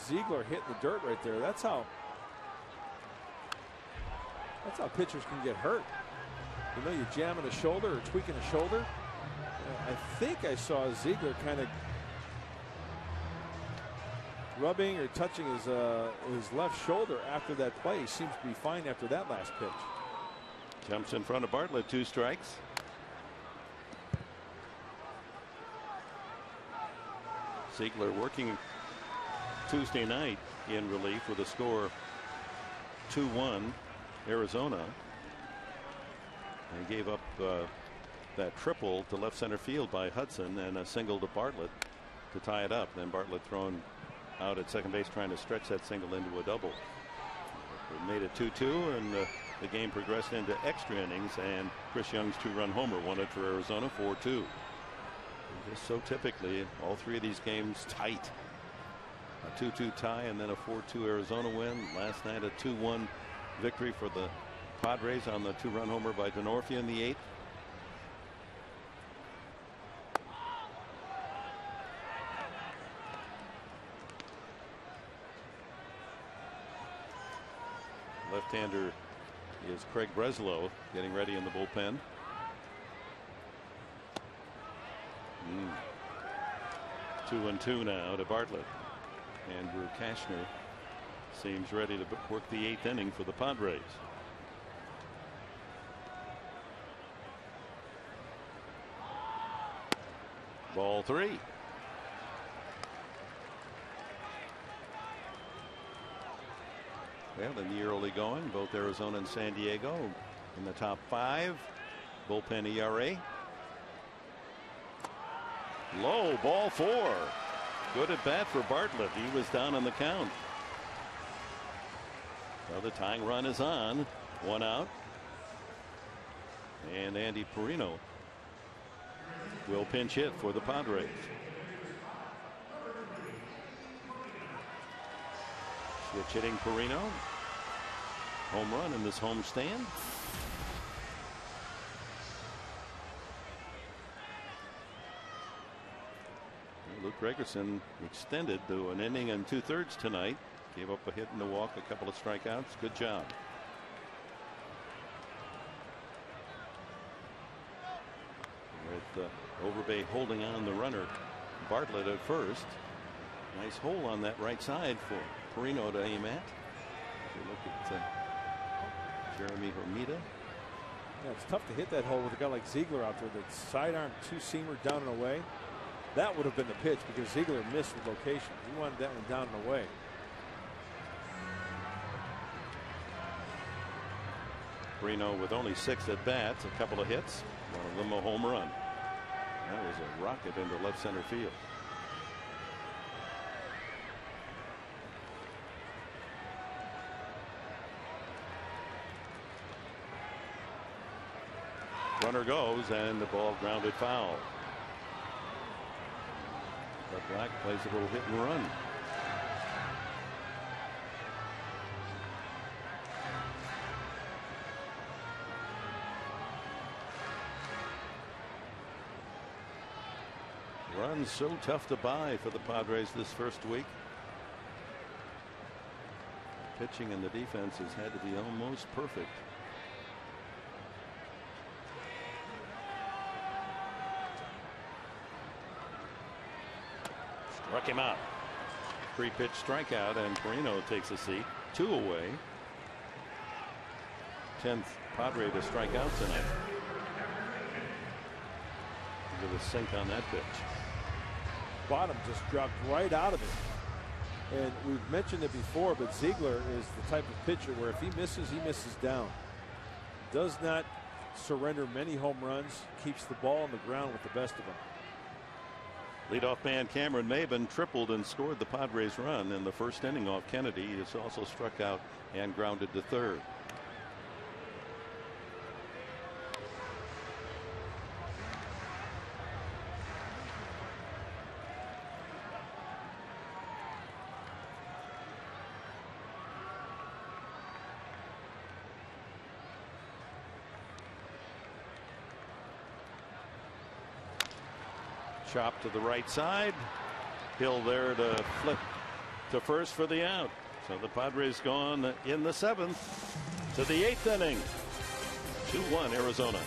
Ziegler hitting the dirt right there. That's how pitchers can get hurt. You know, you're jamming a shoulder or tweaking a shoulder. I think I saw Ziegler kind of rubbing or touching his left shoulder after that play. He seems to be fine after that last pitch. Jumps in front of Bartlett, 2 strikes. Ziegler working Tuesday night in relief with a score 2-1 Arizona. They gave up that triple to left center field by Hudson and a single to Bartlett to tie it up. Then Bartlett thrown out at second base trying to stretch that single into a double. It made it 2-2, and the game progressed into extra innings, and Chris Young's 2-run homer won it for Arizona 4-2. Just so typically all 3 of these games tight. A 2-2 tie and then a 4-2 Arizona win. Last night a 2-1 victory for the Padres on the 2-run homer by Denorfia in the 8th. Left-hander is Craig Breslow getting ready in the bullpen. 2-2 now to Bartlett. Andrew Kashner seems ready to work the 8th inning for the Padres. Ball 3. Well, in the early going, both Arizona and San Diego in the top 5. Bullpen ERA. Low, ball 4. Good at bat for Bartlett. He was down on the count. Well, the tying run is on. 1 out. And Andy Perino will pinch hit for the Padres. Switch hitting Perino. Home run in this home stand. Luke Gregerson extended to an inning and 2/3 tonight. Gave up a hit and a walk, a couple of strikeouts. Good job. With Overbay holding on the runner, Bartlett at first. Nice hole on that right side for Perino to aim at. If you look at Jeremy Hermida. Yeah, it's tough to hit that hole with a guy like Ziegler out there. The sidearm 2-seamer down and away. That would have been the pitch because Ziegler missed with location. He wanted that one down and away. Perino with only 6 at bats, a couple of hits, one of them a home run. That was a rocket into left center field. Runner goes and the ball grounded foul. But Black plays a little hit and run. Runs so tough to buy for the Padres this first week. Pitching and the defense has had to be almost perfect. Struck him out. 3-pitch strikeout, and Perino takes a seat. 2 away. 10th Padre to strike out tonight. Look at the sink on that pitch. Bottom just dropped right out of it. And we've mentioned it before, but Ziegler is the type of pitcher where if he misses down. Does not surrender many home runs, keeps the ball on the ground with the best of them. Leadoff man Cameron Maben tripled and scored the Padres run in the first inning off Kennedy. He has also struck out and grounded to third. Chop to the right side. Hill there to flip to first for the out. So the Padres gone in the 7th to the 8th inning. 2-1 Arizona.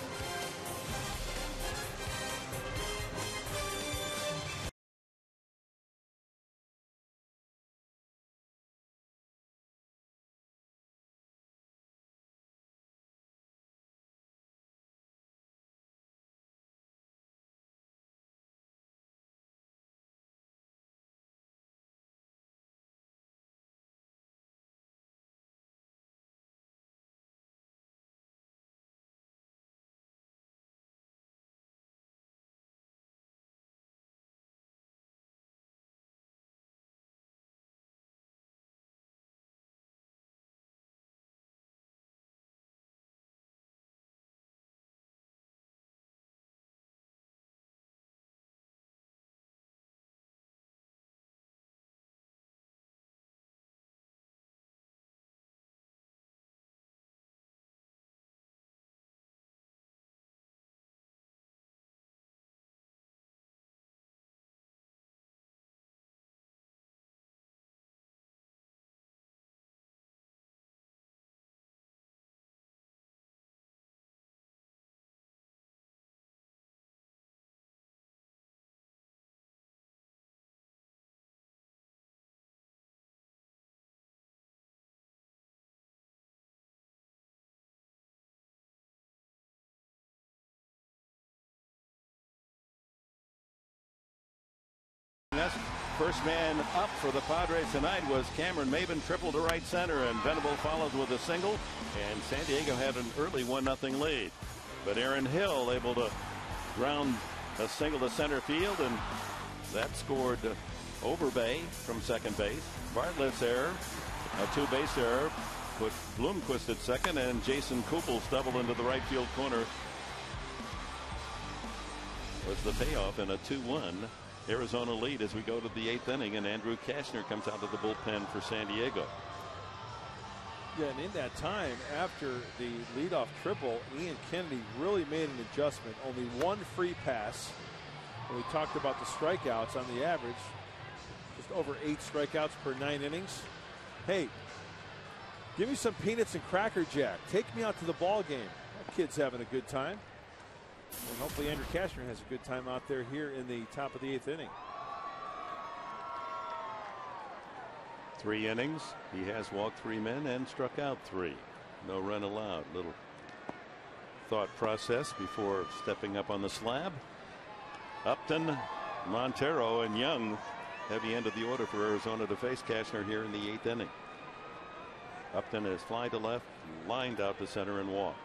First man up for the Padres tonight was Cameron Maben, triple to right center, and Venable followed with a single, and San Diego had an early 1-0 lead. But Aaron Hill able to ground a single to center field, and that scored Overbay from second base. Bartlett's error, a 2-base error, put Bloomquist at second, and Jason Kupel's double into the right field corner was the payoff in a 2-1 Arizona lead as we go to the 8th inning, and Andrew Kashner comes out of the bullpen for San Diego. Yeah, and in that time, after the leadoff triple, Ian Kennedy really made an adjustment. Only one free pass. And we talked about the strikeouts on the average. Just over 8 strikeouts per 9 innings. Hey, give me some peanuts and Cracker Jack. Take me out to the ball game. That kid's having a good time. And hopefully Andrew Kashner has a good time out there here in the top of the 8th inning. 3 innings. He has walked 3 men and struck out 3. No run allowed. Little thought process before stepping up on the slab. Upton, Montero, and Young heavy end of the order for Arizona to face Kashner here in the 8th inning. Upton is fly to left, lined out to center and walked.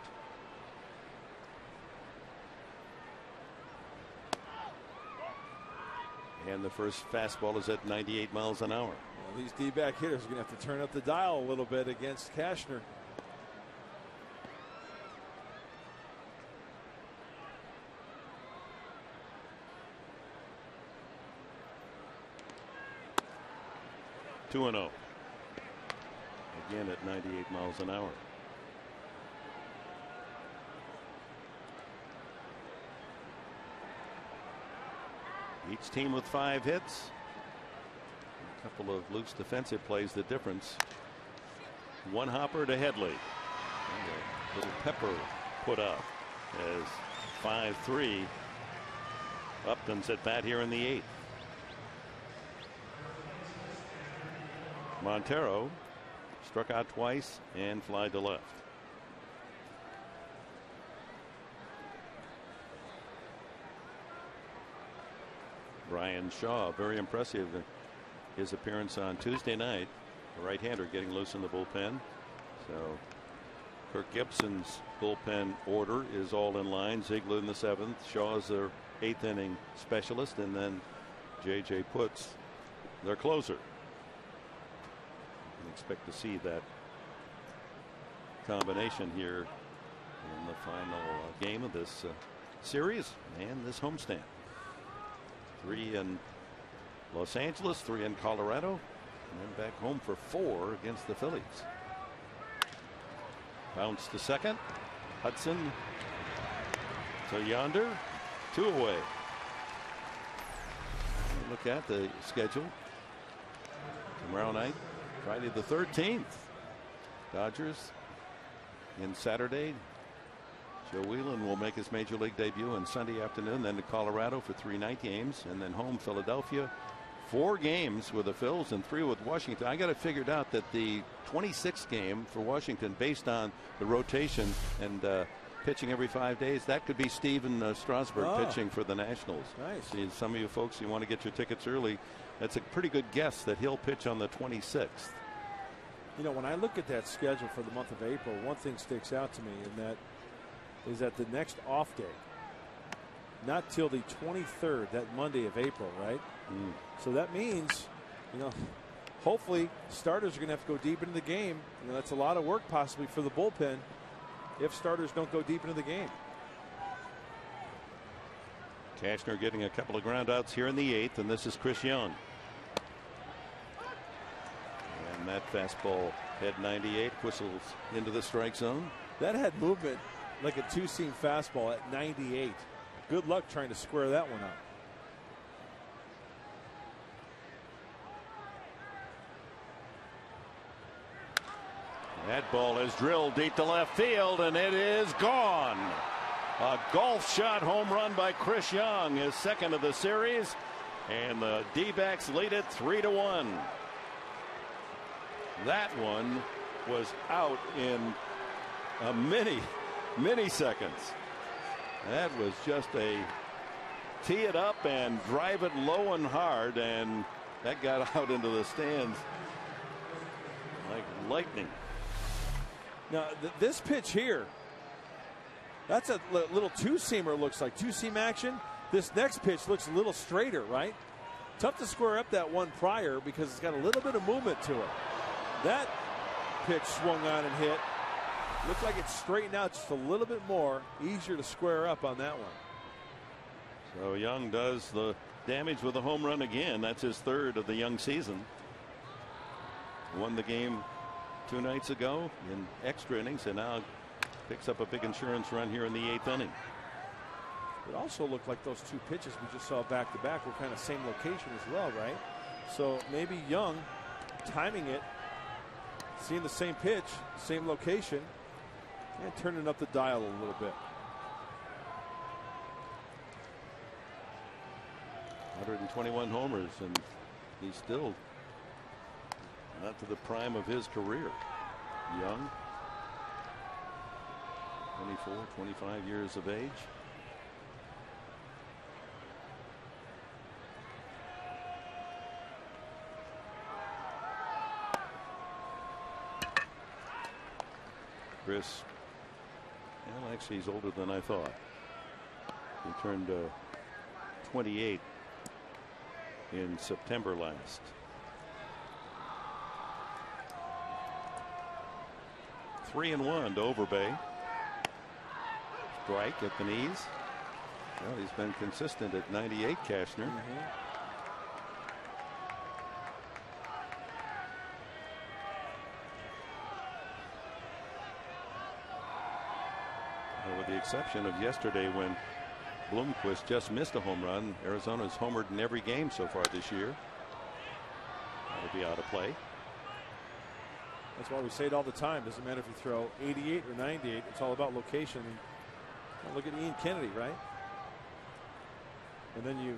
And the first fastball is at 98 miles an hour. Well, these D-back hitters are going to have to turn up the dial a little bit against Cashner. Two and 0. Again at 98 miles an hour. Each team with 5 hits. A couple of loose defensive plays the difference. One hopper to Headley. And a little pepper put up as 5-3. Upton's at bat here in the 8th. Montero struck out twice and fly to left. Brian Shaw, very impressive. His appearance on Tuesday night. The right-hander getting loose in the bullpen. So Kirk Gibson's bullpen order is all in line. Ziegler in the 7th. Shaw's their 8th inning specialist. And then J.J. Putz, their closer. Expect to see that combination here in the final game of this series and this homestand. 3 in Los Angeles, 3 in Colorado, and then back home for 4 against the Phillies. Bounce to second. Hudson to yonder. 2 away. Look at the schedule tomorrow night. Friday the 13th. Dodgers in Saturday. Joe Whelan will make his major league debut on Sunday afternoon. Then to Colorado for 3 night games. And then home Philadelphia. 4 games with the Phils and 3 with Washington. I got it figured out that the 26th game for Washington, based on the rotation and pitching every 5 days, that could be Steven Strasburg pitching for the Nationals. Nice. See, some of you folks, you want to get your tickets early. That's a pretty good guess that he'll pitch on the 26th. You know, when I look at that schedule for the month of April, one thing sticks out to me, and that is that the next off day, not till the 23rd, that Monday of April, right? So that means, you know, hopefully starters are going to have to go deep into the game. You know, that's a lot of work possibly for the bullpen if starters don't go deep into the game. Cashner getting a couple of ground outs here in the 8th, and this is Chris Young. And that fastball at 98 whistles into the strike zone. That had movement like a 2-seam fastball at 98. Good luck trying to square that one up. That ball is drilled deep to left field, and it is gone. A golf shot home run by Chris Young, his second of the series, and the D-backs lead it 3-1. That one was out in a many seconds. That was just a tee it up and drive it low and hard, and that got out into the stands like lightning. Now this pitch here, that's a little 2-seamer, looks like 2-seam action. This next pitch looks a little straighter, right? Tough to square up that one prior because it's got a little bit of movement to it. That pitch swung on and hit. Looks like it's straightened out just a little bit more. Easier to square up on that one. So Young does the damage with a home run again. That's his 3rd of the Young season. Won the game 2 nights ago in extra innings, and now picks up a big insurance run here in the 8th inning. It also looked like those 2 pitches we just saw back to back were kind of same location as well, right? So maybe Young timing it, seeing the same pitch, same location, and turning up the dial a little bit. 121 homers, and he's still not to the prime of his career. Young, 24, 25 years of age. Chris. Well, actually, he's older than I thought. He turned 28 in September last. Three and one to Overbay. Strike at the knees. Well, he's been consistent at 98, Cashner. With the exception of yesterday when Bloomquist just missed a home run, Arizona's homered in every game so far this year. That'll be out of play. That's why we say it all the time. Doesn't matter if you throw 88 or 98. It's all about location. Well, look at Ian Kennedy, right? And then you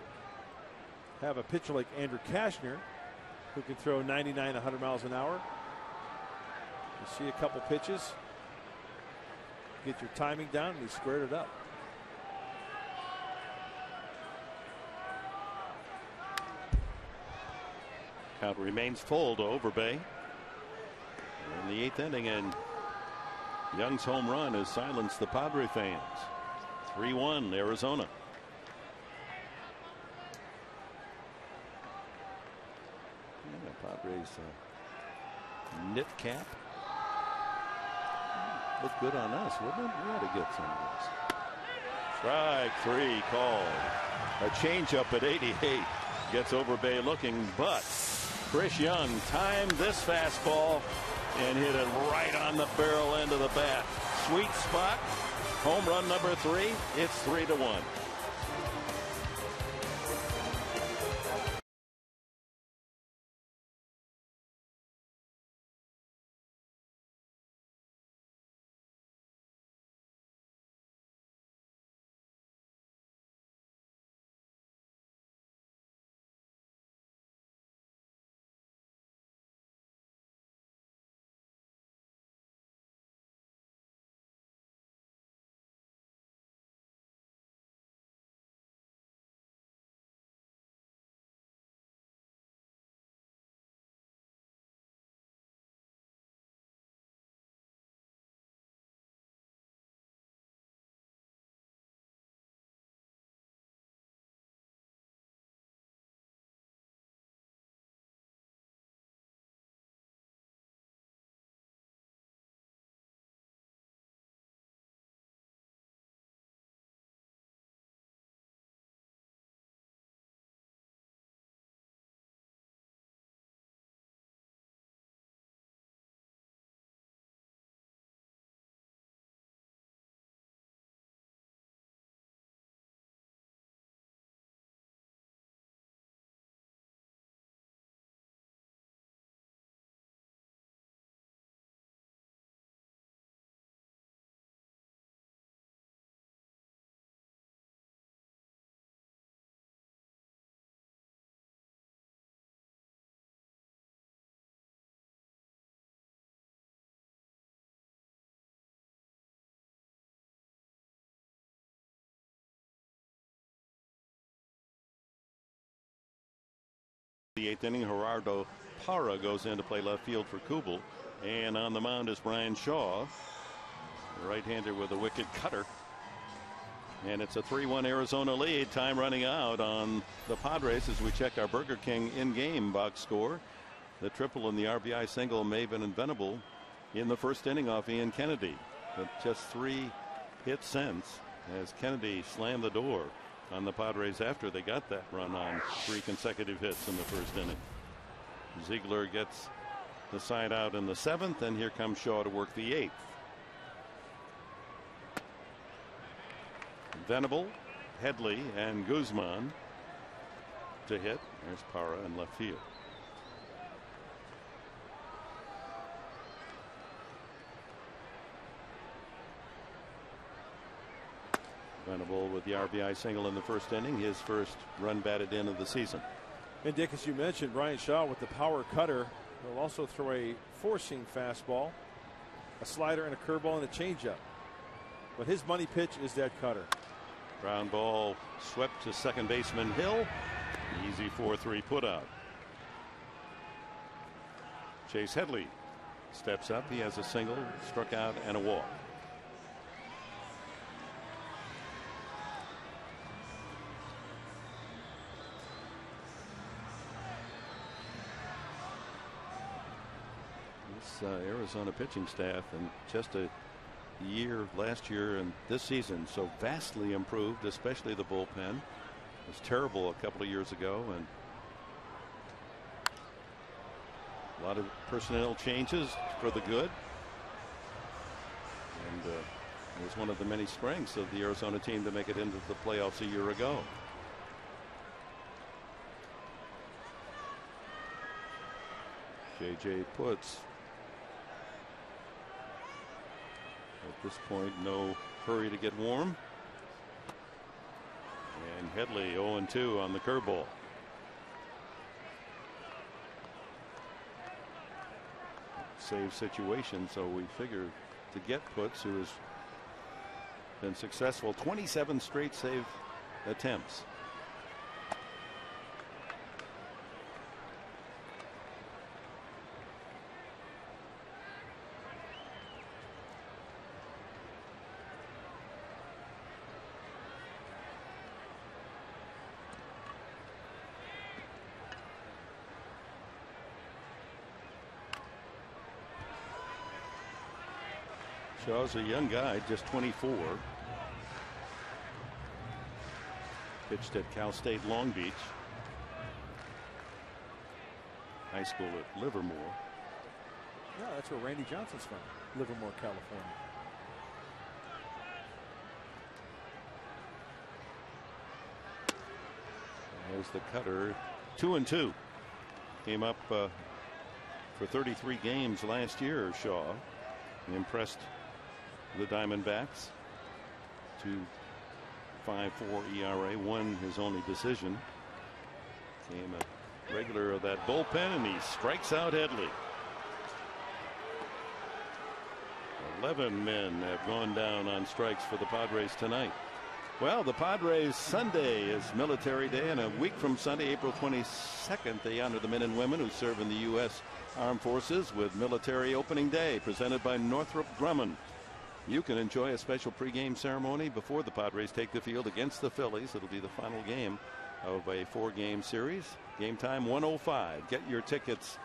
have a pitcher like Andrew Cashner who can throw 99, 100 miles an hour. You see a couple pitches, get your timing down, and he squared it up. Count remains full to Overbay. In the 8th inning, and Young's home run has silenced the Padre fans. 3-1 Arizona. Yeah, Padres knit cap. Look good on us, wouldn't it? We ought to get some of this. Strike 3 called. A changeup at 88 gets Overbay looking, but Chris Young timed this fastball and hit it right on the barrel end of the bat. Sweet spot. Home run number 3. It's 3-1. The 8th inning, Gerardo Parra goes in to play left field for Kubel. And on the mound is Brian Shaw, the right-hander with a wicked cutter. And it's a 3-1 Arizona lead. Time running out on the Padres as we check our Burger King in-game box score. The triple and the RBI single, Maven and Venable, in the first inning off Ian Kennedy. But just 3 hits since as Kennedy slammed the door on the Padres after they got that run on 3 consecutive hits in the first inning. Ziegler gets the side out in the 7th, and here comes Shaw to work the 8th. Venable, Headley, and Guzman to hit. There's Parra in left field. Venable with the RBI single in the first inning, his first run batted in of the season. And Dick, as you mentioned, Brian Shaw with the power cutter will also throw a forcing fastball, a slider, and a curveball, and a changeup. But his money pitch is that cutter. Ground ball swept to second baseman Hill. Easy 4-3 put out. Chase Headley steps up. He has a single, struck out, and a walk. This Arizona pitching staff, and just a year last year and this season, so vastly improved, especially the bullpen. It was terrible a couple of years ago, and a lot of personnel changes for the good. And it was one of the many strengths of the Arizona team to make it into the playoffs a year ago. J.J. Putz. At this point, no hurry to get warm. And Headley 0-2 on the curveball. Save situation, so we figure to get Putz, who has been successful 27 straight save attempts. Shaw's a young guy, just 24. Pitched at Cal State Long Beach. High school at Livermore. Yeah, that's where Randy Johnson's from, Livermore, California. There's the cutter. 2-2. Came up for 33 games last year, Shaw. Impressed the Diamondbacks. 2.54 ERA, won his only decision. Became a regular of that bullpen, and he strikes out Headley. 11 men have gone down on strikes for the Padres tonight. Well, the Padres Sunday is Military Day, and a week from Sunday, April 22nd, they honor the men and women who serve in the U.S. Armed Forces with Military Opening Day, presented by Northrop Grumman. You can enjoy a special pregame ceremony before the Padres take the field against the Phillies. It'll be the final game of a 4-game series. Game time 1:05. Get your tickets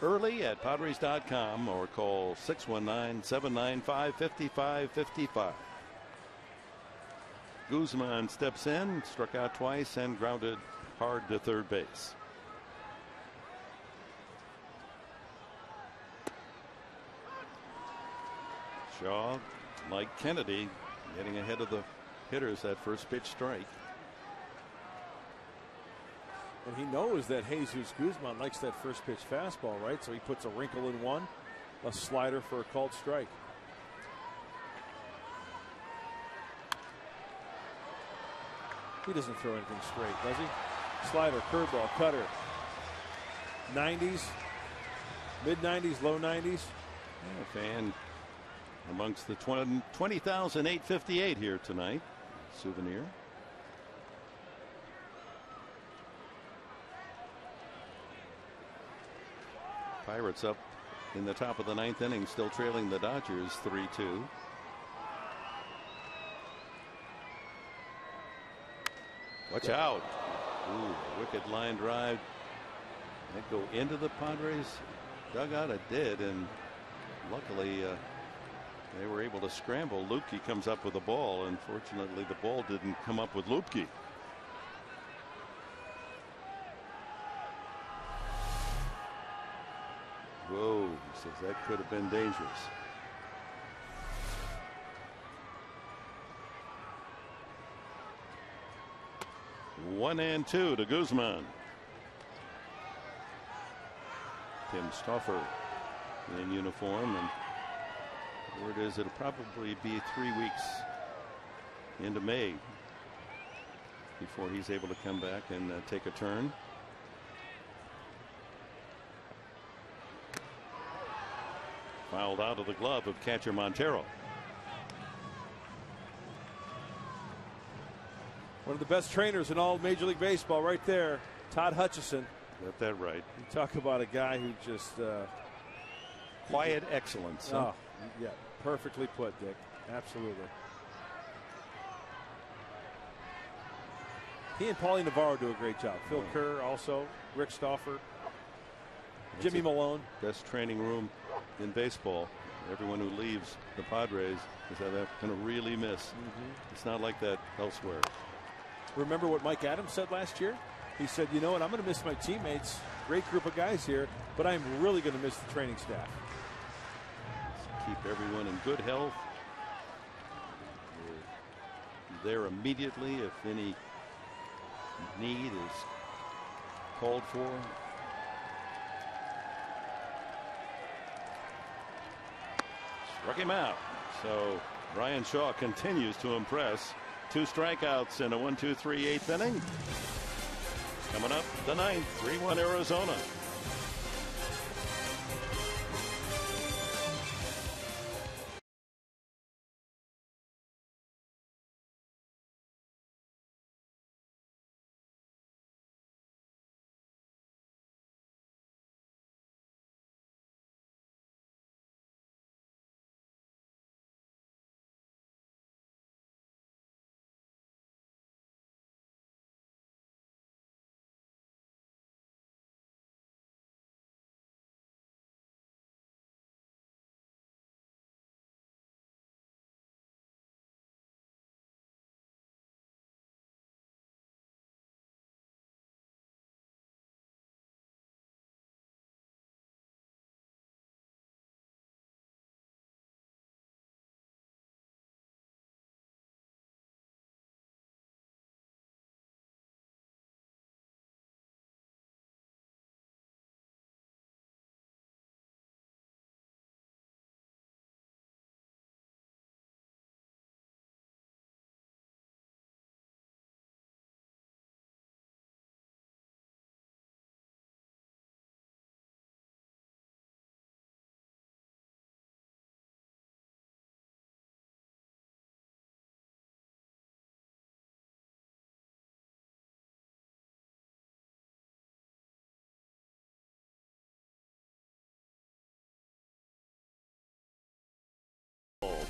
early at Padres.com or call 619-795-5555. Guzman steps in, struck out twice, and grounded hard to third base. Shaw, like Kennedy, getting ahead of the hitters that first pitch strike. And he knows that Jesus Guzman likes that first pitch fastball, right? So he puts a wrinkle in one, a slider for a called strike. He doesn't throw anything straight, does he? Slider, curveball, cutter. 90s, mid-90s, low 90s. Fan amongst the 20,858 here tonight. Souvenir. Pirates up in the top of the 9th inning, still trailing the Dodgers 3-2. Watch out. Ooh, wicked line drive. That go into the Padres dugout. It did, and luckily they were able to scramble. Lupke comes up with the ball. Unfortunately, the ball didn't come up with Lupke. Whoa, he says that could have been dangerous. One and two to Guzman. Tim Stauffer in uniform, and word is it'll probably be 3 weeks into May before he's able to come back and take a turn. Fouled out of the glove of catcher Montero. One of the best trainers in all Major League Baseball right there, Todd Hutchison. Got that right. You talk about a guy who just Quiet excellence. Huh? Oh, yeah, perfectly put, Dick. Absolutely. He and Paulie Navarro do a great job. Phil Kerr also, Rick Stauffer, Jimmy Malone. Best training room in baseball. Everyone who leaves the Padres is that they're going to really miss. It's not like that elsewhere. Remember what Mike Adams said last year? He said, you know what, I'm going to miss my teammates. Great group of guys here, but I'm really going to miss the training staff. Keep everyone in good health. We're there immediately if any need is called for. Struck him out. So Ryan Shaw continues to impress. 2 strikeouts in a 1-2-3 8th inning. Coming up the 9th, 3-1 Arizona.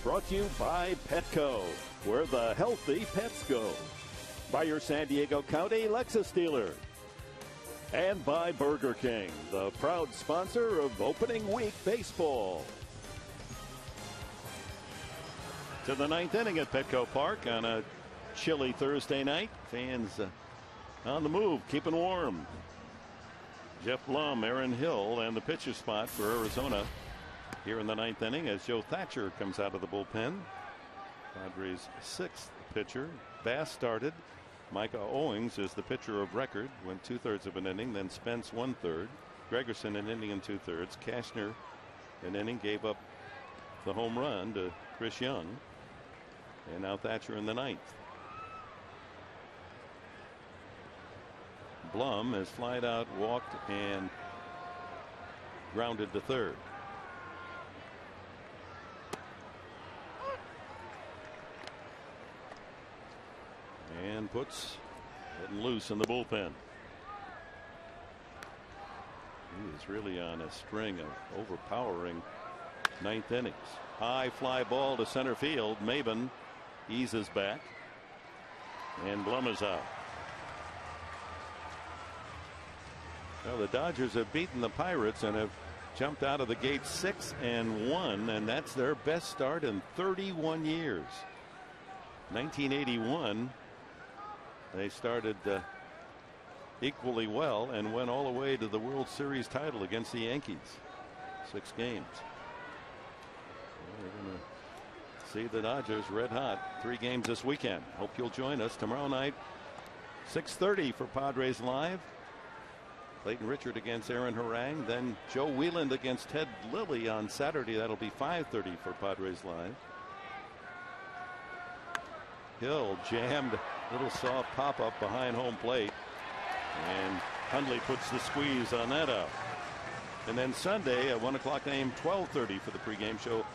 Brought to you by Petco, where the healthy pets go. By your San Diego County Lexus dealer. And by Burger King, the proud sponsor of opening week baseball. To the 9th inning at Petco Park on a chilly Thursday night. Fans on the move, keeping warm. Jeff Blum, Aaron Hill, and the pitcher spot for Arizona here in the 9th inning as Joe Thatcher comes out of the bullpen. Padres' 6th pitcher. Bass started. Micah Owings is the pitcher of record. Went 2/3 of an inning. Then Spence 1/3. Gregerson an inning and 2/3. Cashner an inning. Gave up the home run to Chris Young. And now Thatcher in the 9th. Blum has flied out, walked, and grounded to third. And puts it loose in the bullpen. He is really on a string of overpowering 9th innings. High fly ball to center field. Maben eases back. And Blum is out. Well, the Dodgers have beaten the Pirates and have jumped out of the gate 6-1, and that's their best start in 31 years. 1981. They started equally well and went all the way to the World Series title against the Yankees. 6 games. Well, we're going to see the Dodgers red hot. 3 games this weekend. Hope you'll join us tomorrow night. 6:30 for Padres Live. Clayton Richard against Aaron Harang. Then Joe Wieland against Ted Lilly on Saturday. That'll be 5:30 for Padres Live. Hill jammed. Little soft pop-up behind home plate. And Hundley puts the squeeze on that out. And then Sunday at 1 o'clock game, 12:30 for the pregame show.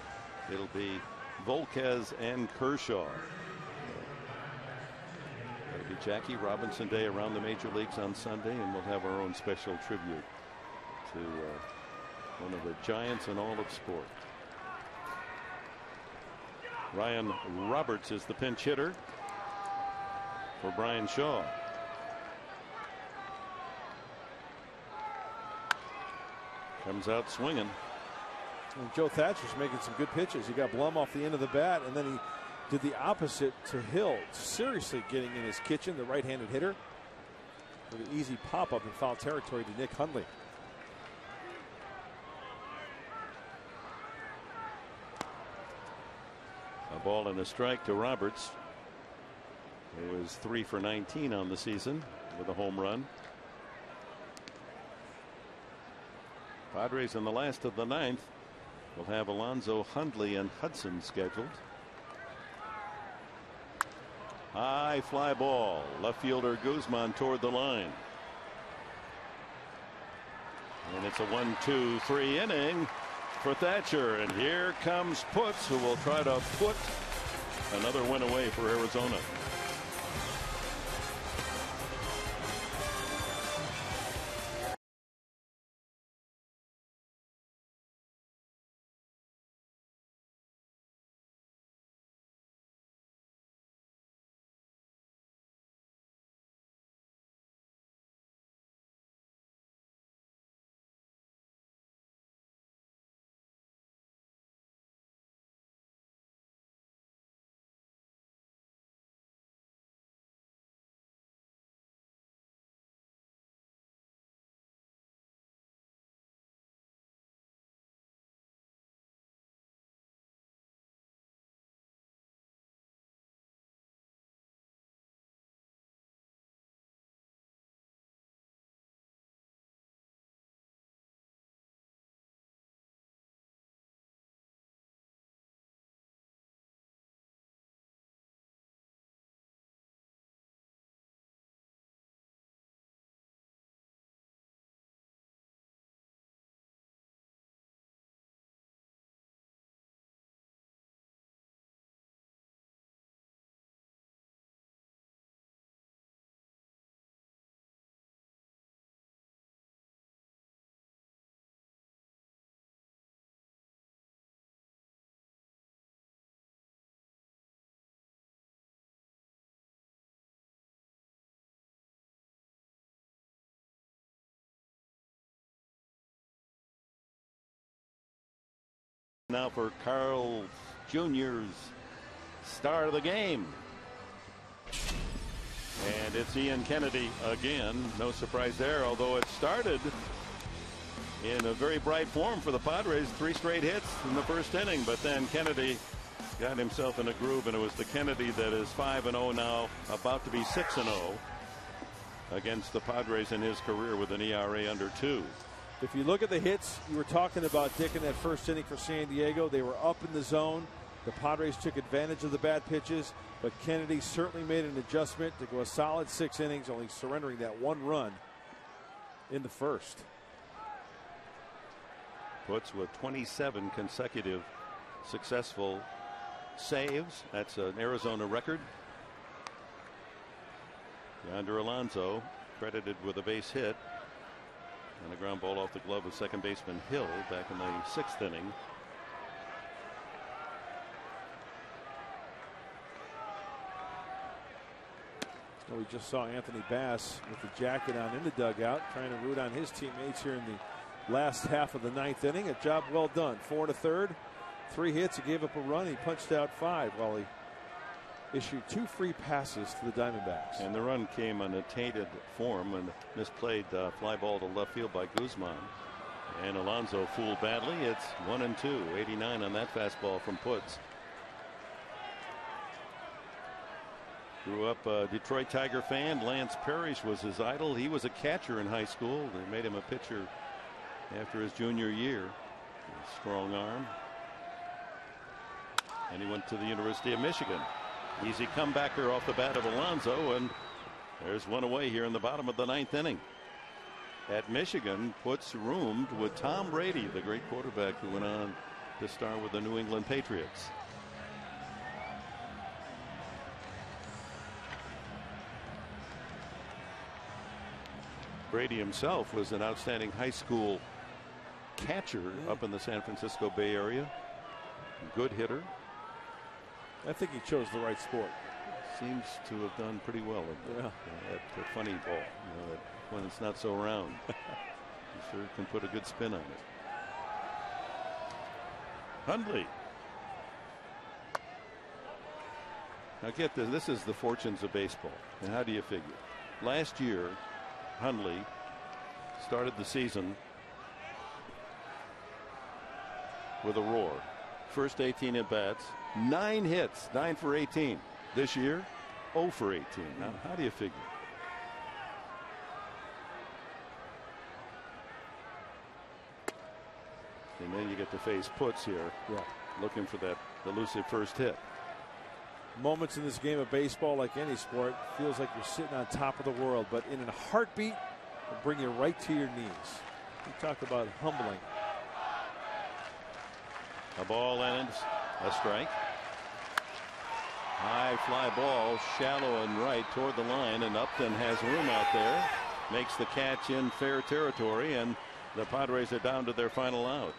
It'll be Volquez and Kershaw. It'll be Jackie Robinson Day around the major leagues on Sunday, and we'll have our own special tribute to One of the giants in all of sport. Ryan Roberts is the pinch hitter for Brian Shaw. Comes out swinging. And Joe Thatcher's making some good pitches. He got Blum off the end of the bat, and then he did the opposite to Hill, seriously getting in his kitchen, the right-handed hitter, with an easy pop-up in foul territory to Nick Hundley. A ball and a strike to Roberts, who is 3 for 19 on the season with a home run. Padres in the last of the ninth will have Alonso, Hundley, and Hudson scheduled. High fly ball. Left fielder Guzman toward the line. And it's a 1-2-3 inning for Thatcher. And here comes Putz, who will try to put another win away for Arizona. Now for Carl Jr.'s star of the game. And it's Ian Kennedy again. No surprise there, although it started in a very bright form for the Padres. 3 straight hits in the first inning, but then Kennedy got himself in a groove, and it was the Kennedy that is 5-0 now, about to be 6-0 against the Padres in his career with an ERA under 2. If you look at the hits, you were talking about Dick in that first inning for San Diego. They were up in the zone. The Padres took advantage of the bad pitches, but Kennedy certainly made an adjustment to go a solid 6 innings, only surrendering that 1 run in the first. Putz with 27 consecutive successful saves. That's an Arizona record. Yonder Alonso credited with a base hit. And a ground ball off the glove of second baseman Hill back in the 6th inning. We just saw Anthony Bass with the jacket on in the dugout, trying to root on his teammates here in the last half of the 9th inning. A job well done. 4 1/3, 3 hits. He gave up a run. He punched out 5 while he issued 2 free passes to the Diamondbacks. And the run came on a tainted form and misplayed fly ball to left field by Guzman. And Alonso fooled badly. It's 1-2. 89 on that fastball from Putz. Grew up a Detroit Tiger fan. Lance Parrish was his idol. He was a catcher in high school. They made him a pitcher after his junior year. Strong arm. And he went to the University of Michigan. Easy comebacker off the bat of Alonso, and there's one away here in the bottom of the 9th inning. At Michigan, Putz roomed with Tom Brady, the great quarterback who went on to star with the New England Patriots. Brady himself was an outstanding high school catcher up in the San Francisco Bay Area. Good hitter. I think he chose the right sport. Seems to have done pretty well at that funny ball. You know, that when it's not so round. You sure can put a good spin on it. Hundley. Now get this. This is the fortunes of baseball. And how do you figure? Last year, Hundley started the season with a roar. First 18 at bats, 9 hits, 9 for 18. This year, 0 for 18. Now, how do you figure? And then you get to face puts here, looking for that elusive first hit. Moments in this game of baseball, like any sport, feels like you're sitting on top of the world, but in a heartbeat, it'll bring you right to your knees. We talk about humbling. A ball and a strike. High fly ball, shallow and right toward the line, and Upton has room out there. Makes the catch in fair territory, and the Padres are down to their final out.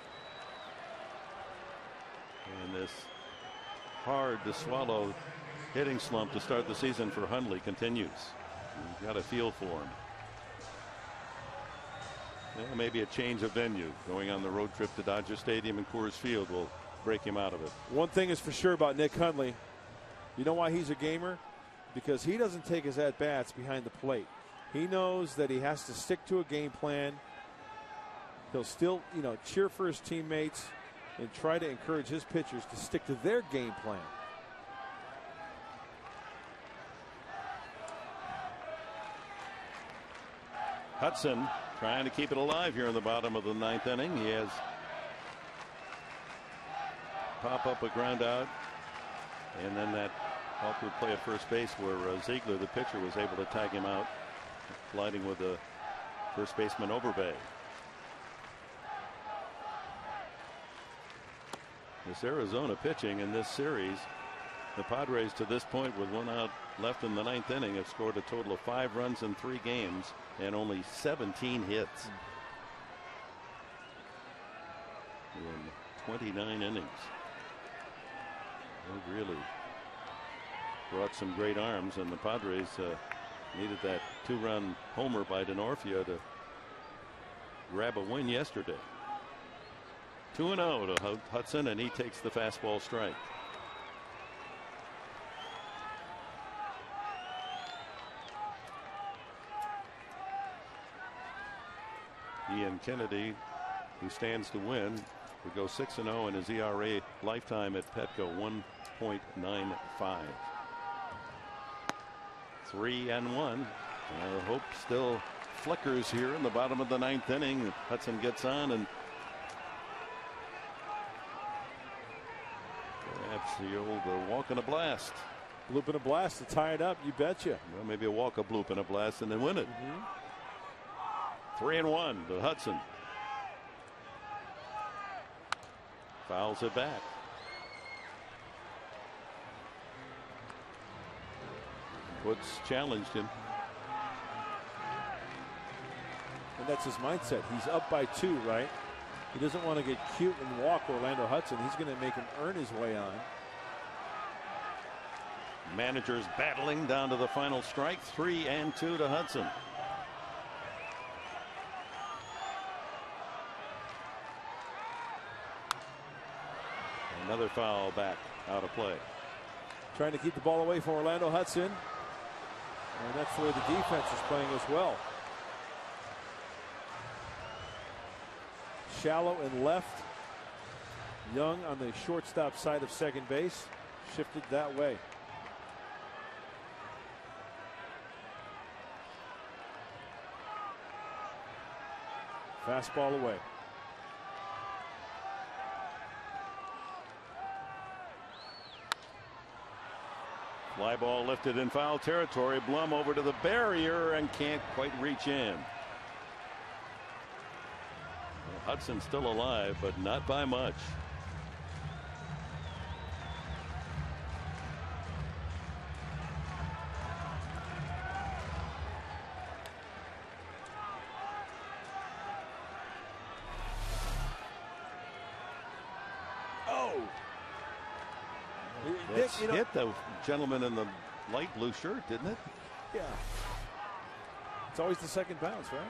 And this hard to swallow hitting slump to start the season for Hundley continues. You've got a feel for him. Well, maybe a change of venue, going on the road trip to Dodger Stadium and Coors Field, will break him out of it. One thing is for sure about Nick Hundley. You know why he's a gamer? Because he doesn't take his at-bats behind the plate. He knows that he has to stick to a game plan. He'll still, cheer for his teammates and try to encourage his pitchers to stick to their game plan. Hudson trying to keep it alive here in the bottom of the 9th inning. He has pop up a ground out, and then that awkward play at first base where Ziegler, the pitcher, was able to tag him out, colliding with the first baseman Overbay. This Arizona pitching in this series, the Padres to this point with 1 out left in the 9th inning have scored a total of 5 runs in 3 games and only 17 hits in 29 innings. They really brought some great arms, and the Padres needed that 2-run homer by Denorfia to grab a win yesterday. 2-0 to Hudson, and he takes the fastball strike. Ian Kennedy, who stands to win, would go 6-0 in his ERA lifetime at Petco, 1.95. 3-1. Hope still flickers here in the bottom of the 9th inning. Hudson gets on, and perhaps the old walk and a blast. Bloop and a blast to tie it up, you betcha. Well, maybe a walk, a bloop, and a blast, and then win it. 3-1 to Hudson. Fouls it back. Woods challenged him. And that's his mindset. He's up by 2, right? He doesn't want to get cute and walk Orlando Hudson. He's going to make him earn his way on. Managers battling down to the final strike. 3-2 to Hudson. Another foul back out of play. Trying to keep the ball away from Orlando Hudson. And that's the way the defense is playing as well. Shallow and left. Young on the shortstop side of second base. Shifted that way. Fastball away. Fly ball lifted in foul territory. Blum over to the barrier and can't quite reach in. Well, Hudson's still alive, but not by much. Dick, hit the gentleman in the light blue shirt, didn't it? Yeah. It's always the second bounce, right?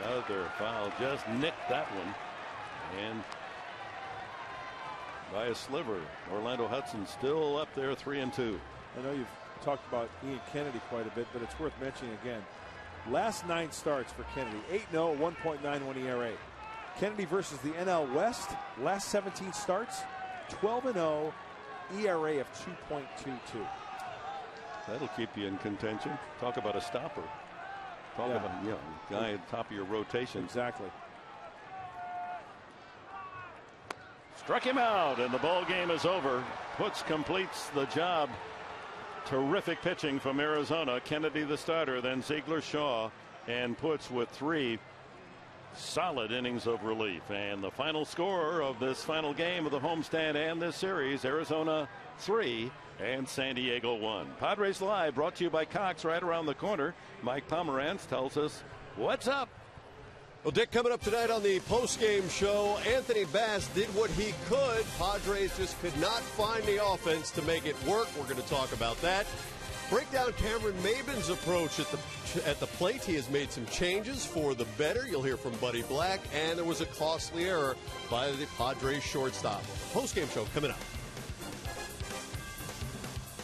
Another foul, just nicked that one. And by a sliver, Orlando Hudson still up there 3-2. I know you've talked about Ian Kennedy quite a bit, but it's worth mentioning again. Last 9 starts for Kennedy, 8-0, 1.91 ERA. Kennedy versus the NL West, last 17 starts, 12-0, ERA of 2.22. That'll keep you in contention. Talk about a stopper. Talk about guy at the top of your rotation. Exactly. Struck him out, and the ball game is over. Putz completes the job. Terrific pitching from Arizona. Kennedy the starter, then Ziegler, Shaw, and Putz with 3 solid innings of relief. And the final score of this final game of the homestand and this series, Arizona 3 and San Diego 1. Padres Live brought to you by Cox right around the corner. Mike Pomerantz tells us what's up. Well, Dick, coming up tonight on the post-game show, Anthony Bass did what he could. Padres just could not find the offense to make it work. We're going to talk about that. Break down Cameron Maben's approach at the plate. He has made some changes for the better. You'll hear from Buddy Black. And there was a costly error by the Padres shortstop. Post-game show coming up.